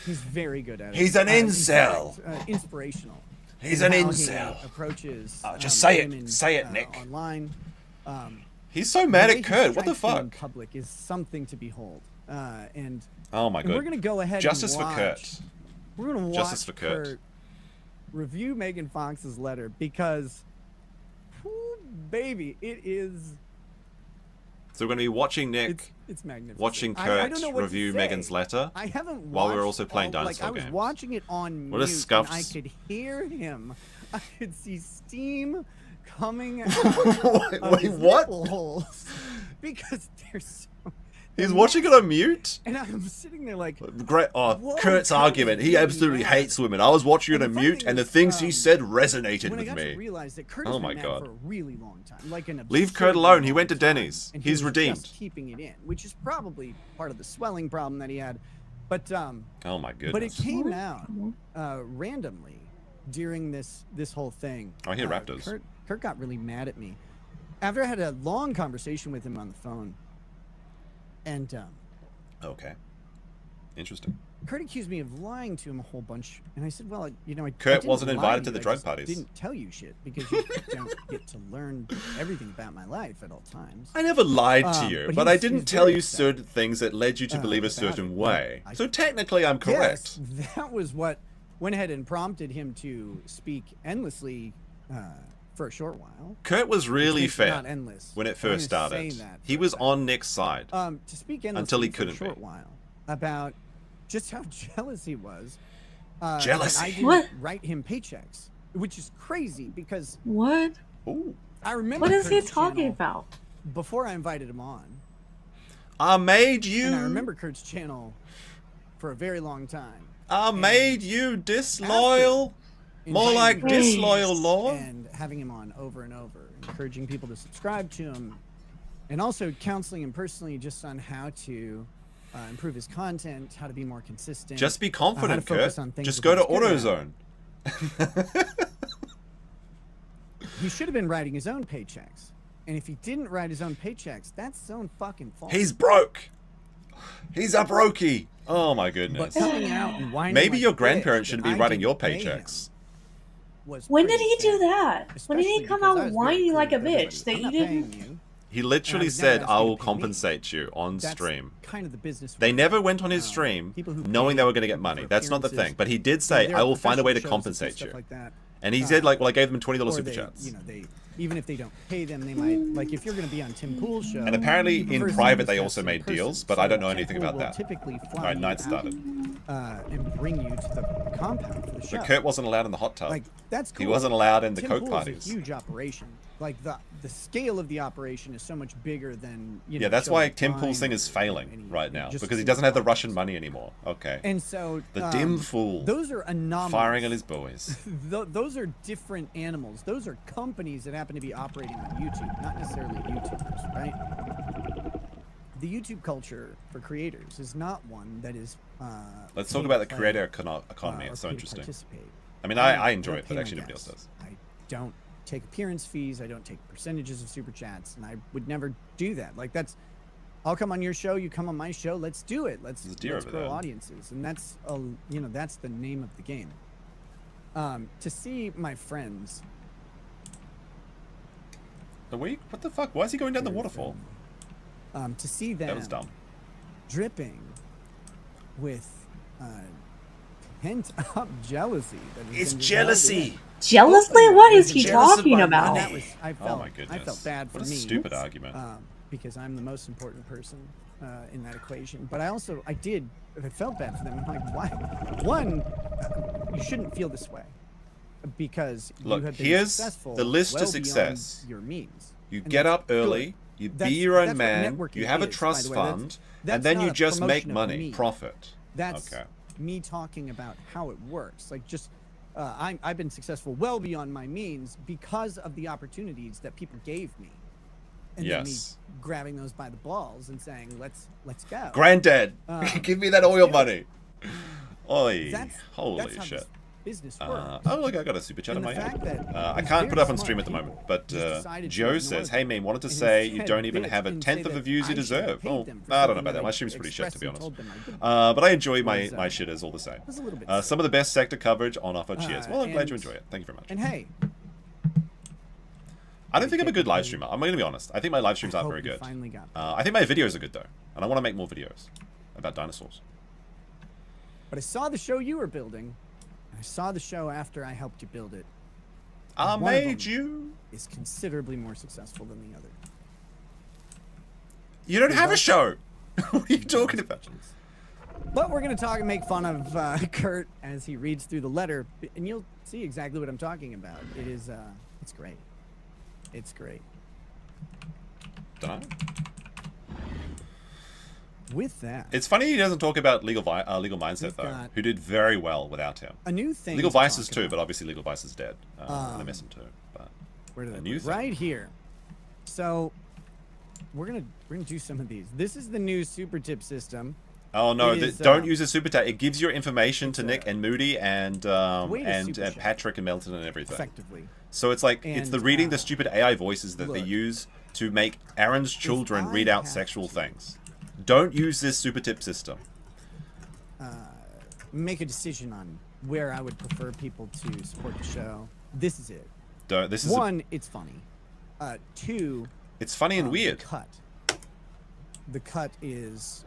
Speaker 2: He's very good at it.
Speaker 8: He's an incel.
Speaker 2: Inspirational.
Speaker 8: He's an incel.
Speaker 2: He approaches.
Speaker 8: Just say
Speaker 2: women,
Speaker 8: it, Nick.
Speaker 2: Online.
Speaker 8: He's so mad at Kurt. What the fuck?
Speaker 2: In public is something to behold. And
Speaker 8: oh my god.
Speaker 2: We're gonna go ahead.
Speaker 8: Justice
Speaker 2: and watch,
Speaker 8: for Kurt.
Speaker 2: We're gonna watch
Speaker 8: Justice for Kurt.
Speaker 2: Review Megan Fox's letter because, whoo, baby, it is.
Speaker 8: So we're going to be watching Nick,
Speaker 2: it's magnificent.
Speaker 8: watching Kurt review
Speaker 2: to
Speaker 8: Megan's letter.
Speaker 2: I haven't
Speaker 8: while we're also playing dinosaur
Speaker 2: I was
Speaker 8: games.
Speaker 2: watching it on
Speaker 8: What a
Speaker 2: mute,
Speaker 8: scuffed.
Speaker 2: and I could hear him. I could see steam coming out of
Speaker 8: Wait,
Speaker 2: his
Speaker 8: what?
Speaker 2: nipple holes because they're so.
Speaker 8: He's watching it on mute?
Speaker 2: And I'm sitting there like,
Speaker 8: great. Oh,
Speaker 2: whoa,
Speaker 8: Kurt's argument. He absolutely hates women. I was watching it on mute, and the things he said resonated
Speaker 2: when
Speaker 8: with
Speaker 2: I got
Speaker 8: me.
Speaker 2: to realize that Kurt has been mad for a really long time, like an
Speaker 8: Leave Kurt alone. He went to Denny's.
Speaker 2: and
Speaker 8: He's
Speaker 2: was
Speaker 8: redeemed.
Speaker 2: Just keeping it in, which is probably part of the swelling problem that he had. But
Speaker 8: oh my goodness.
Speaker 2: But it came out randomly during this whole thing.
Speaker 8: I hear raptors.
Speaker 2: Kurt got really mad at me after I had a long conversation with him on the phone, and
Speaker 8: okay, interesting.
Speaker 2: Kurt accused me of lying to him a whole bunch, and I said, "Well, you know,
Speaker 8: Kurt
Speaker 2: I
Speaker 8: wasn't
Speaker 2: didn't lie
Speaker 8: invited to
Speaker 2: you,
Speaker 8: the
Speaker 2: I
Speaker 8: drug
Speaker 2: just
Speaker 8: parties.
Speaker 2: Didn't tell you shit because you don't get to learn everything about my life at all times."
Speaker 8: I never lied to you, but I didn't tell you certain things that led you to believe a
Speaker 2: about
Speaker 8: certain
Speaker 2: it.
Speaker 8: way. So technically, I'm correct.
Speaker 2: Yes, that was what went ahead and prompted him to speak endlessly for a short while.
Speaker 8: Kurt was really
Speaker 2: It's
Speaker 8: fair
Speaker 2: not endless.
Speaker 8: when it
Speaker 2: I'm
Speaker 8: first
Speaker 2: gonna say
Speaker 8: started.
Speaker 2: that
Speaker 8: He
Speaker 2: for
Speaker 8: was
Speaker 2: a fact.
Speaker 8: on Nick's side.
Speaker 2: To speak endlessly
Speaker 8: until he
Speaker 2: for
Speaker 8: couldn't
Speaker 2: a short
Speaker 8: be.
Speaker 2: while about just how jealous he was.
Speaker 8: Jealousy.
Speaker 2: I didn't
Speaker 6: What?
Speaker 2: write him paychecks, which is crazy because
Speaker 6: What?
Speaker 8: Ooh.
Speaker 2: I remember.
Speaker 6: What is he
Speaker 2: Kurt's
Speaker 6: talking
Speaker 2: channel
Speaker 6: about?
Speaker 2: Before I invited him on,
Speaker 8: I made you.
Speaker 2: and I remember Kurt's channel for a very long time.
Speaker 8: I made you disloyal. More like
Speaker 2: Inviting him
Speaker 8: disloyal law.
Speaker 2: and having him on over and over, encouraging people to subscribe to him, and also counseling him personally just on how to improve his content, how to be more consistent.
Speaker 8: Just be
Speaker 2: how to
Speaker 8: confident,
Speaker 2: focus
Speaker 8: Kurt.
Speaker 2: on things
Speaker 8: Just
Speaker 2: that
Speaker 8: go to
Speaker 2: he's good at.
Speaker 8: AutoZone.
Speaker 2: He should have been writing his own paychecks, and if he didn't write his own paychecks, that's his own fucking fault.
Speaker 8: He's broke. He's a brokey. Oh my
Speaker 2: But
Speaker 8: goodness.
Speaker 2: coming out and whining
Speaker 8: Maybe
Speaker 2: like
Speaker 8: your
Speaker 2: a bitch
Speaker 8: grandparents
Speaker 2: that
Speaker 8: shouldn't be
Speaker 2: I
Speaker 8: writing
Speaker 2: didn't
Speaker 8: your
Speaker 2: pay him
Speaker 8: paychecks.
Speaker 2: was
Speaker 6: When did
Speaker 2: pretty
Speaker 6: he do
Speaker 2: sad.
Speaker 6: that? When did he
Speaker 2: Especially
Speaker 6: come
Speaker 2: because I
Speaker 6: out
Speaker 2: was very
Speaker 6: whining
Speaker 2: clear
Speaker 6: like a
Speaker 2: with everybody,
Speaker 6: bitch that
Speaker 2: I'm
Speaker 6: you
Speaker 2: not
Speaker 6: didn't?
Speaker 2: paying you.
Speaker 8: He literally
Speaker 2: would never
Speaker 8: said,
Speaker 2: ask
Speaker 8: "I
Speaker 2: you to
Speaker 8: will
Speaker 2: pay me."
Speaker 8: compensate you on
Speaker 2: That's
Speaker 8: stream."
Speaker 2: kind of the business.
Speaker 8: They
Speaker 2: world.
Speaker 8: never went on his stream
Speaker 2: People who
Speaker 8: knowing
Speaker 2: pay
Speaker 8: they were going to get
Speaker 2: people
Speaker 8: money.
Speaker 2: for
Speaker 8: That's not the
Speaker 2: appearances,
Speaker 8: thing. But he did
Speaker 2: you know,
Speaker 8: say,
Speaker 2: there
Speaker 8: "I
Speaker 2: are
Speaker 8: will find a way to
Speaker 2: professional shows that do
Speaker 8: compensate
Speaker 2: stuff
Speaker 8: you."
Speaker 2: like that.
Speaker 8: And he said, like, "Well, I gave them $20
Speaker 2: Or
Speaker 8: super
Speaker 2: they,
Speaker 8: chats."
Speaker 2: you know, they even if they don't pay them, they might like if you're going to be on Tim Pool's show.
Speaker 8: And apparently
Speaker 2: the
Speaker 8: in
Speaker 2: first
Speaker 8: private
Speaker 2: thing
Speaker 8: they
Speaker 2: is
Speaker 8: also
Speaker 2: in
Speaker 8: made
Speaker 2: person.
Speaker 8: deals, but I don't know
Speaker 2: Tim
Speaker 8: anything
Speaker 2: Pool
Speaker 8: about
Speaker 2: will
Speaker 8: that.
Speaker 2: Typically fly
Speaker 8: All right,
Speaker 2: you
Speaker 8: night
Speaker 2: out,
Speaker 8: started.
Speaker 2: and bring you to the compound for the show.
Speaker 8: But Kurt wasn't allowed in the hot tub.
Speaker 2: Like that's cool.
Speaker 8: He wasn't allowed in the
Speaker 2: Tim
Speaker 8: Coke
Speaker 2: Pool's
Speaker 8: parties.
Speaker 2: a huge operation. Like the scale of the operation is so much bigger than you know.
Speaker 8: Yeah, that's
Speaker 2: shows
Speaker 8: why
Speaker 2: like
Speaker 8: Tim
Speaker 2: Time
Speaker 8: Pool's thing
Speaker 2: or,
Speaker 8: is
Speaker 2: you know,
Speaker 8: failing
Speaker 2: any-
Speaker 8: right now
Speaker 2: just
Speaker 8: because he
Speaker 2: seems
Speaker 8: doesn't have the
Speaker 2: obvious.
Speaker 8: Russian money anymore. Okay.
Speaker 2: And so
Speaker 8: The dim fool
Speaker 2: Those are anomalies.
Speaker 8: firing at his boys.
Speaker 2: Those are different animals. Those are companies that happen to be operating on YouTube, not necessarily YouTubers, right? The YouTube culture for creators is not one that is.
Speaker 8: Let's
Speaker 2: pay
Speaker 8: talk
Speaker 2: to
Speaker 8: about the
Speaker 2: play,
Speaker 8: creator economy.
Speaker 2: or
Speaker 8: It's so
Speaker 2: pay to
Speaker 8: interesting.
Speaker 2: participate.
Speaker 8: I mean,
Speaker 2: I
Speaker 8: I enjoy
Speaker 2: don't
Speaker 8: it,
Speaker 2: pay
Speaker 8: but
Speaker 2: my
Speaker 8: actually nobody else
Speaker 2: guests.
Speaker 8: does.
Speaker 2: I don't take appearance fees. I don't take percentages of super chats, and I would never do that. Like that's, I'll come on your show, you come on my show. Let's do it. Let's grow audiences, and that's you know that's the name of the game. To see my friends.
Speaker 8: What the fuck? Why is he going down the waterfall?
Speaker 2: To see them.
Speaker 8: That was dumb.
Speaker 2: Dripping with pent up jealousy. That has
Speaker 8: It's
Speaker 2: been
Speaker 8: jealousy.
Speaker 2: developed in.
Speaker 6: Jealously? What is he
Speaker 8: Jealous of
Speaker 6: talking
Speaker 8: my
Speaker 6: about?
Speaker 8: money.
Speaker 2: That was, I felt,
Speaker 8: my goodness.
Speaker 2: I felt bad for
Speaker 8: What a
Speaker 2: me.
Speaker 8: stupid argument.
Speaker 2: Because I'm the most important person in that equation. But I felt bad for them. I'm like, why? One, you shouldn't feel this way. Because
Speaker 8: Look,
Speaker 2: you have been
Speaker 8: here's
Speaker 2: successful
Speaker 8: the list to
Speaker 2: well
Speaker 8: success.
Speaker 2: beyond your means.
Speaker 8: You
Speaker 2: And
Speaker 8: get
Speaker 2: that's
Speaker 8: up early,
Speaker 2: good.
Speaker 8: you
Speaker 2: That's-
Speaker 8: be your own
Speaker 2: that's what
Speaker 8: man,
Speaker 2: networking
Speaker 8: you have a
Speaker 2: is,
Speaker 8: trust
Speaker 2: by the way.
Speaker 8: fund,
Speaker 2: That's
Speaker 8: and then
Speaker 2: not
Speaker 8: you
Speaker 2: a
Speaker 8: just make
Speaker 2: promotion of
Speaker 8: money,
Speaker 2: me.
Speaker 8: profit.
Speaker 2: That's
Speaker 8: Okay.
Speaker 2: me talking about how it works. Like just, I've been successful well beyond my means because of the opportunities that people gave me. And then me
Speaker 8: Yes.
Speaker 2: grabbing those by the balls and saying, let's go.
Speaker 8: Granddad, give me that oil money. Oi,
Speaker 2: That's
Speaker 8: holy
Speaker 2: how
Speaker 8: shit.
Speaker 2: this business works.
Speaker 8: Oh, look, I got a super chat
Speaker 2: And
Speaker 8: in my
Speaker 2: the fact
Speaker 8: head.
Speaker 2: that
Speaker 8: I
Speaker 2: these
Speaker 8: can't put
Speaker 2: very
Speaker 8: up on
Speaker 2: smart
Speaker 8: stream at the
Speaker 2: people
Speaker 8: moment, but
Speaker 2: just decided to
Speaker 8: Joe
Speaker 2: ignore
Speaker 8: says,
Speaker 2: them.
Speaker 8: hey, man, wanted to
Speaker 2: And
Speaker 8: say you
Speaker 2: instead
Speaker 8: don't even
Speaker 2: bitch
Speaker 8: have a
Speaker 2: and
Speaker 8: tenth
Speaker 2: say
Speaker 8: of the
Speaker 2: that
Speaker 8: views you
Speaker 2: I should
Speaker 8: deserve.
Speaker 2: pay
Speaker 8: Oh,
Speaker 2: them for
Speaker 8: I don't know
Speaker 2: something
Speaker 8: about that.
Speaker 2: I
Speaker 8: My stream's pretty shit, to be
Speaker 2: expressly
Speaker 8: honest.
Speaker 2: told them I didn't.
Speaker 8: But I enjoy my
Speaker 2: Was,
Speaker 8: shitters all the same.
Speaker 2: was a little bit
Speaker 8: Some of the best sector coverage on offer. Cheers. Well, I'm glad
Speaker 2: and-
Speaker 8: you enjoy it. Thank you very much.
Speaker 2: And hey,
Speaker 8: I don't think I'm a good live streamer. I'm going to be honest. I think my live streams aren't
Speaker 2: hope
Speaker 8: very
Speaker 2: you
Speaker 8: good.
Speaker 2: finally got
Speaker 8: I think my videos are good, though. And I want to make more videos about dinosaurs.
Speaker 2: but I saw the show you were building. And I saw the show after I helped you build it.
Speaker 8: I
Speaker 2: One of
Speaker 8: made
Speaker 2: them
Speaker 8: you.
Speaker 2: is considerably more successful than the other.
Speaker 8: You don't have a
Speaker 2: both-
Speaker 8: show. What are you talking about?
Speaker 2: But we're going to talk and make fun of Kurt as he reads through the letter, and you'll see exactly what I'm talking about. It is, it's great. It's great.
Speaker 8: Dunno.
Speaker 2: With that,
Speaker 8: It's funny he doesn't talk about Legal Mindset,
Speaker 2: We've
Speaker 8: though,
Speaker 2: got
Speaker 8: who did very well without him.
Speaker 2: a new thing.
Speaker 8: Legal
Speaker 2: to talk
Speaker 8: Vices, too,
Speaker 2: about.
Speaker 8: but obviously Legal Vice is dead. I miss him, too. But
Speaker 2: Where did
Speaker 8: a
Speaker 2: I
Speaker 8: new
Speaker 2: put it?
Speaker 8: thing.
Speaker 2: Right here. So we're gonna do some of these. This is the new super tip system.
Speaker 8: Oh no!
Speaker 2: It is,
Speaker 8: don't use a super chat. It gives your information to
Speaker 2: it's
Speaker 8: Nick
Speaker 2: a
Speaker 8: and Moody and
Speaker 2: way to super chat.
Speaker 8: Patrick and Melton and everything.
Speaker 2: Effectively.
Speaker 8: So it's like it's the
Speaker 2: And,
Speaker 8: reading the stupid AI voices that they
Speaker 2: look,
Speaker 8: use to make Aaron's children
Speaker 2: I
Speaker 8: read out
Speaker 2: have
Speaker 8: sexual
Speaker 2: to-
Speaker 8: things. Don't use this super tip system.
Speaker 2: Make a decision on where I would prefer people to support the show. This is it.
Speaker 8: Don't. This is
Speaker 2: One, it's funny. Two,
Speaker 8: it's funny and weird.
Speaker 2: The cut. The cut is.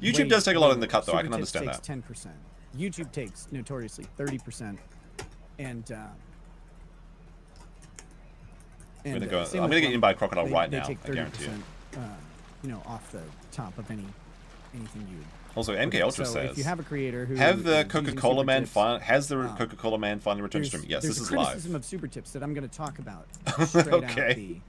Speaker 8: YouTube
Speaker 2: way
Speaker 8: does take a lot in the
Speaker 2: lower.
Speaker 8: cut, though. I
Speaker 2: Super
Speaker 8: can
Speaker 2: Tips
Speaker 8: understand
Speaker 2: takes 10%. YouTube takes notoriously 30%, and.
Speaker 8: I'm
Speaker 2: and,
Speaker 8: gonna
Speaker 2: same
Speaker 8: get
Speaker 2: with
Speaker 8: eaten by a crocodile right
Speaker 2: they
Speaker 8: now.
Speaker 2: take
Speaker 8: I guarantee you.
Speaker 2: 30%, off the top of anything you.
Speaker 8: Also, MK Ultra
Speaker 2: so
Speaker 8: says,
Speaker 2: if you have a creator who
Speaker 8: "Have the
Speaker 2: is using
Speaker 8: Coca-Cola
Speaker 2: super
Speaker 8: man
Speaker 2: tips,
Speaker 8: has the Coca-Cola man finally returned to streaming?" Yes,
Speaker 2: there's
Speaker 8: this
Speaker 2: a
Speaker 8: is
Speaker 2: criticism
Speaker 8: live.
Speaker 2: of super tips that I'm going to talk about straight
Speaker 8: Okay.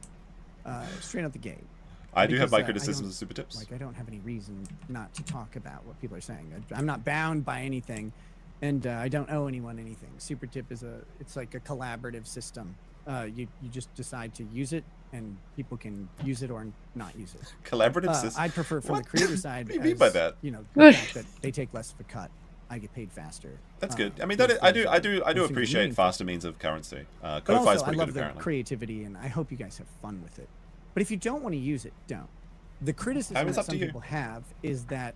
Speaker 2: straight out the gate.
Speaker 8: I do have
Speaker 2: Because,
Speaker 8: my
Speaker 2: I
Speaker 8: criticisms
Speaker 2: don't-
Speaker 8: of super tips.
Speaker 2: Like I don't have any reason not to talk about what people are saying. I'm not bound by anything, and I don't owe anyone anything. Super tip is it's like a collaborative system. You just decide to use it, and people can use it or not use it.
Speaker 8: Collaborative system.
Speaker 2: I'd prefer from
Speaker 8: What?
Speaker 2: the creator side.
Speaker 8: What do you mean by
Speaker 2: as,
Speaker 8: that?
Speaker 2: The fact that they take less of a cut. I get paid faster.
Speaker 8: That's good. I mean,
Speaker 2: those
Speaker 8: that I do
Speaker 2: things are
Speaker 8: appreciate
Speaker 2: meaningful.
Speaker 8: faster means of currency.
Speaker 2: But
Speaker 8: Ko-Fi's
Speaker 2: also, I
Speaker 8: pretty
Speaker 2: love
Speaker 8: good
Speaker 2: the
Speaker 8: apparently.
Speaker 2: creativity, and I hope you guys have fun with it. But if you don't want to use it, don't. The criticism
Speaker 8: It's
Speaker 2: that
Speaker 8: up to
Speaker 2: some
Speaker 8: you.
Speaker 2: people have is that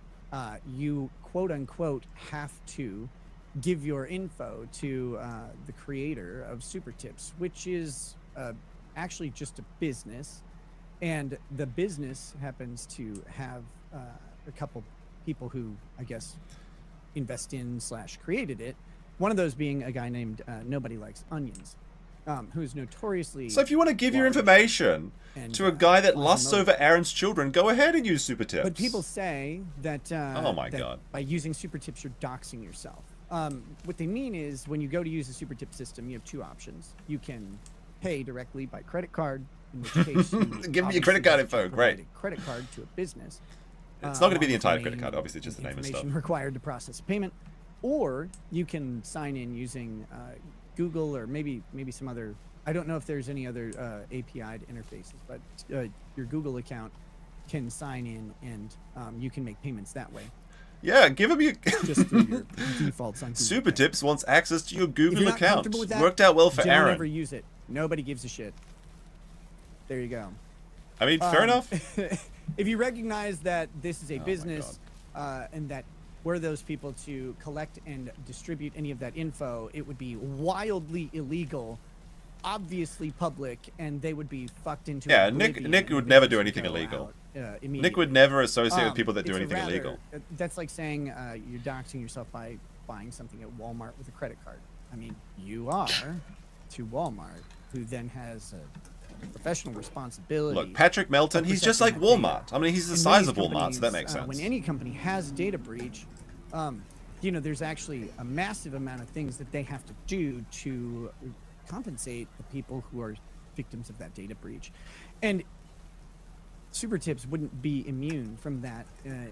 Speaker 2: you quote unquote have to give your info to the creator of Super Tips, which is actually just a business, and the business happens to have a couple people who I guess invest in / created it. One of those being a guy named Nobody Likes Onions, who's notoriously.
Speaker 8: So if you want to give your information to a guy that lusts over Aaron's children, go ahead and use super tips.
Speaker 2: But people say that
Speaker 8: oh my God,
Speaker 2: by using super tips you're doxing yourself. What they mean is when you go to use a super tip system, you have two options. You can pay directly by credit card, in which case you
Speaker 8: give me your credit card info. Great.
Speaker 2: A credit card to a business.
Speaker 8: It's not going to be the entire credit card, obviously, just the name and stuff.
Speaker 2: Information required to process a payment, or you can sign in using Google or maybe some other. I don't know if there's any other API'd interfaces, but your Google account can sign in and you can make payments that way.
Speaker 8: Yeah, give him your
Speaker 2: just through your defaults on Google
Speaker 8: Super Tips wants access to your Google account.
Speaker 2: With that,
Speaker 8: worked out well for
Speaker 2: don't
Speaker 8: Aaron.
Speaker 2: Ever use it. Nobody gives a shit. There you go.
Speaker 8: I mean, fair enough.
Speaker 2: If you recognize that this is a business and that we're those people to collect and distribute any of that info, it would be wildly illegal, obviously public, and they would be fucked into.
Speaker 8: Yeah, Nick would never do anything illegal. Nick would never associate with people that do anything illegal.
Speaker 2: That's like saying you're doxing yourself by buying something at Walmart with a credit card. I mean, you are to Walmart, who then has a professional responsibility.
Speaker 8: Look, Patrick Melton, he's just like Walmart. I mean, he's the size of Walmart, so that makes sense.
Speaker 2: When any company has a data breach, there's actually a massive amount of things that they have to do to compensate the people who are victims of that data breach. And Super Tips wouldn't be immune from that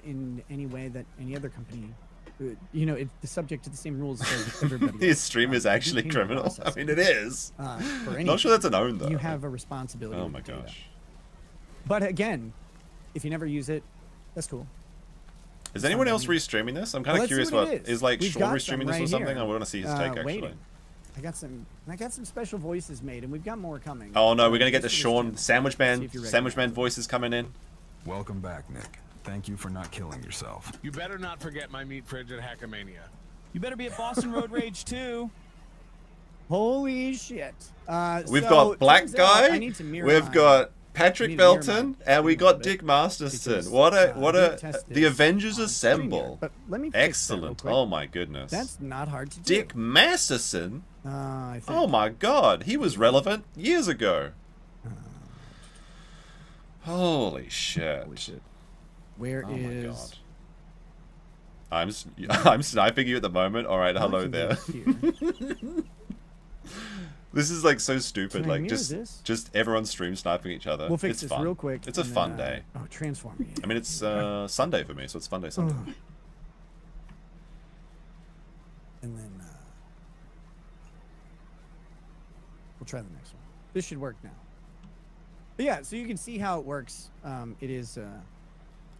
Speaker 2: in any way that any other company. It's subject to the same rules as everybody.
Speaker 8: His stream is actually criminal. I mean, it is. Not sure that's an own, though.
Speaker 2: You have a responsibility.
Speaker 8: Oh my gosh.
Speaker 2: But again, if you never use it, that's cool.
Speaker 8: Is anyone else restreaming this? I'm kind of curious what is like Sean restreaming this or something? I want to see his take actually.
Speaker 2: Waiting. I got some special voices made, and we've got more coming.
Speaker 8: Oh no, we're gonna get the Sean Sandwich Man voices coming in.
Speaker 10: Welcome back, Nick. Thank you for not killing yourself.
Speaker 11: You better not forget my meat fridge at Hackamania.
Speaker 12: You better be at Boston Road Rage too.
Speaker 2: Holy shit!
Speaker 8: We've got Black Guy. We've got Patrick Belton, and we got Dick Masterson. What a the Avengers assemble.
Speaker 2: But let me
Speaker 8: excellent. Oh my goodness.
Speaker 2: That's not hard to do.
Speaker 8: Dick Masterson.
Speaker 2: I think.
Speaker 8: Oh my god, he was relevant years ago. Holy shit.
Speaker 2: Holy shit. Where is?
Speaker 8: My god. I'm sniping you at the moment. All right, hello there. This is like so stupid. Like just everyone stream sniping each other.
Speaker 2: We'll fix
Speaker 8: this
Speaker 2: fun. Real quick.
Speaker 8: It's a fun day.
Speaker 2: Oh, transform.
Speaker 8: I mean, it's Sunday for me, so it's fun day Sunday.
Speaker 2: And then we'll try the next one. This should work now. But yeah, so you can see how it works. It is.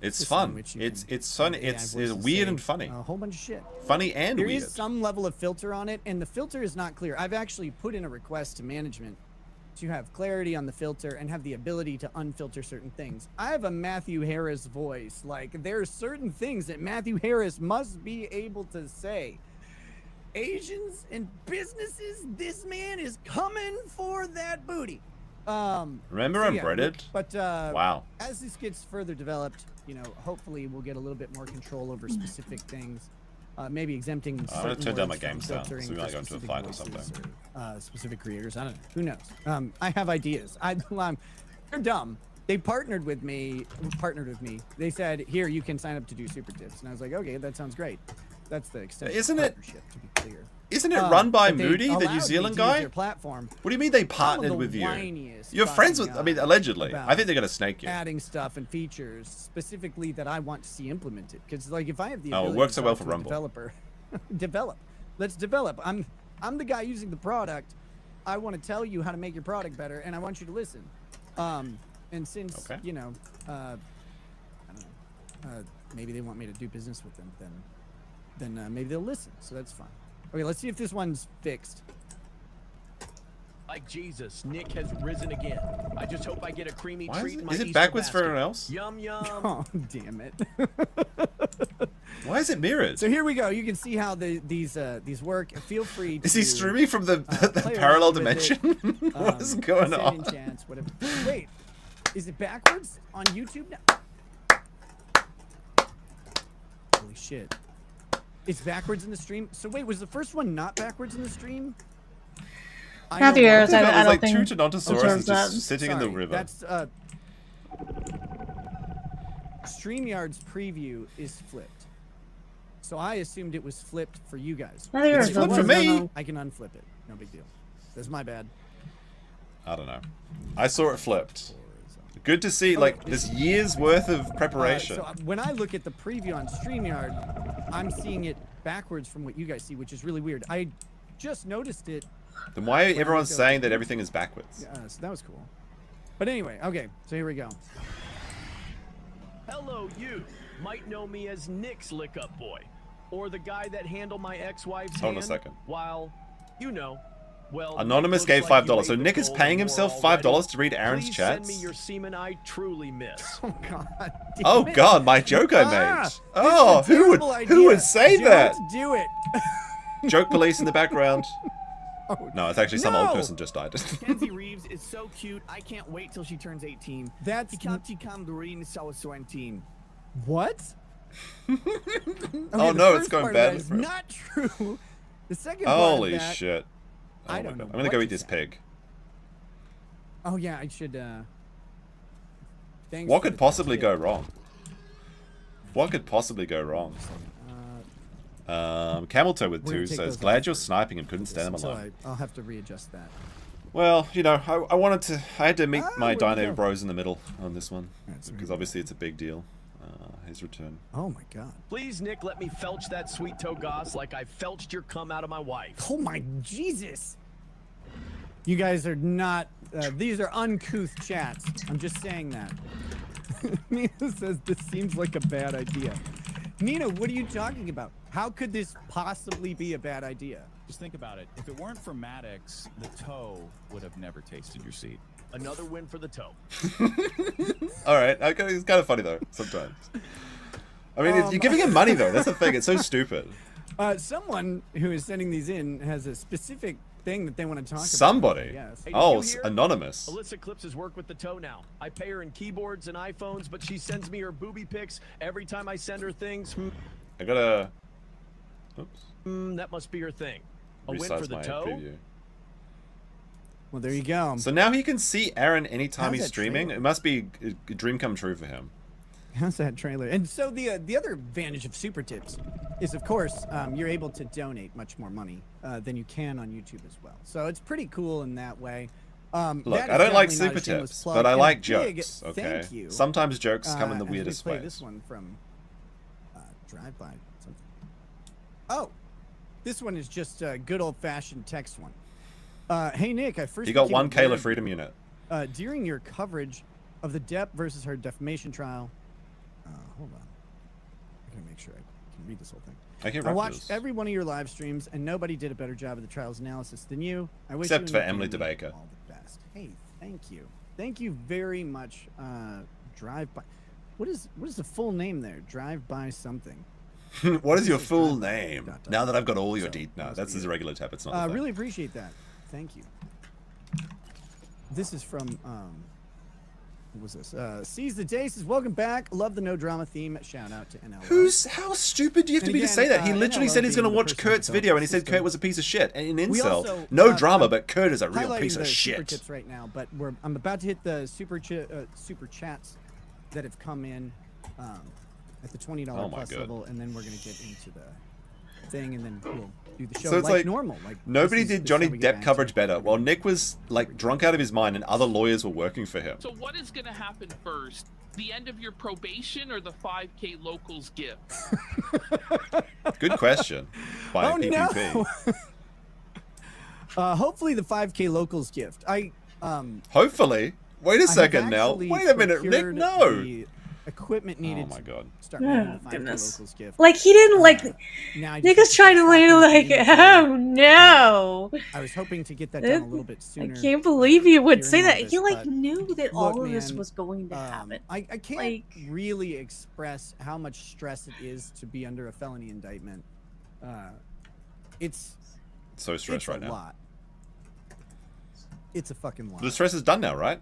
Speaker 8: It's fun. It's fun. It's weird and funny.
Speaker 2: A whole bunch of shit.
Speaker 8: Funny and weird.
Speaker 2: There is some level of filter on it, and the filter is not clear. I've actually put in a request to management to have clarity on the filter and have the ability to unfilter certain things. I have a Matthew Harris voice. Like, there are certain things that Matthew Harris must be able to say. Asians and businesses, this man is coming for that booty.
Speaker 8: Remember Unbreaded?
Speaker 2: But
Speaker 8: wow.
Speaker 2: As this gets further developed, hopefully we'll get a little bit more control over specific things. Maybe exempting.
Speaker 8: I'm gonna turn down my game sound, so we might go into a fight or something.
Speaker 2: Specific creators, I don't know. Who knows? I have ideas. They're dumb. They partnered with me. They said, "Here, you can sign up to do Super Tips," and I was like, "Okay, that sounds great." That's the extent.
Speaker 8: Isn't
Speaker 2: of
Speaker 8: it?
Speaker 2: Partnership, to be clear.
Speaker 8: Isn't it run by Moody, the New
Speaker 2: allowed
Speaker 8: Zealand
Speaker 2: me to use
Speaker 8: guy?
Speaker 2: their platform.
Speaker 8: What do you mean they partnered with you? You're friends with, I mean, allegedly. I think they're going to snake you.
Speaker 2: Adding stuff and features specifically that I want to see implemented. Because, like, if I have the
Speaker 8: it
Speaker 2: ability
Speaker 8: works so
Speaker 2: to
Speaker 8: well
Speaker 2: talk
Speaker 8: for
Speaker 2: to a
Speaker 8: Rumble.
Speaker 2: developer, develop. Let's develop. I'm the guy using the product. I want to tell you how to make your product better, and I want you to listen. And since, I don't know, maybe they want me to do business with them, then maybe they'll listen. So that's fine. Okay, let's see if this one's fixed.
Speaker 12: Like Jesus, Nick has risen again. I just hope I get a creamy treat in my
Speaker 8: Is it
Speaker 12: Easter
Speaker 8: backwards
Speaker 12: basket.
Speaker 8: for everyone else?
Speaker 12: Yum yum.
Speaker 2: Oh, damn it.
Speaker 8: Why is it mirrored?
Speaker 2: So here we go. You can see how these work. Feel free to
Speaker 8: Is he streaming from the parallel dimension? What is going on?
Speaker 2: Chance, whatever. Wait. Is it backwards on YouTube now? Holy shit. It's backwards in the stream? So wait, was the first one not backwards in the stream?
Speaker 1: Not yours. I
Speaker 8: There's
Speaker 1: don't
Speaker 8: like
Speaker 1: think
Speaker 8: two Tynontosaurus
Speaker 1: observes
Speaker 8: just
Speaker 1: that.
Speaker 8: sitting in the river.
Speaker 2: That's StreamYard's preview is flipped. So I assumed it was flipped for you guys.
Speaker 1: Not yours.
Speaker 8: It's flipped for me.
Speaker 2: I can unflip it. No big deal. That's my bad.
Speaker 8: I don't know. I saw it flipped. Good to see, like, this year's worth of preparation.
Speaker 2: So when I look at the preview on StreamYard, I'm seeing it backwards from what you guys see, which is really weird. I just noticed it.
Speaker 8: Then why are everyone saying that everything is backwards?
Speaker 2: So that was cool. But anyway, okay, so here we go.
Speaker 12: Hello, you. Might know me as Nick's lick-up boy, or the guy that handled my ex-wife's
Speaker 8: Hold on
Speaker 12: hand
Speaker 8: a second.
Speaker 12: while, you know, well,
Speaker 8: Anonymous gave $5. So Nick is paying himself $5 to read Aaron's
Speaker 12: Please
Speaker 8: chats?
Speaker 12: send me your semen I truly miss.
Speaker 2: Oh god.
Speaker 8: Oh god, my joke I made. Oh,
Speaker 2: This is a
Speaker 8: who
Speaker 2: terrible
Speaker 8: would
Speaker 2: idea.
Speaker 8: say that?
Speaker 2: Don't do it.
Speaker 8: Joke police in the background.
Speaker 2: Oh,
Speaker 8: No, it's actually some old
Speaker 2: no!
Speaker 8: person just died.
Speaker 13: Kenzie Reeves is so cute. I can't wait till she turns 18.
Speaker 2: That's what?
Speaker 8: Oh
Speaker 2: the
Speaker 8: no,
Speaker 2: first
Speaker 8: it's going
Speaker 2: part of
Speaker 8: badly
Speaker 2: that is
Speaker 8: for him.
Speaker 2: not true. The second part
Speaker 8: Holy
Speaker 2: of that,
Speaker 8: shit. Oh
Speaker 2: I
Speaker 8: my
Speaker 2: don't
Speaker 8: God.
Speaker 2: know
Speaker 8: I'm gonna
Speaker 2: what
Speaker 8: go
Speaker 2: to
Speaker 8: eat this
Speaker 2: say.
Speaker 8: pig.
Speaker 2: Oh yeah, I should thanks
Speaker 8: What
Speaker 2: for
Speaker 8: could
Speaker 2: the
Speaker 8: possibly
Speaker 2: tip.
Speaker 8: go wrong? What could possibly go wrong? Camel Toe with
Speaker 2: We're gonna
Speaker 8: 2
Speaker 2: take
Speaker 8: says,
Speaker 2: those
Speaker 8: glad
Speaker 2: off
Speaker 8: you're
Speaker 2: first.
Speaker 8: sniping him, couldn't stand him
Speaker 2: So
Speaker 8: alone.
Speaker 2: I'll have to readjust that.
Speaker 8: Well, you know, I wanted to, I had to meet my
Speaker 2: where'd he
Speaker 8: Dino
Speaker 2: go?
Speaker 8: Bros in the middle on this one.
Speaker 2: Alright, so
Speaker 8: Because obviously it's a big deal. His return.
Speaker 2: Oh my god.
Speaker 12: Please, Nick, let me felch that sweet toe goss like I felched your cum out of my wife.
Speaker 2: Oh my Jesus. You guys are not, these are uncouth chats. I'm just saying that. Nina says this seems like a bad idea. Nina, what are you talking about? How could this possibly be a bad idea?
Speaker 14: Just think about it. If it weren't for Maddox, the toe would have never tasted your seed.
Speaker 12: Another win for the toe.
Speaker 8: Alright, it's kind of funny though, sometimes. I mean, you're giving him money though, that's the thing, it's so stupid.
Speaker 2: Someone who is sending these in has a specific thing that they want to talk about.
Speaker 8: Somebody?
Speaker 2: Yes.
Speaker 12: Hey,
Speaker 8: Oh,
Speaker 12: did you hear?
Speaker 8: anonymous.
Speaker 12: Alyssa clips work with the toe now. I pay her in keyboards and iPhones, but she sends me her booby pics every time I send her things.
Speaker 8: I gotta... Oops.
Speaker 12: That must be her thing. A win for
Speaker 8: Resize
Speaker 12: the
Speaker 8: my
Speaker 12: toe?
Speaker 8: preview.
Speaker 2: Well, there you go.
Speaker 8: So now he can see Aaron anytime
Speaker 2: How's
Speaker 8: he's
Speaker 2: that
Speaker 8: streaming.
Speaker 2: trailer?
Speaker 8: It must be a dream come true for him.
Speaker 2: How's that trailer? And so the other advantage of Super Tips is, of course, you're able to donate much more money than you can on YouTube as well. So it's pretty cool in that way.
Speaker 8: Look,
Speaker 2: that
Speaker 8: I
Speaker 2: is
Speaker 8: don't like
Speaker 2: definitely not
Speaker 8: super
Speaker 2: a shameless
Speaker 8: tips,
Speaker 2: plug,
Speaker 8: but I
Speaker 2: and a
Speaker 8: like
Speaker 2: big
Speaker 8: jokes, okay?
Speaker 2: Thank you.
Speaker 8: Sometimes jokes come in the
Speaker 2: as we
Speaker 8: weirdest
Speaker 2: play
Speaker 8: ways.
Speaker 2: This one from Drive-By. Something. Oh, this one is just a good old-fashioned text one. Hey, Nick, I first
Speaker 8: You got
Speaker 2: became
Speaker 8: 1
Speaker 2: aware
Speaker 8: Kayla
Speaker 2: of
Speaker 8: Freedom Unit.
Speaker 2: during your coverage of the Depp versus her defamation trial. Hold on. I gotta make sure I can read this whole thing. I watched every one of your live streams, and nobody did a better job of the trial's analysis than you. I wish
Speaker 8: Except
Speaker 2: you
Speaker 8: for
Speaker 2: and your
Speaker 8: Emily
Speaker 2: family
Speaker 8: DeBaker.
Speaker 2: all the best. Hey, thank you. Thank you very much. Drive-By. What is the full name there? Drive-By something.
Speaker 8: What is your
Speaker 2: This is
Speaker 8: full
Speaker 2: Drive-By.
Speaker 8: name?
Speaker 2: Dot, dot,
Speaker 8: Now that
Speaker 2: dot.
Speaker 8: I've got all your
Speaker 2: So,
Speaker 8: details. No,
Speaker 2: must
Speaker 8: that's
Speaker 2: be
Speaker 8: his
Speaker 2: it.
Speaker 8: regular tab. It's not the thing.
Speaker 2: Really appreciate that. Thank you. This is from what was this? Seize the Day says, welcome back. Love the no drama theme. Shout out to NLO.
Speaker 8: How stupid do you have to
Speaker 2: And
Speaker 8: be to
Speaker 2: again,
Speaker 8: say that? He literally
Speaker 2: NLO
Speaker 8: said he's going to
Speaker 2: being the
Speaker 8: watch
Speaker 2: person who
Speaker 8: Kurt's
Speaker 2: developed
Speaker 8: video,
Speaker 2: the
Speaker 8: and he said
Speaker 2: system.
Speaker 8: Kurt was a piece of shit. And in
Speaker 2: We
Speaker 8: incel,
Speaker 2: also,
Speaker 8: no drama,
Speaker 2: I'm
Speaker 8: but Kurt is a real
Speaker 2: highlighting
Speaker 8: piece
Speaker 2: the
Speaker 8: of
Speaker 2: super
Speaker 8: shit.
Speaker 2: tips right now, but I'm about to hit the super chats that have come in at the $20
Speaker 8: Oh my
Speaker 2: plus
Speaker 8: God.
Speaker 2: level, and then we're gonna get into the thing, and then we'll do the show
Speaker 8: So it's
Speaker 2: like
Speaker 8: like
Speaker 2: normal. Like
Speaker 8: nobody
Speaker 2: this is
Speaker 8: did Johnny
Speaker 2: how we get
Speaker 8: Depp
Speaker 2: back
Speaker 8: coverage
Speaker 2: to
Speaker 8: better, while Nick was like drunk out of his mind, and other lawyers were working for him.
Speaker 15: So what is going to happen first? The end of your probation or the 5K locals gift?
Speaker 8: Good question. By
Speaker 2: Oh,
Speaker 8: PPP.
Speaker 2: no. Hopefully the 5K locals gift.
Speaker 8: Hopefully. Wait a
Speaker 2: I have
Speaker 8: second now.
Speaker 2: actually
Speaker 8: Wait a minute, Nick.
Speaker 2: procured
Speaker 8: No.
Speaker 2: the equipment needed.
Speaker 8: Oh my God.
Speaker 2: To start
Speaker 1: Oh,
Speaker 2: making the 5K
Speaker 1: goodness.
Speaker 2: locals gift.
Speaker 1: Like, he didn't, like,
Speaker 2: Now I
Speaker 1: Nick
Speaker 2: just
Speaker 1: is trying to lay, like, oh no.
Speaker 2: I was hoping to get that done a little bit
Speaker 1: I
Speaker 2: sooner.
Speaker 1: can't believe you would say
Speaker 2: hearing all
Speaker 1: that.
Speaker 2: this,
Speaker 1: He, like,
Speaker 2: but
Speaker 1: knew that
Speaker 2: look,
Speaker 1: all of this
Speaker 2: man,
Speaker 1: was going to happen.
Speaker 2: I can't
Speaker 1: Like,
Speaker 2: really express how much stress it is to be under a felony indictment. It's
Speaker 8: So stressed
Speaker 2: it's
Speaker 8: right
Speaker 2: a
Speaker 8: now.
Speaker 2: lot. It's a fucking lot.
Speaker 8: The stress is done now, right?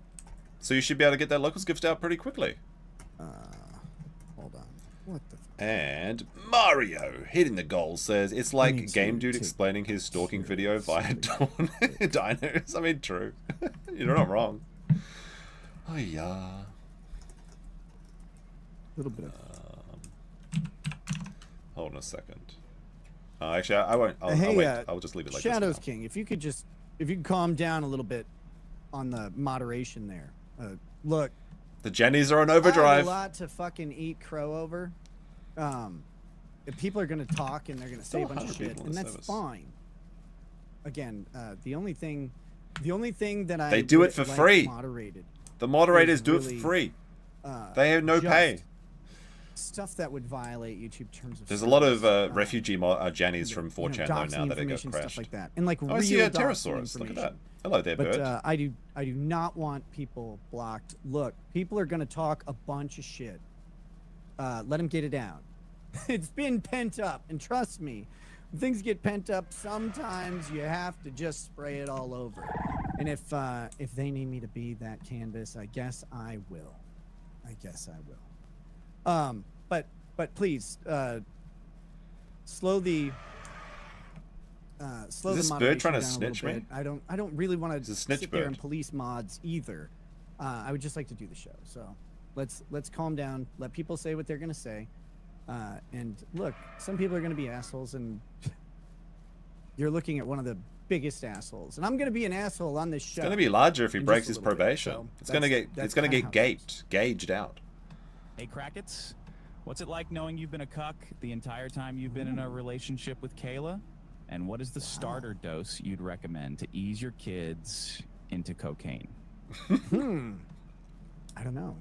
Speaker 8: So you should be able to get that locals gift out pretty quickly.
Speaker 2: Hold on. What the?
Speaker 8: And Mario hitting the goal says it's like Game Dude explaining his stalking video via dinos. I mean, true. You're not wrong. Oh yeah.
Speaker 2: A little bit of.
Speaker 8: Hold on a second. Actually, I won't. I'll wait. I'll just leave it like
Speaker 2: Shadows
Speaker 8: this now.
Speaker 2: King, if you could calm down a little bit on the moderation there. Look,
Speaker 8: the Jennies are on
Speaker 2: I have
Speaker 8: overdrive.
Speaker 2: a lot to fucking eat crow over. If people are gonna talk and they're gonna say a bunch of shit, and that's fine. Again, the only thing that I
Speaker 8: they do it for
Speaker 2: like
Speaker 8: free.
Speaker 2: Moderated.
Speaker 8: The moderators do it for free. They have no pay.
Speaker 2: Stuff that would violate YouTube terms of.
Speaker 8: There's a lot of refugee Jennies from 4chan though now that it got crashed.
Speaker 2: Stuff like that, and like
Speaker 8: I see a
Speaker 2: real
Speaker 8: pterosaurus. Look at that. Hello there,
Speaker 2: but,
Speaker 8: bird.
Speaker 2: I do not want people blocked. Look, people are gonna talk a bunch of shit. Let them get it out. It's been pent up, and trust me, when things get pent up, sometimes you have to just spray it all over. And if they need me to be that canvas, I guess I will. But please, slow the
Speaker 8: Is this bird trying to snitch me?
Speaker 2: I don't really want to sit there
Speaker 8: bird.
Speaker 2: and police mods either. I would just like to do the show. So let's calm down. Let people say what they're gonna say. And look, some people are gonna be assholes, and you're looking at one of the biggest assholes. And I'm gonna be an asshole on this show.
Speaker 8: It's gonna be larger if he breaks his probation.
Speaker 2: So
Speaker 8: it's gonna get gauged out.
Speaker 14: Hey, Krakets, what's it like knowing you've been a cuck the entire time you've been in a relationship with Kayla? And what is the starter dose you'd recommend to ease your kids into cocaine?
Speaker 2: I don't know.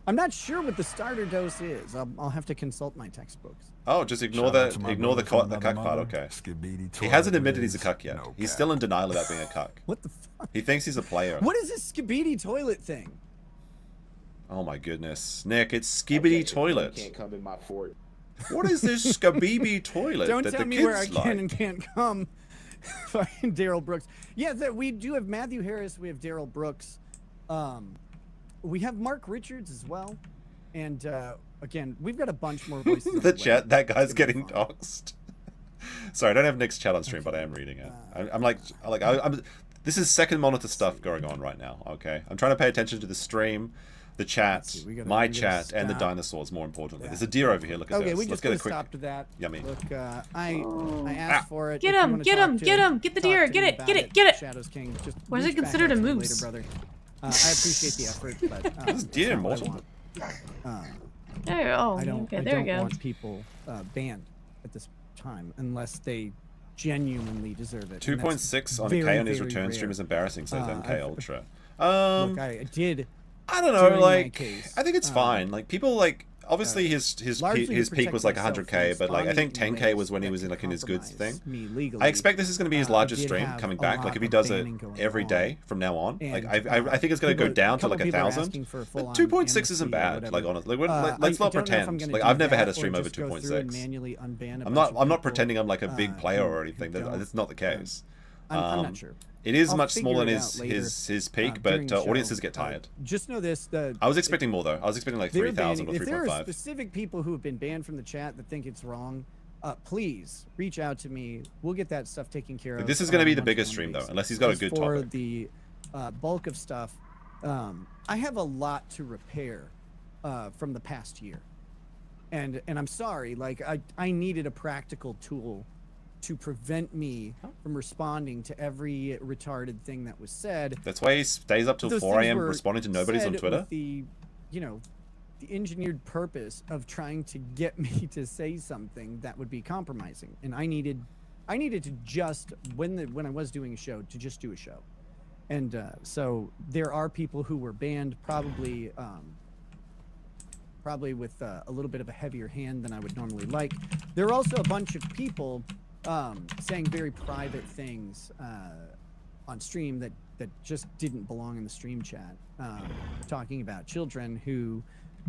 Speaker 2: I'm not sure what the starter dose is. I'll have to consult my textbooks.
Speaker 8: Oh, just ignore the cuck part. Okay. He hasn't admitted he's a cuck yet. He's still in denial about being a cuck.
Speaker 2: What the fuck?
Speaker 8: He thinks he's a player.
Speaker 2: What is this Skibidi toilet thing?
Speaker 8: Oh my goodness, Nick! It's Skibidi toilet.
Speaker 16: Can't come in my fort.
Speaker 8: What is this Skibidi toilet
Speaker 2: Don't
Speaker 8: that
Speaker 2: tell
Speaker 8: the
Speaker 2: me
Speaker 8: kids
Speaker 2: where I
Speaker 8: like?
Speaker 2: can and can't come. Fucking Daryl Brooks. Yeah, we do have Matthew Harris. We have Daryl Brooks. We have Mark Richards as well. And again, we've got a bunch more voices.
Speaker 8: The chat. That guy's getting doxxed. Sorry, I don't have Nick's chat on stream, but I am reading it. I'm this is second monitor stuff going on right now. Okay, I'm trying to pay attention to the stream, the chat, my chat, and the dinosaurs. More importantly, there's a deer over here. Look at this.
Speaker 2: We
Speaker 8: Let's
Speaker 2: just
Speaker 8: get a
Speaker 2: put a
Speaker 8: quick.
Speaker 2: stop to that.
Speaker 8: Yummy.
Speaker 2: Look, I asked for it.
Speaker 1: Get
Speaker 2: If you
Speaker 1: him,
Speaker 2: wanna
Speaker 1: get
Speaker 2: talk
Speaker 1: him,
Speaker 2: to-
Speaker 1: get him, get the
Speaker 2: talk
Speaker 1: deer,
Speaker 2: to
Speaker 1: get
Speaker 2: me
Speaker 1: it,
Speaker 2: about
Speaker 1: get it, get it.
Speaker 2: Shadows King. Just
Speaker 1: Or is it
Speaker 2: reach back
Speaker 1: considered
Speaker 2: out
Speaker 1: a
Speaker 2: to me
Speaker 1: moose?
Speaker 2: later, brother. I appreciate the effort, but
Speaker 8: This deer
Speaker 2: that's not what I
Speaker 8: immortal.
Speaker 2: want.
Speaker 1: There you go.
Speaker 2: I don't,
Speaker 1: Okay,
Speaker 2: I
Speaker 1: there
Speaker 2: don't
Speaker 1: you go.
Speaker 2: want people banned at this time unless they genuinely deserve it.
Speaker 8: 2.6 on a K on his return stream is embarrassing, says MK Ultra.
Speaker 2: Look, I did.
Speaker 8: I don't know,
Speaker 2: during my
Speaker 8: like,
Speaker 2: case,
Speaker 8: I think it's fine. Like, people, like, obviously his
Speaker 2: largely to
Speaker 8: peak was like
Speaker 2: protect myself
Speaker 8: 100K,
Speaker 2: from
Speaker 8: but like I think
Speaker 2: responding
Speaker 8: 10K
Speaker 2: in
Speaker 8: was when he
Speaker 2: ways
Speaker 8: was in
Speaker 2: that
Speaker 8: like in his goods thing.
Speaker 2: me legally.
Speaker 8: I expect this is going to be his
Speaker 2: I
Speaker 8: largest
Speaker 2: did
Speaker 8: stream
Speaker 2: have
Speaker 8: coming
Speaker 2: a
Speaker 8: back.
Speaker 2: lot
Speaker 8: Like if he
Speaker 2: of
Speaker 8: does it
Speaker 2: banning going
Speaker 8: every
Speaker 2: on.
Speaker 8: day from now on, like
Speaker 2: And,
Speaker 8: I think it's going to go down to like
Speaker 2: couple people are
Speaker 8: 1,000.
Speaker 2: asking for a
Speaker 8: But
Speaker 2: full-on
Speaker 8: 2.6 isn't
Speaker 2: amnesty or
Speaker 8: bad.
Speaker 2: whatever.
Speaker 8: Like honestly, let's
Speaker 2: I
Speaker 8: not
Speaker 2: don't know if I'm
Speaker 8: pretend.
Speaker 2: gonna
Speaker 8: Like
Speaker 2: do
Speaker 8: I've never had
Speaker 2: that
Speaker 8: a stream
Speaker 2: or
Speaker 8: over
Speaker 2: just go through and
Speaker 8: 2.6.
Speaker 2: manually unban a
Speaker 8: I'm
Speaker 2: bunch
Speaker 8: not
Speaker 2: of people,
Speaker 8: pretending I'm like a big player or anything.
Speaker 2: who don't.
Speaker 8: That's not the case.
Speaker 2: I'm not sure.
Speaker 8: It is
Speaker 2: I'll
Speaker 8: much smaller than
Speaker 2: figure it out later,
Speaker 8: his peak,
Speaker 2: during
Speaker 8: but
Speaker 2: the show.
Speaker 8: audiences get tired.
Speaker 2: Just know this:
Speaker 8: I was expecting more though. I was expecting like
Speaker 2: they're
Speaker 8: 3,000 or
Speaker 2: banning- If there are
Speaker 8: 3.5.
Speaker 2: specific people who have been banned from the chat that think it's wrong, please reach out to me. We'll get that stuff taken care of.
Speaker 8: This is going to be the
Speaker 2: on a
Speaker 8: biggest
Speaker 2: one-to-one
Speaker 8: stream though,
Speaker 2: basis.
Speaker 8: unless he's got a
Speaker 2: As
Speaker 8: good
Speaker 2: for
Speaker 8: topic.
Speaker 2: the bulk of stuff, I have a lot to repair from the past year, and I'm sorry. Like I needed a practical tool to prevent me from responding to every retarded thing that was said.
Speaker 8: That's why he stays up till
Speaker 2: Those
Speaker 8: 4
Speaker 2: things
Speaker 8: a.m.
Speaker 2: were
Speaker 8: responding to nobodies on
Speaker 2: said
Speaker 8: Twitter.
Speaker 2: with the, the engineered purpose of trying to get me to say something that would be compromising, and I needed to just when I was doing a show to just do a show, and so there are people who were banned probably with a little bit of a heavier hand than I would normally like. There are also a bunch of people saying very private things on stream that just didn't belong in the stream chat, talking about children who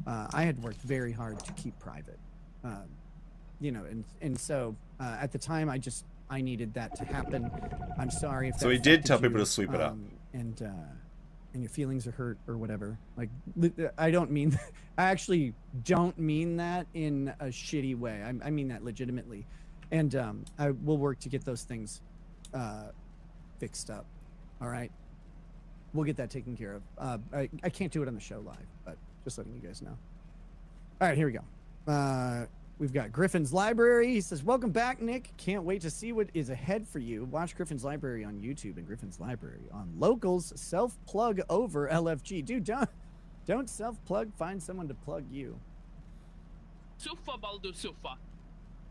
Speaker 2: I had worked very hard to keep private, and so at the time I needed that to happen. I'm sorry if
Speaker 8: So
Speaker 2: that
Speaker 8: he did tell
Speaker 2: affected
Speaker 8: people
Speaker 2: you,
Speaker 8: to sweep it up.
Speaker 2: and and your feelings are hurt or whatever. Like, I don't mean, I actually don't mean that in a shitty way. I mean that legitimately. And I will work to get those things fixed up. All right. We'll get that taken care of. I can't do it on the show live, but just letting you guys know. All right, here we go. We've got Griffin's Library. He says, welcome back, Nick. Can't wait to see what is ahead for you. Watch Griffin's Library on YouTube and Griffin's Library on Locals. Self-plug over LFG. Dude, don't self-plug. Find someone to plug you.
Speaker 15: Sufa, Baldo, Sufa.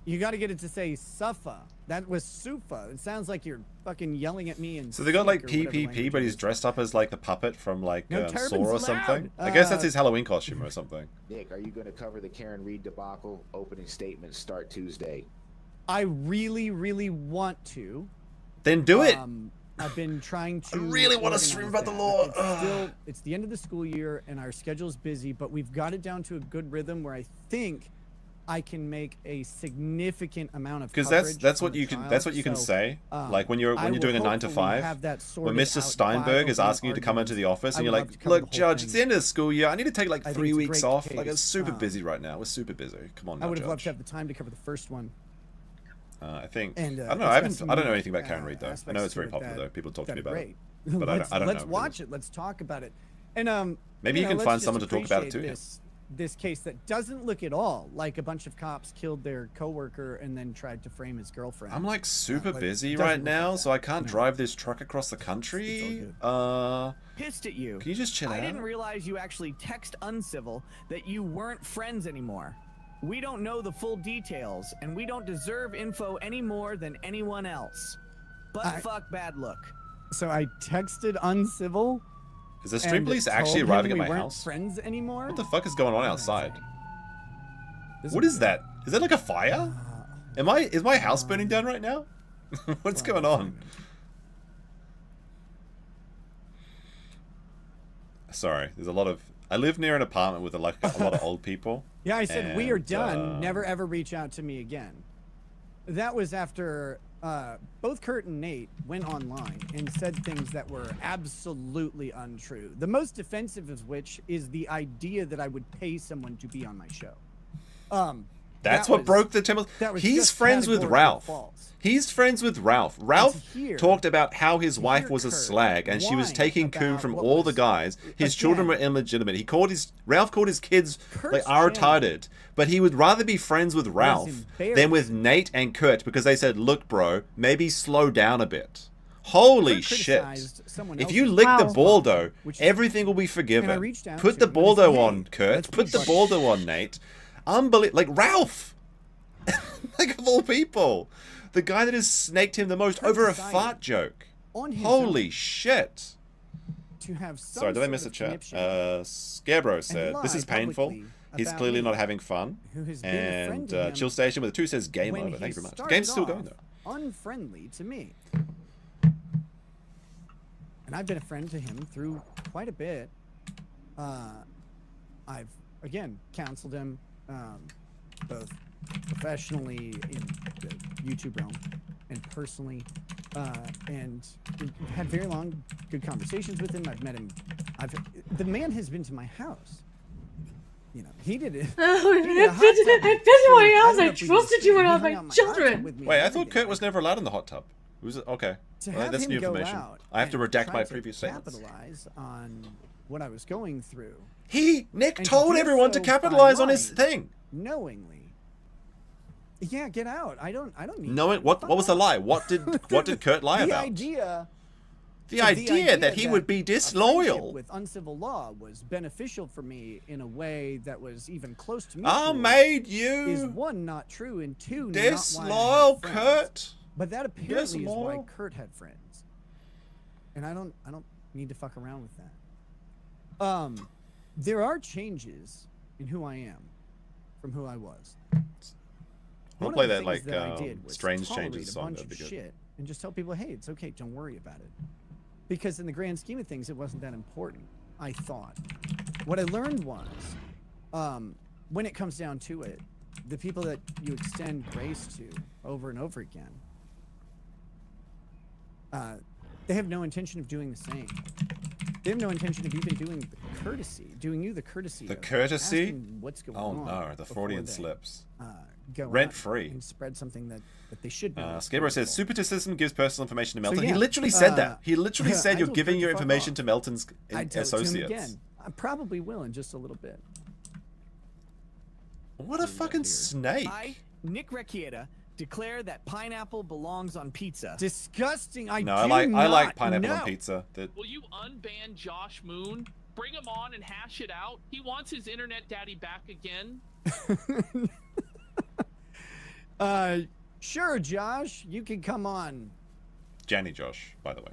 Speaker 2: You got to get it to say Sufa. That was Sufa. It sounds like you're fucking yelling at me. And
Speaker 8: so they got like PPP, but he's dressed up as like the puppet from like Saw or something. I guess that's his Halloween costume or something.
Speaker 16: Nick, are you going to cover the Karen Reed debacle? Opening statements start Tuesday.
Speaker 2: I really, really want to.
Speaker 8: Then do it.
Speaker 2: I've been trying to.
Speaker 8: I really want to stream about the law.
Speaker 2: It's the end of the school year and our schedule's busy, but we've got it down to a good rhythm where I think I can make a significant amount of coverage.
Speaker 8: Because that's what you can say. Like when you're doing a 9 to 5, when Mr. Steinberg is asking you to come into the office and you're like, look, Judge, it's the end of the school year. I need to take like 3 weeks off. Like it's super busy right now. We're super busy. Come on, now,
Speaker 2: I would have
Speaker 8: Judge.
Speaker 2: loved to have the time to cover the first one.
Speaker 8: I think.
Speaker 2: And,
Speaker 8: I don't know. I don't know anything about Karen Reed though. I know it's very popular though. People talk to me about it. But I don't know.
Speaker 2: Let's watch it. Let's talk about it. And
Speaker 8: maybe you can find someone to talk about it too.
Speaker 2: This case that doesn't look at all like a bunch of cops killed their coworker and then tried to frame his girlfriend.
Speaker 8: I'm like super busy right now, so I can't drive this truck across the country.
Speaker 13: Pissed at you.
Speaker 8: Can you just chill out?
Speaker 13: I didn't realize you actually text Uncivil that you weren't friends anymore. We don't know the full details, and we don't deserve info any more than anyone else. But fuck bad look.
Speaker 2: So I texted Uncivil.
Speaker 8: Is the stream police actually arriving at my house?
Speaker 2: Friends anymore?
Speaker 8: What the fuck is going on outside? What is that? Is that like a fire? Is my house burning down right now? What's going on? Sorry, there's a lot of. I live near an apartment with a lot of old people.
Speaker 2: Yeah, I said we are done. Never ever reach out to me again. That was after both Kurt and Nate went online and said things that were absolutely untrue. The most offensive of which is the idea that I would pay someone to be on my show.
Speaker 8: That's what broke the temple. He's friends with Ralph. He's friends with Ralph. Ralph talked about how his wife was a slag and she was taking coon from all the guys. His children were illegitimate. Ralph called his kids like retarded, but he would rather be friends with Ralph than with Nate and Kurt because they said, "Look, bro, maybe slow down a bit." Holy shit! If you lick the Baldo, everything will be forgiven. Put the Baldo on, Kurt. Put the Baldo on, Nate. Unbelievable, like Ralph, like of all people, the guy that has snaked him the most over a fart joke. Holy shit! Sorry, did I miss a chat? Scarebro said, "This is painful. He's clearly not having fun." And Chill Station with a 2 says, "Game over." Thank you very much. The game's still going though.
Speaker 2: Unfriendly to me, and I've been a friend to him through quite a bit. I've again counseled him. Both professionally in the YouTube realm and personally, and had very long, good conversations with him. I've met him. The man has been to my house. You know, he did it.
Speaker 6: Oh, I've been to my house. I trusted you around my children.
Speaker 8: Wait, I thought Kurt was never allowed in the hot tub. Was it? Okay. Well, that's new information. I have to redact my previous statements.
Speaker 2: Capitalize on what I was going through.
Speaker 8: Nick told everyone to capitalize on his thing.
Speaker 2: Knowingly. Yeah, get out. I don't need.
Speaker 8: Knowing what was the lie? What did Kurt lie about? The idea that he would be disloyal
Speaker 2: with uncivil law was beneficial for me in a way that was even close to me.
Speaker 8: I made you
Speaker 2: is 1 not true and 2
Speaker 8: disloyal, Kurt.
Speaker 2: But that apparently is why Kurt had friends, and I don't need to fuck around with that. There are changes in who I am from who I was.
Speaker 8: I'll play that like strange changes song. That'd be good.
Speaker 2: Shit and just tell people, hey, it's okay, don't worry about it. Because in the grand scheme of things, it wasn't that important, I thought. What I learned was, when it comes down to it, the people that you extend grace to over and over again, they have no intention of doing the same. They have no intention of even doing the courtesy.
Speaker 8: The
Speaker 2: of
Speaker 8: courtesy?
Speaker 2: asking what's going
Speaker 8: Oh
Speaker 2: on.
Speaker 8: no, the Freudian
Speaker 2: before they,
Speaker 8: slips.
Speaker 2: Go
Speaker 8: Rent
Speaker 2: out
Speaker 8: free.
Speaker 2: and spread something that they should be.
Speaker 8: Skateboard says super system gives personal information to Melton.
Speaker 2: So, yeah,
Speaker 8: he literally said that. He literally
Speaker 2: I
Speaker 8: said you're
Speaker 2: told
Speaker 8: giving
Speaker 2: Kurt
Speaker 8: your
Speaker 2: to fuck
Speaker 8: information
Speaker 2: off.
Speaker 8: to Melton's
Speaker 2: I'd tell it to him
Speaker 8: associates.
Speaker 2: again. I probably will in just a little bit.
Speaker 8: What a fucking snake!
Speaker 13: I, Nick Rekeita, declare that pineapple belongs on pizza.
Speaker 2: Disgusting.
Speaker 8: No, I like pineapple on pizza.
Speaker 15: Will you unban Josh Moon? Bring him on and hash it out. He wants his internet daddy back again.
Speaker 2: Sure, Josh, you can come on.
Speaker 8: Janny Josh, by the way.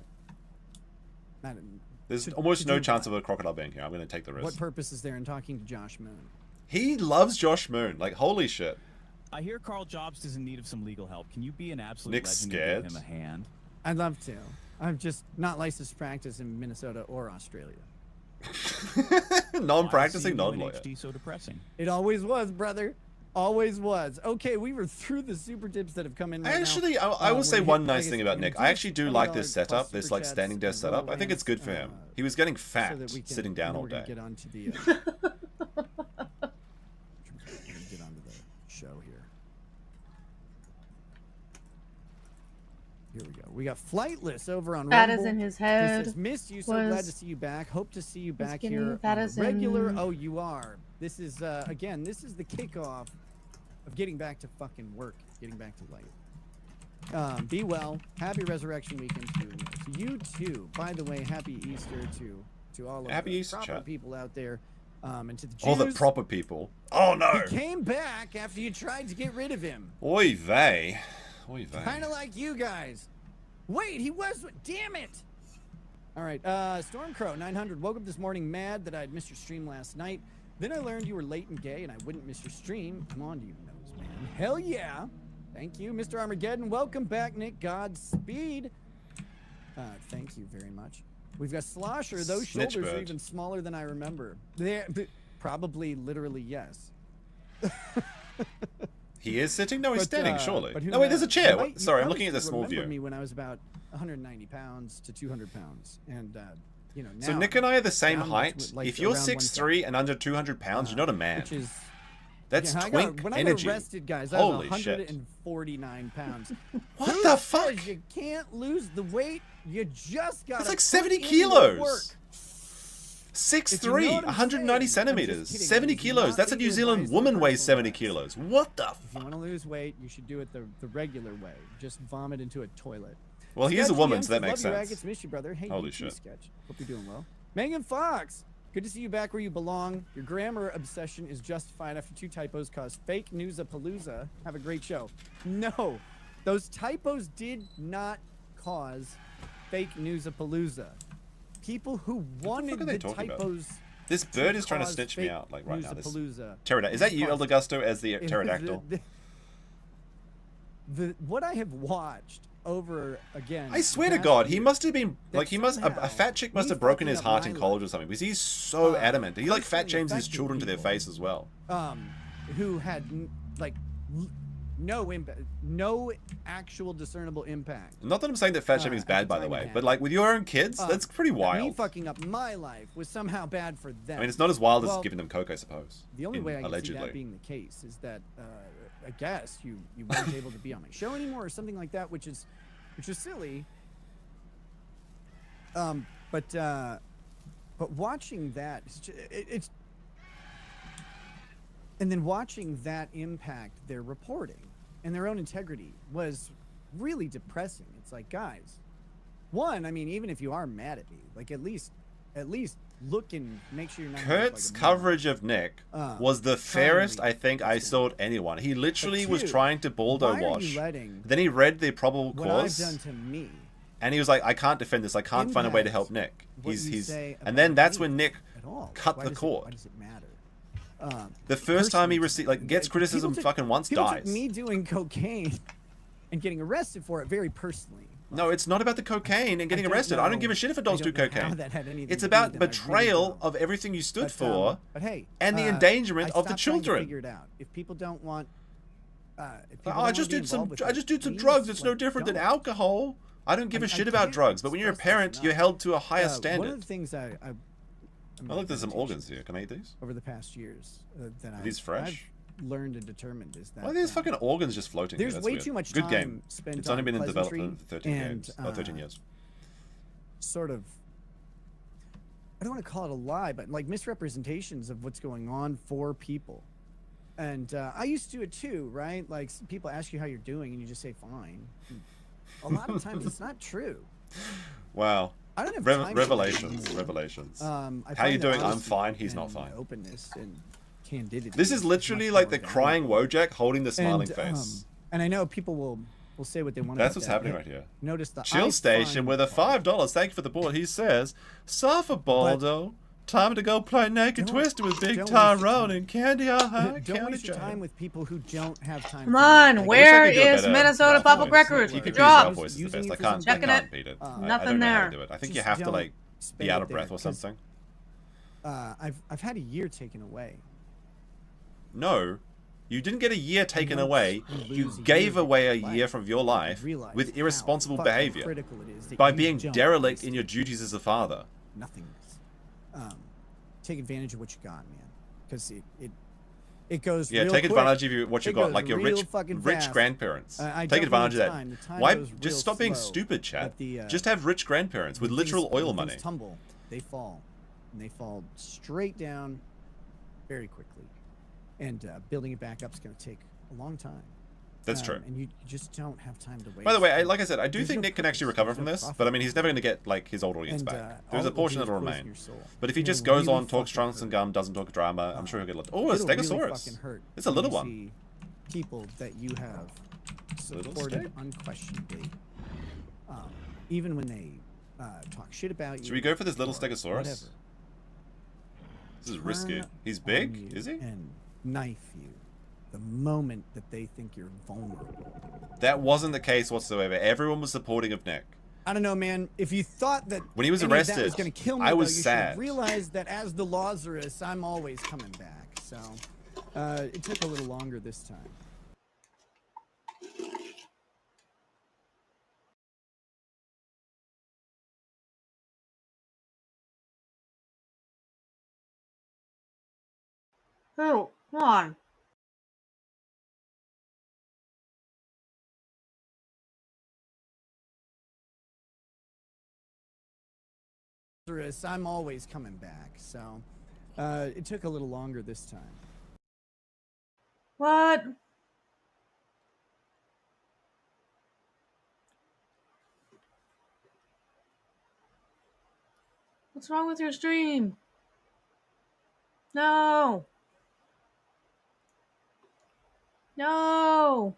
Speaker 2: Madam,
Speaker 8: There's almost no chance of a crocodile being here. I'm going to take the risk.
Speaker 2: What purpose is there in talking to Josh Moon?
Speaker 8: He loves Josh Moon. Like, holy shit.
Speaker 14: I hear Carl Jobs is in need of some legal help. Can you be an absolute
Speaker 8: Nick's
Speaker 14: legend
Speaker 8: scared.
Speaker 14: and give him a hand?
Speaker 2: I'd love to. I'm just not licensed to practice in Minnesota or Australia.
Speaker 8: Non-practicing, non-lawyer.
Speaker 14: ADHD so depressing.
Speaker 2: It always was, brother. Always was. Okay, we were through the super tips that have come in right
Speaker 8: Actually,
Speaker 2: now.
Speaker 8: I will say
Speaker 2: We're
Speaker 8: one
Speaker 2: hit-
Speaker 8: nice
Speaker 2: like
Speaker 8: thing
Speaker 2: I
Speaker 8: about
Speaker 2: said,
Speaker 8: Nick. I actually do like this
Speaker 2: $20
Speaker 8: setup,
Speaker 2: plus
Speaker 8: this
Speaker 2: super
Speaker 8: like
Speaker 2: chats
Speaker 8: standing desk
Speaker 2: and
Speaker 8: setup. I think it's good for him. He was getting
Speaker 2: so
Speaker 8: fat
Speaker 2: that we can-
Speaker 8: sitting down
Speaker 2: then
Speaker 8: all
Speaker 2: we're gonna
Speaker 8: day.
Speaker 2: Get onto the, we're gonna get onto the show here. Here we go. We got Flightless over on
Speaker 1: That
Speaker 2: Rumble.
Speaker 1: is in his
Speaker 2: He
Speaker 1: head.
Speaker 2: says, missed you, so
Speaker 1: was-
Speaker 2: glad to see you back. Hope to see you back
Speaker 1: skinny.
Speaker 2: here
Speaker 1: That
Speaker 2: on
Speaker 1: is
Speaker 2: the regular.
Speaker 1: in-
Speaker 2: Oh, you are. This is, again, this is the kickoff of getting back to fucking work, getting back to life. Be well. Happy Resurrection Weekend to you too. By the way, happy Easter to all of
Speaker 8: Happy
Speaker 2: the
Speaker 8: Easter,
Speaker 2: proper
Speaker 8: chat.
Speaker 2: people out there, and to the Jews.
Speaker 8: All the proper people. Oh no!
Speaker 2: He came back after you tried to get rid of him.
Speaker 8: Oy vey. Oy vey.
Speaker 2: Kind of like you guys. Wait, he was. Damn it! All right, Stormcrow 900 woke up this morning mad that I'd missed your stream last night. Then I learned you were late and gay, and I wouldn't miss your stream. Come on, do you knows, man? Hell yeah! Thank you, Mr. Armageddon. Welcome back, Nick. Godspeed. Thank you very much. We've got Slosher. Those
Speaker 8: Snitch
Speaker 2: shoulders are
Speaker 8: bird.
Speaker 2: even smaller than I remember. They're probably, literally, yes.
Speaker 8: He is sitting? No, he's
Speaker 2: But,
Speaker 8: standing, surely.
Speaker 2: but who
Speaker 8: No, wait, there's a
Speaker 2: knows?
Speaker 8: chair.
Speaker 2: You
Speaker 8: What-
Speaker 2: might- you
Speaker 8: Sorry, I'm
Speaker 2: probably
Speaker 8: looking at the
Speaker 2: still
Speaker 8: small
Speaker 2: remember
Speaker 8: view.
Speaker 2: me when I was about 190 pounds to 200 pounds, and you know. Now
Speaker 8: So Nick and I are the same
Speaker 2: down
Speaker 8: height.
Speaker 2: to, like,
Speaker 8: If you're
Speaker 2: around
Speaker 8: 6'3" and under 200 pounds, you're not a man.
Speaker 2: Which is
Speaker 8: That's
Speaker 2: yeah,
Speaker 8: twink
Speaker 2: when
Speaker 8: energy.
Speaker 2: I got arrested, guys, I
Speaker 8: Holy
Speaker 2: was
Speaker 8: shit.
Speaker 2: 149 pounds.
Speaker 8: What
Speaker 2: Who
Speaker 8: the
Speaker 2: says
Speaker 8: fuck?
Speaker 2: You can't lose the weight. You just got.
Speaker 8: That's like 70 kilos. 6'3",
Speaker 2: what I'm
Speaker 8: 190
Speaker 2: saying. I'm just
Speaker 8: centimeters,
Speaker 2: kidding.
Speaker 8: 70
Speaker 2: It is
Speaker 8: kilos.
Speaker 2: not
Speaker 8: That's a
Speaker 2: legal
Speaker 8: New Zealand
Speaker 2: advice
Speaker 8: woman
Speaker 2: for
Speaker 8: weighs
Speaker 2: personal
Speaker 8: 70
Speaker 2: life.
Speaker 8: kilos. What the
Speaker 2: If you want to lose weight, you should do it the regular way. Just vomit into a toilet.
Speaker 8: Well, he is a
Speaker 2: Sketch
Speaker 8: woman,
Speaker 2: again
Speaker 8: so that
Speaker 2: says,
Speaker 8: makes
Speaker 2: "Love you,
Speaker 8: sense.
Speaker 2: Agates, miss you, brother. Hey,
Speaker 8: Holy
Speaker 2: you too,
Speaker 8: shit.
Speaker 2: Sketch. Hope you're doing well. Megan Fox, good to see you back where you belong. Your grammar obsession is justified after 2 typos caused fake news-a-palooza. Have a great show. No, those typos did not cause fake news-a-palooza. People who wanted
Speaker 8: are they
Speaker 2: the
Speaker 8: talking about?
Speaker 2: typos.
Speaker 8: This bird is trying to
Speaker 2: cause
Speaker 8: snitch me
Speaker 2: fake
Speaker 8: out, like right now. This
Speaker 2: news-a-palooza.
Speaker 8: pterodactyl. Is that you, El Augusto, as the
Speaker 2: It was
Speaker 8: pterodactyl?
Speaker 2: What I have watched over again.
Speaker 8: I swear
Speaker 2: the
Speaker 8: to
Speaker 2: past
Speaker 8: God, he
Speaker 2: year,
Speaker 8: must have been
Speaker 2: that
Speaker 8: like a
Speaker 2: somehow
Speaker 8: fat chick must
Speaker 2: me
Speaker 8: have broken
Speaker 2: fucking
Speaker 8: his
Speaker 2: up
Speaker 8: heart
Speaker 2: my
Speaker 8: in college
Speaker 2: life,
Speaker 8: or something because he's so adamant. He like fat
Speaker 2: personally
Speaker 8: shames his
Speaker 2: affected
Speaker 8: children to their
Speaker 2: people.
Speaker 8: face as well.
Speaker 2: Who had no impact, no actual discernible impact.
Speaker 8: Not that I'm saying that fat shaming is bad, by the way, but like with your own kids, that's pretty
Speaker 2: Me
Speaker 8: wild.
Speaker 2: fucking up my life was somehow bad for them.
Speaker 8: I mean, it's not as wild as
Speaker 2: Well,
Speaker 8: giving them coke, I suppose.
Speaker 2: The only way I can see
Speaker 8: allegedly.
Speaker 2: that being the case is that I guess you weren't able to be on my show anymore or something like that, which is silly. But watching that, it's and then watching that impact their reporting and their own integrity was really depressing. It's like, guys, one, I mean, even if you are mad at me, like at least look and make sure you're not.
Speaker 8: Kurt's coverage of Nick was the fairest I think I saw anyone. He literally was
Speaker 2: two,
Speaker 8: trying to Baldo
Speaker 2: why are you
Speaker 8: wash.
Speaker 2: letting
Speaker 8: Then he read the probable
Speaker 2: what I've
Speaker 8: cause.
Speaker 2: done to me.
Speaker 8: And he was like, I can't defend this. I can't find a way to
Speaker 2: impact
Speaker 8: help Nick.
Speaker 2: what you
Speaker 8: He's
Speaker 2: say
Speaker 8: and then
Speaker 2: about
Speaker 8: that's
Speaker 2: me
Speaker 8: when Nick
Speaker 2: at all.
Speaker 8: cut
Speaker 2: Why
Speaker 8: the
Speaker 2: does
Speaker 8: cord.
Speaker 2: Why does it matter?
Speaker 8: The first time he
Speaker 2: personally,
Speaker 8: received like gets criticism
Speaker 2: people took-
Speaker 8: fucking once
Speaker 2: people
Speaker 8: dies.
Speaker 2: took me doing cocaine and getting arrested for it very personally.
Speaker 8: No, it's not about the cocaine and getting
Speaker 2: don't
Speaker 8: arrested. I don't
Speaker 2: know-
Speaker 8: give a shit if
Speaker 2: I
Speaker 8: adults do
Speaker 2: don't know how
Speaker 8: cocaine.
Speaker 2: that had anything
Speaker 8: It's
Speaker 2: to do
Speaker 8: about
Speaker 2: with it, I really
Speaker 8: betrayal
Speaker 2: don't.
Speaker 8: of everything you stood
Speaker 2: But
Speaker 8: for
Speaker 2: hey,
Speaker 8: and the
Speaker 2: I
Speaker 8: endangerment of the
Speaker 2: stopped trying to
Speaker 8: children.
Speaker 2: Figure it out. If people don't want, if people
Speaker 8: Oh,
Speaker 2: don't
Speaker 8: I
Speaker 2: wanna
Speaker 8: just
Speaker 2: be
Speaker 8: did some
Speaker 2: involved with
Speaker 8: I
Speaker 2: it,
Speaker 8: just did some
Speaker 2: please,
Speaker 8: drugs. It's no
Speaker 2: like,
Speaker 8: different than
Speaker 2: don't.
Speaker 8: alcohol. I don't give a shit about drugs, but when you're a parent, you're held to a higher standard.
Speaker 2: One of the things
Speaker 8: Oh, look, there's some organs here. Can I eat these?
Speaker 2: over the past years that
Speaker 8: Are these fresh?
Speaker 2: I've learned and determined is that
Speaker 8: Why are these fucking organs just floating here?
Speaker 2: there's
Speaker 8: That's
Speaker 2: way
Speaker 8: weird.
Speaker 2: too much
Speaker 8: Good
Speaker 2: time
Speaker 8: game.
Speaker 2: spent
Speaker 8: It's only
Speaker 2: on
Speaker 8: been in
Speaker 2: pleasantry
Speaker 8: development for 13
Speaker 2: and,
Speaker 8: games. Oh, 13 years.
Speaker 2: sort of, I don't want to call it a lie, but like misrepresentations of what's going on for people. And I used to do it too, right? Like people ask you how you're doing and you just say fine. A lot of times it's not true.
Speaker 8: Wow.
Speaker 2: I don't have time for
Speaker 8: Revelations. Revelations. How you doing? I'm fine. He's not fine.
Speaker 2: Openness and candidity.
Speaker 8: This is literally like the crying Wojak holding the smiling face.
Speaker 2: And I know people will say what they want.
Speaker 8: That's what's happening right here.
Speaker 2: Notice the
Speaker 8: Chill Station with a $5. Thank you for the board. He says, "Suffer, Baldo. Time to go play Naked Twister with Big Tyrone and Candy
Speaker 2: Don't waste your time with people who don't have time.
Speaker 1: Come on, where is
Speaker 8: better
Speaker 1: Minnesota Public Records?
Speaker 8: You could
Speaker 1: Good
Speaker 8: use our
Speaker 1: job.
Speaker 8: voices the best. I can't
Speaker 1: Checking it.
Speaker 8: beat it.
Speaker 1: Nothing
Speaker 8: I don't know how
Speaker 1: there.
Speaker 8: to do it. I think you
Speaker 2: Just
Speaker 8: have to
Speaker 2: don't
Speaker 8: like be
Speaker 2: spend
Speaker 8: out
Speaker 2: it
Speaker 8: of breath
Speaker 2: there,
Speaker 8: or something.
Speaker 2: I've had a year taken away.
Speaker 8: No, you didn't get a year taken away. You gave away a year from your life with irresponsible behavior by being derelict in your duties as a father.
Speaker 2: Nothingness. Take advantage of what you got, man, because it goes.
Speaker 8: Yeah,
Speaker 2: real
Speaker 8: take
Speaker 2: quick.
Speaker 8: advantage of what you
Speaker 2: It
Speaker 8: got,
Speaker 2: goes
Speaker 8: like your
Speaker 2: real
Speaker 8: rich
Speaker 2: fucking fast.
Speaker 8: grandparents.
Speaker 2: I
Speaker 8: Take
Speaker 2: don't
Speaker 8: advantage of
Speaker 2: mean
Speaker 8: that.
Speaker 2: time. The time
Speaker 8: Why?
Speaker 2: goes real
Speaker 8: Just stop being
Speaker 2: slow,
Speaker 8: stupid, Chad.
Speaker 2: but the,
Speaker 8: Just have rich grandparents with
Speaker 2: when
Speaker 8: literal
Speaker 2: things-
Speaker 8: oil
Speaker 2: when
Speaker 8: money.
Speaker 2: things tumble, they fall, and they fall straight down, very quickly, and building it back up is going to take a long time.
Speaker 8: That's true.
Speaker 2: And you just don't have time to wait.
Speaker 8: By the way, like I said, I do
Speaker 2: There's
Speaker 8: think
Speaker 2: no
Speaker 8: Nick can actually
Speaker 2: purpose,
Speaker 8: recover
Speaker 2: there's
Speaker 8: from
Speaker 2: no
Speaker 8: this,
Speaker 2: profit.
Speaker 8: but I mean, he's never going to get like his old audience
Speaker 2: And,
Speaker 8: back.
Speaker 2: all
Speaker 8: There's a
Speaker 2: it will
Speaker 8: portion
Speaker 2: do is
Speaker 8: that'll
Speaker 2: poison
Speaker 8: remain.
Speaker 2: your soul.
Speaker 8: But if he
Speaker 2: It'll
Speaker 8: just goes
Speaker 2: really
Speaker 8: on, talks
Speaker 2: fucking
Speaker 8: trunks and gum, doesn't talk drama, I'm sure he'll get a lot. Oh, a
Speaker 2: It'll really
Speaker 8: Stegosaurus.
Speaker 2: fucking hurt
Speaker 8: It's a
Speaker 2: when
Speaker 8: little
Speaker 2: you
Speaker 8: one.
Speaker 2: see people that you have
Speaker 8: Little
Speaker 2: supported
Speaker 8: steak?
Speaker 2: unquestionably, even when they talk shit about you.
Speaker 8: Should we go for this little
Speaker 2: or
Speaker 8: Stegosaurus?
Speaker 2: whatever,
Speaker 8: This is risky.
Speaker 2: turn
Speaker 8: He's
Speaker 2: on
Speaker 8: big,
Speaker 2: you
Speaker 8: is he?
Speaker 2: And knife you the moment that they think you're vulnerable.
Speaker 8: That wasn't the case whatsoever. Everyone was supporting of Nick.
Speaker 2: I don't know, man. If you thought that
Speaker 8: When he was
Speaker 2: any of that
Speaker 8: arrested,
Speaker 2: was going to kill me,
Speaker 8: I was
Speaker 2: though, you
Speaker 8: sad.
Speaker 2: should realize that as the Lazarus, I'm always coming back. So it took a little longer this time.
Speaker 1: Oh, come on.
Speaker 2: Lazarus, I'm always coming back. So it took a little longer this time.
Speaker 1: What? What's wrong with your stream? No. No.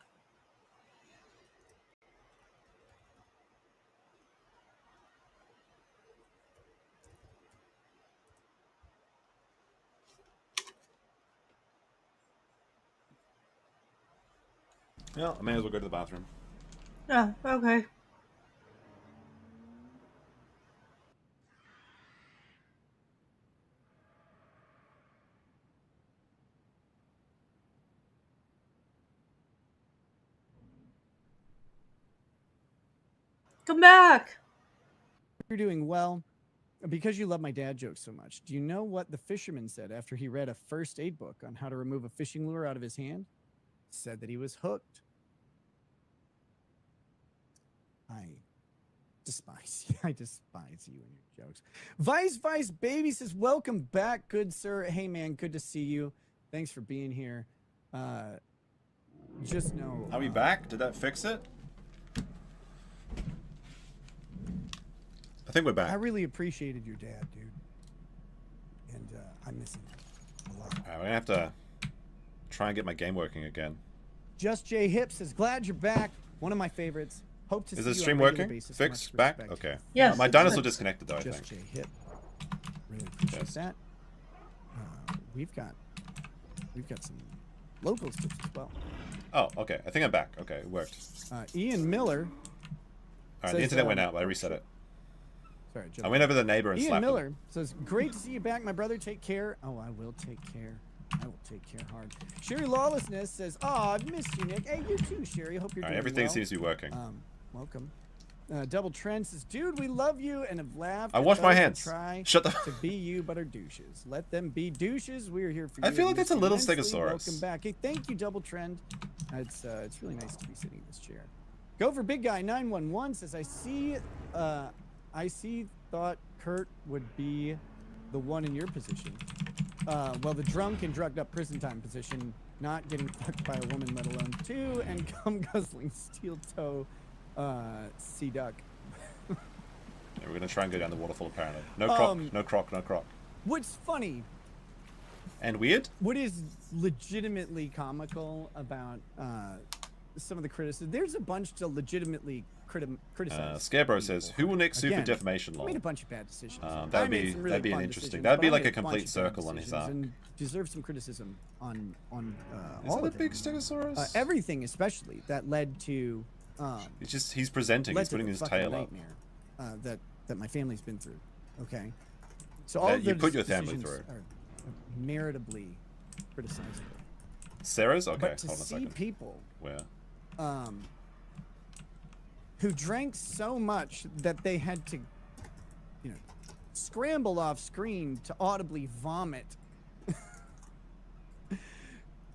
Speaker 8: Yeah, I may as well go to the bathroom.
Speaker 1: Yeah, okay. Come back.
Speaker 2: You're doing well. Because you love my dad jokes so much, do you know what the fisherman said after he read a first aid book on how to remove a fishing lure out of his hand? Said that he was hooked. I despise you. I despise you and your jokes. Vice Baby says, welcome back, good sir. Hey, man, good to see you. Thanks for being here. Just know...
Speaker 8: Are we back? Did that fix it? I think we're back.
Speaker 2: I really appreciated your dad, dude. And I miss him a lot.
Speaker 8: Alright, we're gonna have to try and get my game working again.
Speaker 2: Just J Hip says, glad you're back. One of my favorites. Hope to
Speaker 8: Is
Speaker 2: see
Speaker 8: the
Speaker 2: you
Speaker 8: stream
Speaker 2: on a regular
Speaker 8: working?
Speaker 2: basis.
Speaker 8: Fixed?
Speaker 2: Much
Speaker 8: Back?
Speaker 2: respect.
Speaker 8: Okay.
Speaker 1: Yes,
Speaker 8: My
Speaker 1: it's
Speaker 8: dinosaur
Speaker 1: fixed.
Speaker 8: disconnected though, I
Speaker 2: Just
Speaker 8: think.
Speaker 2: J Hip. Really appreciate
Speaker 8: Yes.
Speaker 2: that. We've got some locals tips as well.
Speaker 8: Oh, okay. I think I'm back. Okay, it worked.
Speaker 2: Ian Miller.
Speaker 8: Alright, the internet went out, but I reset it.
Speaker 2: Sorry,
Speaker 8: I went over to the neighbor and
Speaker 2: Ian
Speaker 8: slapped
Speaker 2: Miller
Speaker 8: him.
Speaker 2: says, great to see you back, my brother. Take care. Oh, I will take care. I will take care hard. Sherry Lawlessness says, oh, I've missed you, Nick. Hey, you too, Sherry. Hope you're
Speaker 8: Alright,
Speaker 2: doing
Speaker 8: everything
Speaker 2: well.
Speaker 8: seems to be working.
Speaker 2: Welcome. Double Trent says, dude, we love you and have laughed.
Speaker 8: I
Speaker 2: at
Speaker 8: wash my
Speaker 2: those who
Speaker 8: hands.
Speaker 2: Try
Speaker 8: Shut the.
Speaker 2: to be you, but are douches. Let them be douches. We are here for you.
Speaker 8: I feel like
Speaker 2: and
Speaker 8: that's a
Speaker 2: miss you
Speaker 8: little
Speaker 2: immensely.
Speaker 8: Stegosaurus.
Speaker 2: Welcome back. Hey, thank you, Double Trend. It's really nice to be sitting in this chair. Go for Big Guy 911 says, I thought Kurt would be the one in your position. Well, the drunk and drugged up prison time position, not getting fucked by a woman, let alone two, and cum guzzling steel toe sea duck.
Speaker 8: Yeah, we're gonna try and go down the waterfall apparently. No croc, no croc, no croc.
Speaker 2: What's funny
Speaker 8: and weird?
Speaker 2: What is legitimately comical about some of the criticism? There's a bunch to legitimately criticize.
Speaker 8: Scarebro says, "Who will next sue for
Speaker 2: Again,
Speaker 8: defamation law?"
Speaker 2: I made a bunch of bad decisions.
Speaker 8: That'd be an interesting. That'd be like a complete circle on his arc.
Speaker 2: And deserve some criticism on
Speaker 8: Is
Speaker 2: all
Speaker 8: that
Speaker 2: of
Speaker 8: a big Stegosaurus?
Speaker 2: Everything, especially that led to.
Speaker 8: He's presenting. He's putting his tail up.
Speaker 2: That my family's been through. Okay, so all of
Speaker 8: you
Speaker 2: those
Speaker 8: put your family
Speaker 2: decisions
Speaker 8: through.
Speaker 2: are meritably criticizable.
Speaker 8: Sarah's okay.
Speaker 2: But to
Speaker 8: Hold on a
Speaker 2: see
Speaker 8: second.
Speaker 2: people
Speaker 8: Where?
Speaker 2: Who drank so much that they had to, scramble off screen to audibly vomit.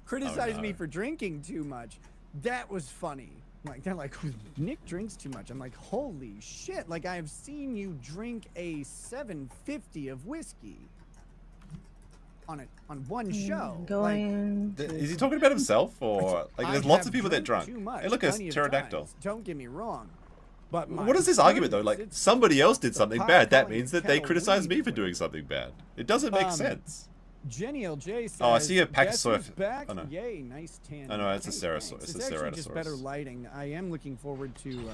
Speaker 2: Criticize me for drinking too much. That was funny. Like, they're like, Nick drinks too much. I'm like, holy shit. Like, I've seen you drink a 750 of whiskey on one show.
Speaker 8: Is he talking about himself or like? There's lots of people that drunk. Hey, look, it's pterodactyl.
Speaker 2: Don't get me wrong. But
Speaker 8: what is this argument though? Like somebody else did something bad. That means that they criticize me for doing something bad. It doesn't make sense.
Speaker 2: Jenny LJ says,
Speaker 8: I see a Pacosaurus.
Speaker 2: Back.
Speaker 8: Oh, no.
Speaker 2: Yay, nice tan.
Speaker 8: Oh no, it's a Ceratosaurus.
Speaker 2: It's actually just better lighting. I am looking forward to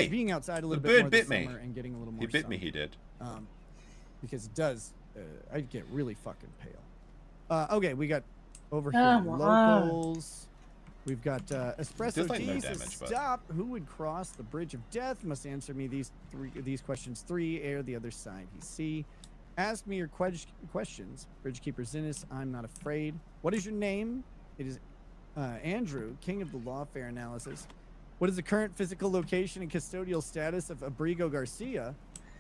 Speaker 2: being outside a little bit more this summer and getting a little more.
Speaker 8: He bit
Speaker 2: sun.
Speaker 8: me. He did.
Speaker 2: Because it does. I get really fucking pale. Okay, we got over here locals. We've got Espresso
Speaker 8: like no
Speaker 2: Jesus.
Speaker 8: damage, but...
Speaker 2: Stop. Who would cross the bridge of death? Must answer me these questions. 3. Air the other side. He's C. Ask me your questions. Bridgekeeper Zinnis, I'm not afraid. What is your name? It is Andrew, king of the lawfare analysis. What is the current physical location and custodial status of Abrigo Garcia?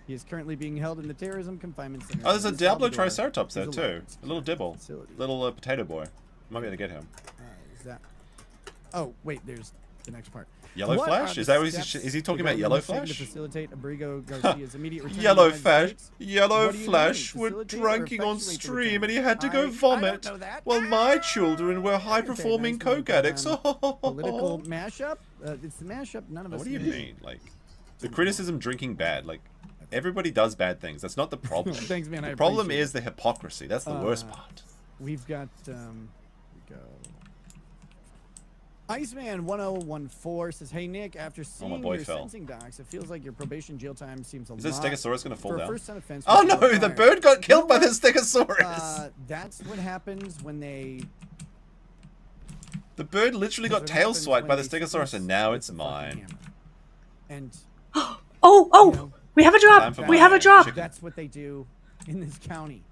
Speaker 2: He is currently being held in the terrorism confinement center.
Speaker 8: Oh, there's a Diablo Triceratops there too. A little dibble. Little potato boy. Might be able to get him.
Speaker 2: Is that... Oh, wait, there's the next part.
Speaker 8: Yellow Flash? Is that what is he talking about? Yellow Flash?
Speaker 2: To facilitate Abrigo Garcia's immediate return
Speaker 8: Yellow
Speaker 2: to the
Speaker 8: Flash.
Speaker 2: United States?
Speaker 8: Flash were drinking on stream and he had to go vomit. While my children were high-performing coke addicts.
Speaker 2: Political mashup? It's the mashup. None of us.
Speaker 8: What do you mean? Like the criticism drinking bad? Like everybody does bad things. That's not the problem.
Speaker 2: Thanks, man.
Speaker 8: The problem is the hypocrisy. That's the worst part.
Speaker 2: We've got we go. Iceman 1014 says, "Hey Nick, after seeing your sentencing docs, it feels like your probation jail time seems a lot.
Speaker 8: Is this Stegosaurus gonna fall down?
Speaker 2: First offense.
Speaker 8: Oh no, the bird got killed by the Stegosaurus.
Speaker 2: That's what happens when they.
Speaker 8: The bird literally got tail swiped by the Stegosaurus, and now it's mine.
Speaker 2: And
Speaker 6: we have a drop. We have a drop.
Speaker 2: That's what they do in this county.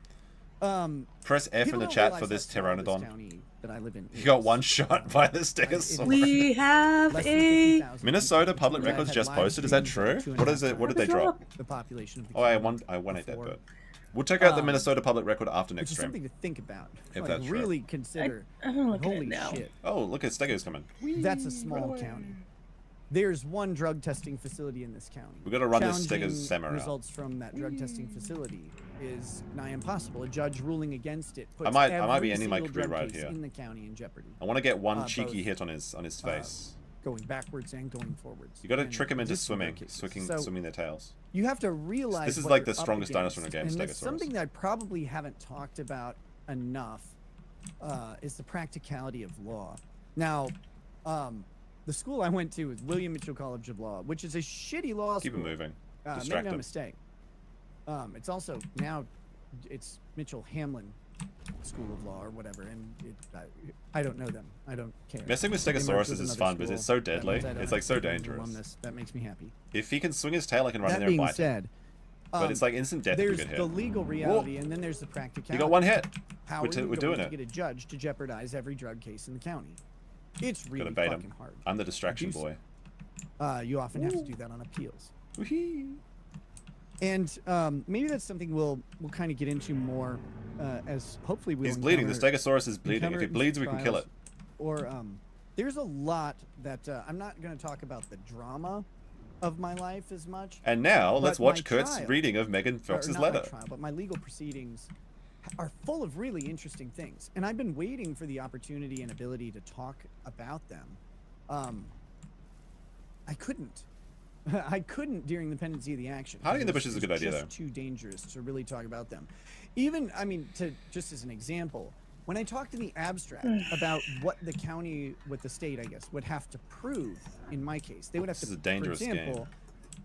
Speaker 8: Press F in the chat for this Pteranodon.
Speaker 2: That I live in.
Speaker 8: He got one shot by the Stegosaurus.
Speaker 6: We have a
Speaker 8: Minnesota public records just posted. Is that true? What is it? What did they drop?
Speaker 2: The population of the
Speaker 8: I ate that bird. We'll check out the Minnesota public record after next stream.
Speaker 2: Something to think about.
Speaker 8: If
Speaker 2: like,
Speaker 8: that's
Speaker 2: really consider.
Speaker 6: I'm looking
Speaker 2: holy
Speaker 6: at it now.
Speaker 2: shit.
Speaker 8: Oh, look at Stego's coming.
Speaker 2: That's a small county. There's one drug testing facility in this county.
Speaker 8: We've got to run this Stego's seminar.
Speaker 2: Results from that drug testing facility is nigh impossible. A judge ruling against it puts
Speaker 8: I might be
Speaker 2: every
Speaker 8: ending my
Speaker 2: single
Speaker 8: career
Speaker 2: drug
Speaker 8: right
Speaker 2: case
Speaker 8: here.
Speaker 2: in the county in jeopardy.
Speaker 8: I want to get one cheeky hit on his face.
Speaker 2: Going backwards and going forwards.
Speaker 8: You got to trick him into swimming their tails.
Speaker 2: You have to realize
Speaker 8: this is
Speaker 2: what
Speaker 8: like the
Speaker 2: you're up
Speaker 8: strongest dinosaur in the game,
Speaker 2: against, and
Speaker 8: Stegosaurus.
Speaker 2: it's something that I probably haven't talked about enough. Is the practicality of law. Now, the school I went to was William Mitchell College of Law, which is a shitty law school.
Speaker 8: Keep it moving.
Speaker 2: Make no mistake. It's also now it's Mitchell Hamlin School of Law or whatever, and I don't know them. I don't care.
Speaker 8: Messing with Stegosauruses is fun, but it's so deadly. It's like so dangerous.
Speaker 2: That makes me happy.
Speaker 8: If he can swing his tail, I can run in
Speaker 2: That
Speaker 8: there and
Speaker 2: being
Speaker 8: bite
Speaker 2: said,
Speaker 8: him. But it's like instant death if we
Speaker 2: there's
Speaker 8: get hit.
Speaker 2: the legal reality, and then there's the practicality.
Speaker 8: You got one hit.
Speaker 2: How
Speaker 8: we're
Speaker 2: are you
Speaker 8: doing
Speaker 2: going to
Speaker 8: it.
Speaker 2: get a judge to jeopardize every drug case in the county? It's really
Speaker 8: Gotta bait
Speaker 2: fucking
Speaker 8: him.
Speaker 2: hard.
Speaker 8: I'm the distraction boy.
Speaker 2: You often have to do that on appeals. And maybe that's something we'll kind of get into more as hopefully we'll.
Speaker 8: He's bleeding. The Stegosaurus is bleeding. If it bleeds, we can kill it.
Speaker 2: Or there's a lot that I'm not going to talk about the drama of my life as much.
Speaker 8: And now let's watch Kurt's reading of Megan Fox's letter.
Speaker 2: My trial, but my legal proceedings are full of really interesting things, and I've been waiting for the opportunity and ability to talk about them. I couldn't. I couldn't during the pendency of the action.
Speaker 8: Hiding in the bush is a good idea, though.
Speaker 2: It's too dangerous to really talk about them. Even, I mean, just as an example, when I talked in the abstract about what the county, what the state, I guess, would have to prove in my case, they would have to.
Speaker 8: This is a dangerous game.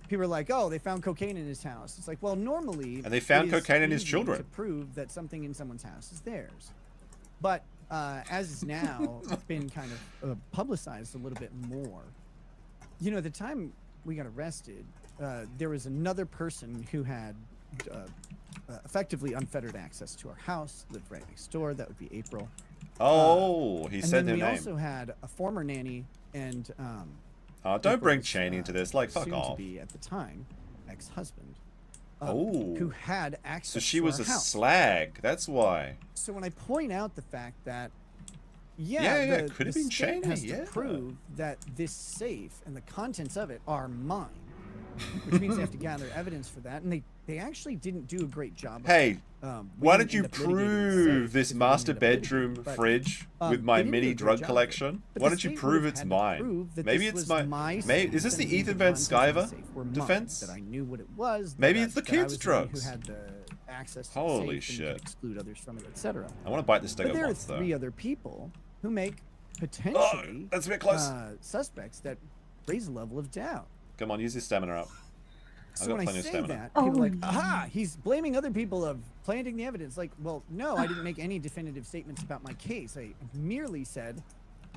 Speaker 2: People are like, "Oh, they found cocaine in his house." It's like, well, normally.
Speaker 8: And they found cocaine in his
Speaker 2: easy
Speaker 8: children.
Speaker 2: To prove that something in someone's house is theirs, but as is now been kind of publicized a little bit more. You know, the time we got arrested, there was another person who had effectively unfettered access to our house, lived right next door. That would be April.
Speaker 8: Oh, he said their name.
Speaker 2: And we also had a former nanny and.
Speaker 8: Don't bring Cheney into this. Like, fuck
Speaker 2: soon
Speaker 8: off.
Speaker 2: To be at the time, ex-husband.
Speaker 8: Oh.
Speaker 2: Who had access.
Speaker 8: So she
Speaker 2: to
Speaker 8: was
Speaker 2: our
Speaker 8: a
Speaker 2: house.
Speaker 8: slag. That's why.
Speaker 2: So when I point out the fact that.
Speaker 8: Yeah, could have been
Speaker 2: state
Speaker 8: Cheney.
Speaker 2: has to prove that this safe and the contents of it are mine, which means they have to gather evidence for that, and they actually didn't do a great job.
Speaker 8: Hey,
Speaker 2: of,
Speaker 8: why don't you prove this master bedroom fridge with my mini drug collection? Why don't you prove it's mine? Maybe it's my. Is this the Ethan Van Sciver defense?
Speaker 2: That I knew what it was.
Speaker 8: Maybe it's the kids' drugs.
Speaker 2: Who had the access to
Speaker 8: Holy
Speaker 2: the safe
Speaker 8: shit!
Speaker 2: And could exclude others from it, etc.
Speaker 8: I want to bite the Stego
Speaker 2: But there are
Speaker 8: once, though.
Speaker 2: 3 other people who make potentially
Speaker 8: that's a bit close.
Speaker 2: Suspects that raise a level of doubt.
Speaker 8: Come on, use your stamina up. I've
Speaker 2: So
Speaker 8: got
Speaker 2: when I
Speaker 8: plenty of
Speaker 2: say
Speaker 8: stamina.
Speaker 2: that, people are like, aha, he's blaming other people of planting the evidence. Like, well, no, I didn't make any definitive statements about my case. I merely said,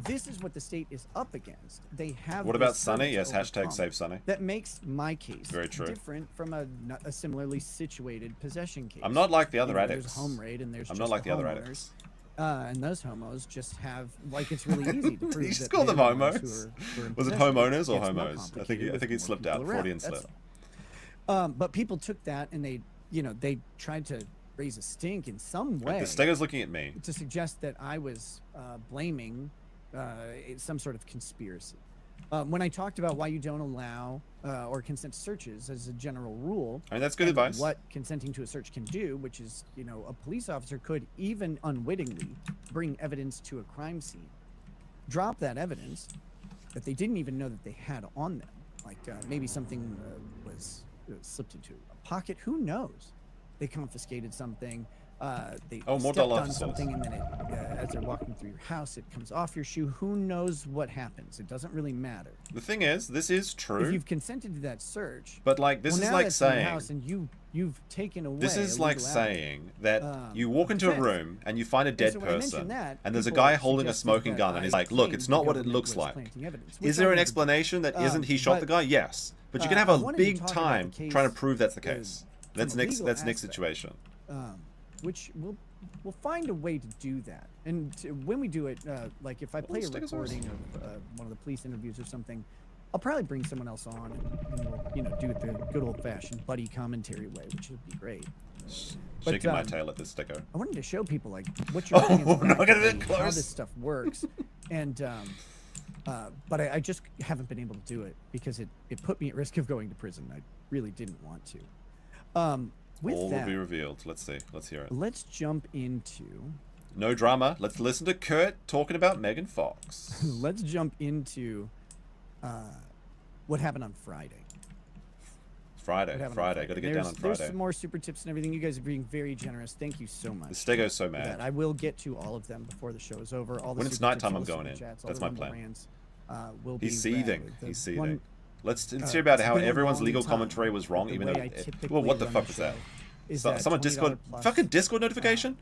Speaker 2: this is what the state is up against. They have.
Speaker 8: What about Sunny? Yes, hashtag save Sunny.
Speaker 2: That makes my case
Speaker 8: very true.
Speaker 2: Different from a similarly situated possession case.
Speaker 8: I'm not like the other
Speaker 2: You know,
Speaker 8: addicts.
Speaker 2: There's a home raid and there's
Speaker 8: I'm
Speaker 2: just
Speaker 8: not like the other
Speaker 2: homeowners.
Speaker 8: addicts.
Speaker 2: And those homos just have, like, it's really easy to prove.
Speaker 8: You just
Speaker 2: that
Speaker 8: call them
Speaker 2: they're the ones
Speaker 8: homos?
Speaker 2: who are in
Speaker 8: Was it
Speaker 2: possession.
Speaker 8: homeowners or
Speaker 2: It's more
Speaker 8: homos? I
Speaker 2: complicated
Speaker 8: think he
Speaker 2: with
Speaker 8: slipped
Speaker 2: more
Speaker 8: out.
Speaker 2: people around.
Speaker 8: Freudian
Speaker 2: That's
Speaker 8: slip.
Speaker 2: all. But people took that and they tried to raise a stink in some way.
Speaker 8: The Stego's looking at me
Speaker 2: to suggest that I was blaming some sort of conspiracy. When I talked about why you don't allow or consent to searches as a general rule,
Speaker 8: I mean, that's good advice.
Speaker 2: What consenting to a search can do, which is, a police officer could even unwittingly bring evidence to a crime scene, drop that evidence that they didn't even know that they had on them, like maybe something was slipped into a pocket. Who knows? They confiscated something. They stepped on something, and then as they're walking through your house, it comes off your shoe. Who knows what happens? It doesn't really matter.
Speaker 8: The thing is, this is true.
Speaker 2: If you've consented to that search,
Speaker 8: but like this is like saying,
Speaker 2: in your house and you've taken away.
Speaker 8: This is like saying that you walk into a room and you find a dead person, and there's a guy holding a smoking gun, and he's like, "Look, it's not what it looks like." Is there an explanation that isn't he shot the guy? Yes, but you can have a big time trying to prove that's the case. That's Nick's situation.
Speaker 2: Which we'll find a way to do that. And when we do it, like if I play a recording of one of the police interviews or something, I'll probably bring someone else on and we'll, do it the good old-fashioned buddy commentary way, which would be great.
Speaker 8: Shaking my tail at this Stego.
Speaker 2: I wanted to show people like what you're how this stuff works, and but I just haven't been able to do it because it put me at risk of going to prison. I really didn't want to. All
Speaker 8: will be revealed. Let's see. Let's hear it.
Speaker 2: Let's jump into...
Speaker 8: No drama. Let's listen to Kurt talking about Megan Fox.
Speaker 2: Let's jump into what happened on Friday.
Speaker 8: Friday. Got to get down on Friday.
Speaker 2: There's some more super tips and everything. You guys are being very generous. Thank you so much.
Speaker 8: The Stego's so mad.
Speaker 2: I will get to all of them before the show is over. All the
Speaker 8: when it's nighttime, I'm going in. That's my plan. He's seething. He's seething. Let's hear about how everyone's legal commentary was wrong, even though. Well, what the fuck was that? Someone Discord fucking Discord notification.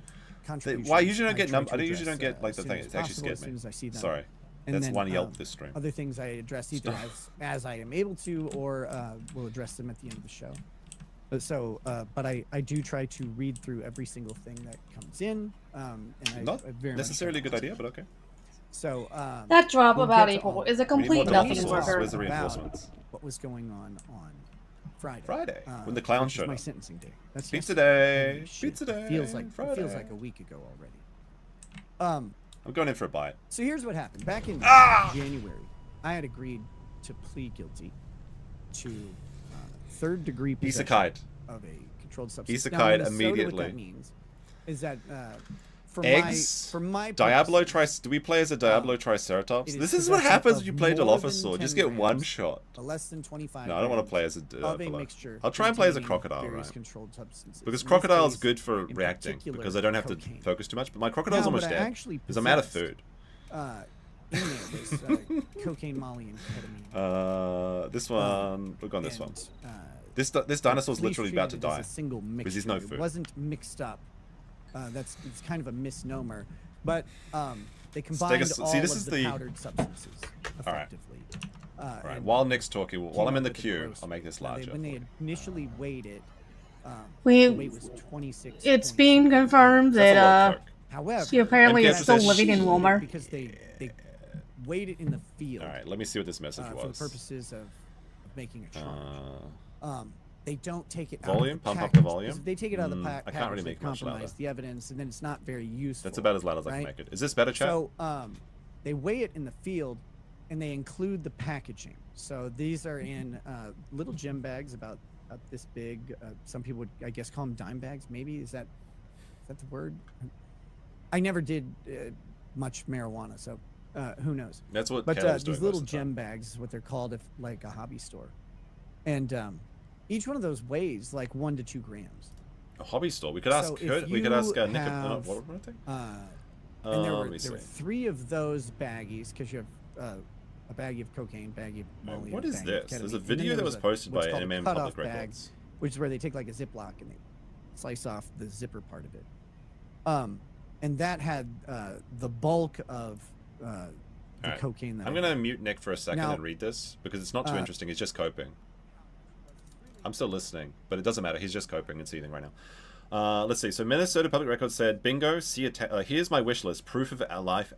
Speaker 8: Why usually don't get I usually don't get like the thing. It actually scared me. Sorry, that's one Yelp this stream.
Speaker 2: Other things I address either as I am able to, or we'll address them at the end of the show. So, but I do try to read through every single thing that comes in. And
Speaker 8: not necessarily a good idea, but okay.
Speaker 2: So
Speaker 1: that drop about April is a complete nothing burger.
Speaker 8: Where's the reinforcements?
Speaker 2: What was going on Friday.
Speaker 8: When the clown
Speaker 2: which is
Speaker 8: showed
Speaker 2: my
Speaker 8: up.
Speaker 2: sentencing day. That's
Speaker 8: Pizza
Speaker 2: yesterday.
Speaker 8: day.
Speaker 2: Holy shit,
Speaker 8: Pizza day.
Speaker 2: It feels like
Speaker 8: Friday.
Speaker 2: a week ago already.
Speaker 8: I'm going in for a bite.
Speaker 2: So here's what happened. Back in January, I had agreed to plead guilty to third-degree possession
Speaker 8: Isekai'd.
Speaker 2: of a controlled substance.
Speaker 8: Isekai'd
Speaker 2: Now, in Minnesota,
Speaker 8: immediately.
Speaker 2: What that means is that
Speaker 8: Eggs.
Speaker 2: for my
Speaker 8: Diablo
Speaker 2: purposes,
Speaker 8: Do we play as a Diablo Triceratops?
Speaker 2: it
Speaker 8: This
Speaker 2: is
Speaker 8: is what
Speaker 2: possession
Speaker 8: happens
Speaker 2: of
Speaker 8: when you play
Speaker 2: more
Speaker 8: Dilophosaur.
Speaker 2: than
Speaker 8: Just
Speaker 2: 10
Speaker 8: get one
Speaker 2: grams,
Speaker 8: shot.
Speaker 2: less than 25
Speaker 8: No, I don't want to
Speaker 2: grams
Speaker 8: play as a
Speaker 2: of a
Speaker 8: Dilophosaur.
Speaker 2: mixture
Speaker 8: I'll try and play as a
Speaker 2: containing
Speaker 8: crocodile,
Speaker 2: various
Speaker 8: right?
Speaker 2: controlled substances.
Speaker 8: Because
Speaker 2: In this
Speaker 8: crocodile's
Speaker 2: case,
Speaker 8: good for
Speaker 2: in
Speaker 8: reacting
Speaker 2: particular,
Speaker 8: because I don't have
Speaker 2: cocaine.
Speaker 8: to focus too much. But my crocodile's
Speaker 2: Now,
Speaker 8: almost
Speaker 2: what I
Speaker 8: dead
Speaker 2: actually
Speaker 8: because I'm out of
Speaker 2: possessed,
Speaker 8: food.
Speaker 2: In there was cocaine, molly, and ketamine.
Speaker 8: This one. Look on this one. This
Speaker 2: The
Speaker 8: dinosaur's
Speaker 2: police
Speaker 8: literally about to
Speaker 2: treated it as
Speaker 8: die
Speaker 2: a single
Speaker 8: because he's no
Speaker 2: mixture.
Speaker 8: food.
Speaker 2: It wasn't mixed up. It's kind of a misnomer, but they combined all
Speaker 8: this
Speaker 2: of
Speaker 8: is
Speaker 2: the
Speaker 8: the
Speaker 2: powdered substances
Speaker 8: All right.
Speaker 2: effectively.
Speaker 8: All right.
Speaker 2: and
Speaker 8: While Nick's talking, while
Speaker 2: came
Speaker 8: I'm in
Speaker 2: up
Speaker 8: the
Speaker 2: with a
Speaker 8: queue,
Speaker 2: gross
Speaker 8: I'll make this
Speaker 2: Now,
Speaker 8: larger.
Speaker 2: when they initially weighed it,
Speaker 1: We-
Speaker 2: the weight was 26.
Speaker 1: It's being confirmed
Speaker 8: That's a lot
Speaker 1: that
Speaker 8: of coke.
Speaker 2: However,
Speaker 1: she apparently
Speaker 8: And
Speaker 1: is still
Speaker 8: guess
Speaker 1: living in
Speaker 8: this-
Speaker 1: Wilmar.
Speaker 2: because they weighed it in the field.
Speaker 8: All right. Let me see what this message
Speaker 2: for the
Speaker 8: was.
Speaker 2: purposes of making a charge. They don't take it
Speaker 8: Volume?
Speaker 2: out of the
Speaker 8: Pump up
Speaker 2: package,
Speaker 8: the volume?
Speaker 2: because if they take it out of the
Speaker 8: I
Speaker 2: package,
Speaker 8: can't really
Speaker 2: they
Speaker 8: make much louder.
Speaker 2: compromise the evidence, and then it's not very useful.
Speaker 8: That's about as loud as I can
Speaker 2: right?
Speaker 8: make it. Is this better, chat?
Speaker 2: So they weigh it in the field, and they include the packaging. So these are in little gym bags about this big. Some people would, I guess, call them dime bags. Maybe is that the word? I never did much marijuana, so who knows?
Speaker 8: That's what
Speaker 2: But
Speaker 8: Caleb's
Speaker 2: these
Speaker 8: doing
Speaker 2: little
Speaker 8: most of the time.
Speaker 2: gem bags is what they're called, if like a hobby store, and each one of those weighs like 1 to 2 grams.
Speaker 8: A hobby store. We could ask.
Speaker 2: So if
Speaker 8: we could ask
Speaker 2: you
Speaker 8: Nick.
Speaker 2: have,
Speaker 8: What would I think?
Speaker 2: And there
Speaker 8: let me
Speaker 2: were
Speaker 8: see.
Speaker 2: 3 of those baggies, because you have a baggie of cocaine, baggie of molly.
Speaker 8: What
Speaker 2: and
Speaker 8: is
Speaker 2: baggie of
Speaker 8: this?
Speaker 2: ketamine.
Speaker 8: There's a
Speaker 2: And then
Speaker 8: video
Speaker 2: there
Speaker 8: that was posted
Speaker 2: what's
Speaker 8: by
Speaker 2: called a
Speaker 8: NMM
Speaker 2: cutoff
Speaker 8: Public
Speaker 2: bag,
Speaker 8: Records.
Speaker 2: which is where they take like a Ziploc and they slice off the zipper part of it. And that had the bulk of the
Speaker 8: Alright.
Speaker 2: cocaine. That
Speaker 8: I'm
Speaker 2: I
Speaker 8: gonna
Speaker 2: had.
Speaker 8: mute Nick for a second
Speaker 2: Now,
Speaker 8: and read this because it's not too interesting. He's just coping. I'm still listening, but it doesn't matter. He's just coping and seething right now. Let's see. So Minnesota Public Records said, "Bingo. See here's my wish list. Proof of our life.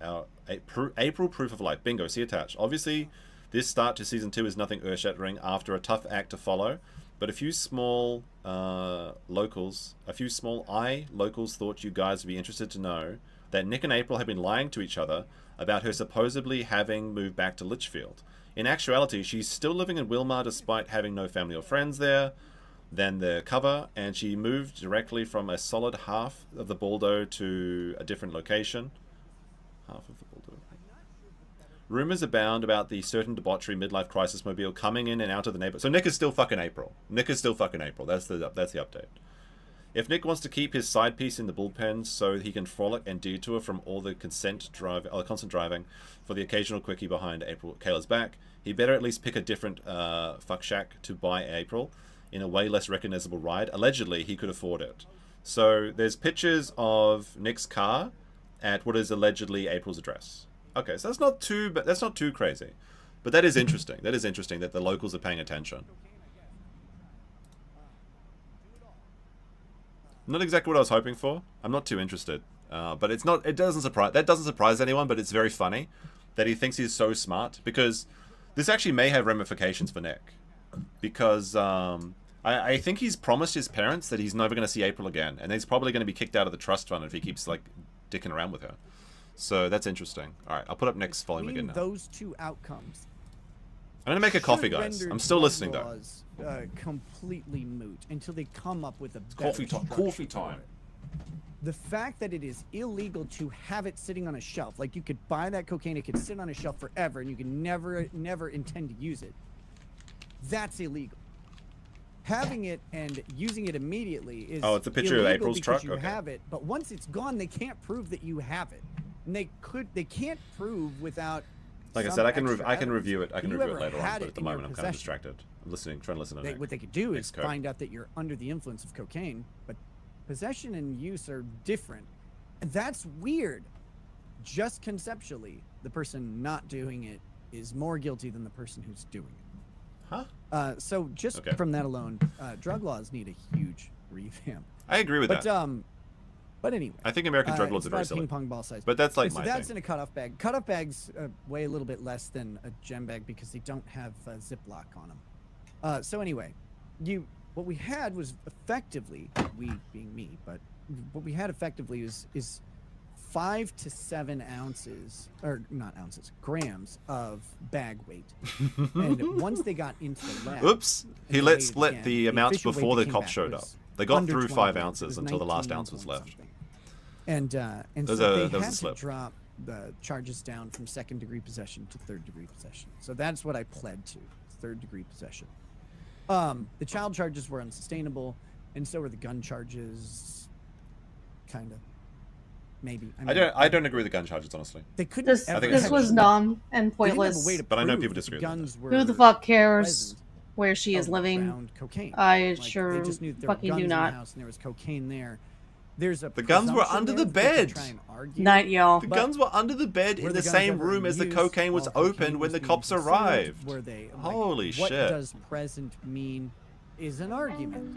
Speaker 8: April proof of life. Bingo. See attached. Obviously, this start to season 2 is nothing earth-shattering after a tough act to follow, but a few small locals thought you guys would be interested to know that Nick and April have been lying to each other about her supposedly having moved back to Litchfield. In actuality, she's still living in Wilmar despite having no family or friends there than the cover, and she moved directly from a solid half of the Baldo to a different location. Half of the Baldo. Rumors abound about the certain debauchery midlife crisis mobile coming in and out of the neighborhood. So Nick is still fucking April. Nick is still fucking April. That's the update. If Nick wants to keep his side piece in the bullpen so he can frolic and detour from all the constant driving for the occasional quickie behind Kayla's back, he better at least pick a different fuck shack to buy April in a way less recognizable ride. Allegedly, he could afford it. So there's pictures of Nick's car at what is allegedly April's address. Okay, so that's not too crazy, but that is interesting. That is interesting that the locals are paying attention. Not exactly what I was hoping for. I'm not too interested, but it's not. It doesn't surprise. That doesn't surprise anyone. But it's very funny that he thinks he's so smart, because this actually may have ramifications for Nick, because I think he's promised his parents that he's never going to see April again, and he's probably going to be kicked out of the trust fund if he keeps like dicking around with her. So that's interesting. All right, I'll put up Nick's volume again now.
Speaker 2: Those 2 outcomes.
Speaker 8: I'm gonna make a coffee, guys. I'm still listening though.
Speaker 2: Laws, completely moot until they come up with a
Speaker 8: Coffee time. Coffee time.
Speaker 2: The fact that it is illegal to have it sitting on a shelf, like you could buy that cocaine, it could sit on a shelf forever, and you can never intend to use it. That's illegal. Having it and using it immediately is
Speaker 8: it's a picture of
Speaker 2: illegal
Speaker 8: April's
Speaker 2: because
Speaker 8: truck?
Speaker 2: You
Speaker 8: Okay.
Speaker 2: have it, but once it's gone, they can't prove that you have it, and they can't prove without.
Speaker 8: Like I
Speaker 2: some
Speaker 8: said, I can
Speaker 2: extra
Speaker 8: review it. I can
Speaker 2: If you
Speaker 8: review it
Speaker 2: ever
Speaker 8: later on,
Speaker 2: had
Speaker 8: but
Speaker 2: it
Speaker 8: at the
Speaker 2: in your
Speaker 8: moment I'm kind of
Speaker 2: possession,
Speaker 8: distracted. I'm listening, trying to listen to Nick.
Speaker 2: what they could do
Speaker 8: Nick's
Speaker 2: is
Speaker 8: code.
Speaker 2: find out that you're under the influence of cocaine, but possession and use are different. And that's weird. Just conceptually, the person not doing it is more guilty than the person who's doing it.
Speaker 8: Huh?
Speaker 2: So just from that alone, drug laws need a huge revamp.
Speaker 8: I agree with that.
Speaker 2: But anyway,
Speaker 8: I think American drug laws
Speaker 2: it's
Speaker 8: are very
Speaker 2: about
Speaker 8: silly.
Speaker 2: ping pong ball size.
Speaker 8: But that's like
Speaker 2: so
Speaker 8: my
Speaker 2: that's
Speaker 8: thing.
Speaker 2: in a cutoff bag. Cutoff bags weigh a little bit less than a gem bag because they don't have Ziploc on them. So anyway, what we had was effectively, we being me, but what we had effectively is 5 to 7 ounces, or not ounces, grams of bag weight. And once they got into the lab,
Speaker 8: Oops, he let split
Speaker 2: again,
Speaker 8: the amounts
Speaker 2: official weight
Speaker 8: before
Speaker 2: that
Speaker 8: the
Speaker 2: came
Speaker 8: cops
Speaker 2: back
Speaker 8: showed up.
Speaker 2: was
Speaker 8: They got
Speaker 2: under
Speaker 8: through
Speaker 2: 20
Speaker 8: 5
Speaker 2: grams. It
Speaker 8: ounces
Speaker 2: was
Speaker 8: until the last
Speaker 2: 19
Speaker 8: ounce was
Speaker 2: point
Speaker 8: left.
Speaker 2: something. And
Speaker 8: There
Speaker 2: so
Speaker 8: was
Speaker 2: they
Speaker 8: a
Speaker 2: had to
Speaker 8: slip.
Speaker 2: drop the charges down from 2nd-degree possession to 3rd-degree possession. So that's what I pled to, 3rd-degree possession. The child charges were unsustainable, and so were the gun charges. Kind of, maybe.
Speaker 8: I don't agree with the gun charges, honestly.
Speaker 2: They couldn't.
Speaker 6: This was dumb and
Speaker 2: They didn't have a
Speaker 6: pointless.
Speaker 2: way to
Speaker 8: But I know
Speaker 2: prove
Speaker 8: people
Speaker 2: that
Speaker 8: disagree
Speaker 2: the
Speaker 8: with
Speaker 2: guns were
Speaker 6: Who the fuck cares
Speaker 2: present
Speaker 6: where she is living?
Speaker 2: around cocaine.
Speaker 6: I
Speaker 2: Like,
Speaker 6: sure
Speaker 2: they just knew that there were
Speaker 6: fucking
Speaker 2: guns
Speaker 6: do
Speaker 2: in the
Speaker 6: not.
Speaker 2: house and there was cocaine there. There's a
Speaker 8: The guns were
Speaker 2: presumption
Speaker 8: under
Speaker 2: there
Speaker 8: the
Speaker 2: that they could
Speaker 8: bed.
Speaker 2: try and argue,
Speaker 6: Not y'all.
Speaker 8: The
Speaker 2: but
Speaker 8: guns were under the bed
Speaker 2: were
Speaker 8: in
Speaker 2: the
Speaker 8: the
Speaker 2: guns
Speaker 8: same
Speaker 2: ever
Speaker 8: room as the
Speaker 2: used
Speaker 8: cocaine was
Speaker 2: while cocaine
Speaker 8: opened when
Speaker 2: was
Speaker 8: the
Speaker 2: being
Speaker 8: cops
Speaker 2: concealed?
Speaker 8: arrived.
Speaker 2: Were they? Like,
Speaker 8: Holy
Speaker 2: what
Speaker 8: shit.
Speaker 2: does present mean? Is an argument.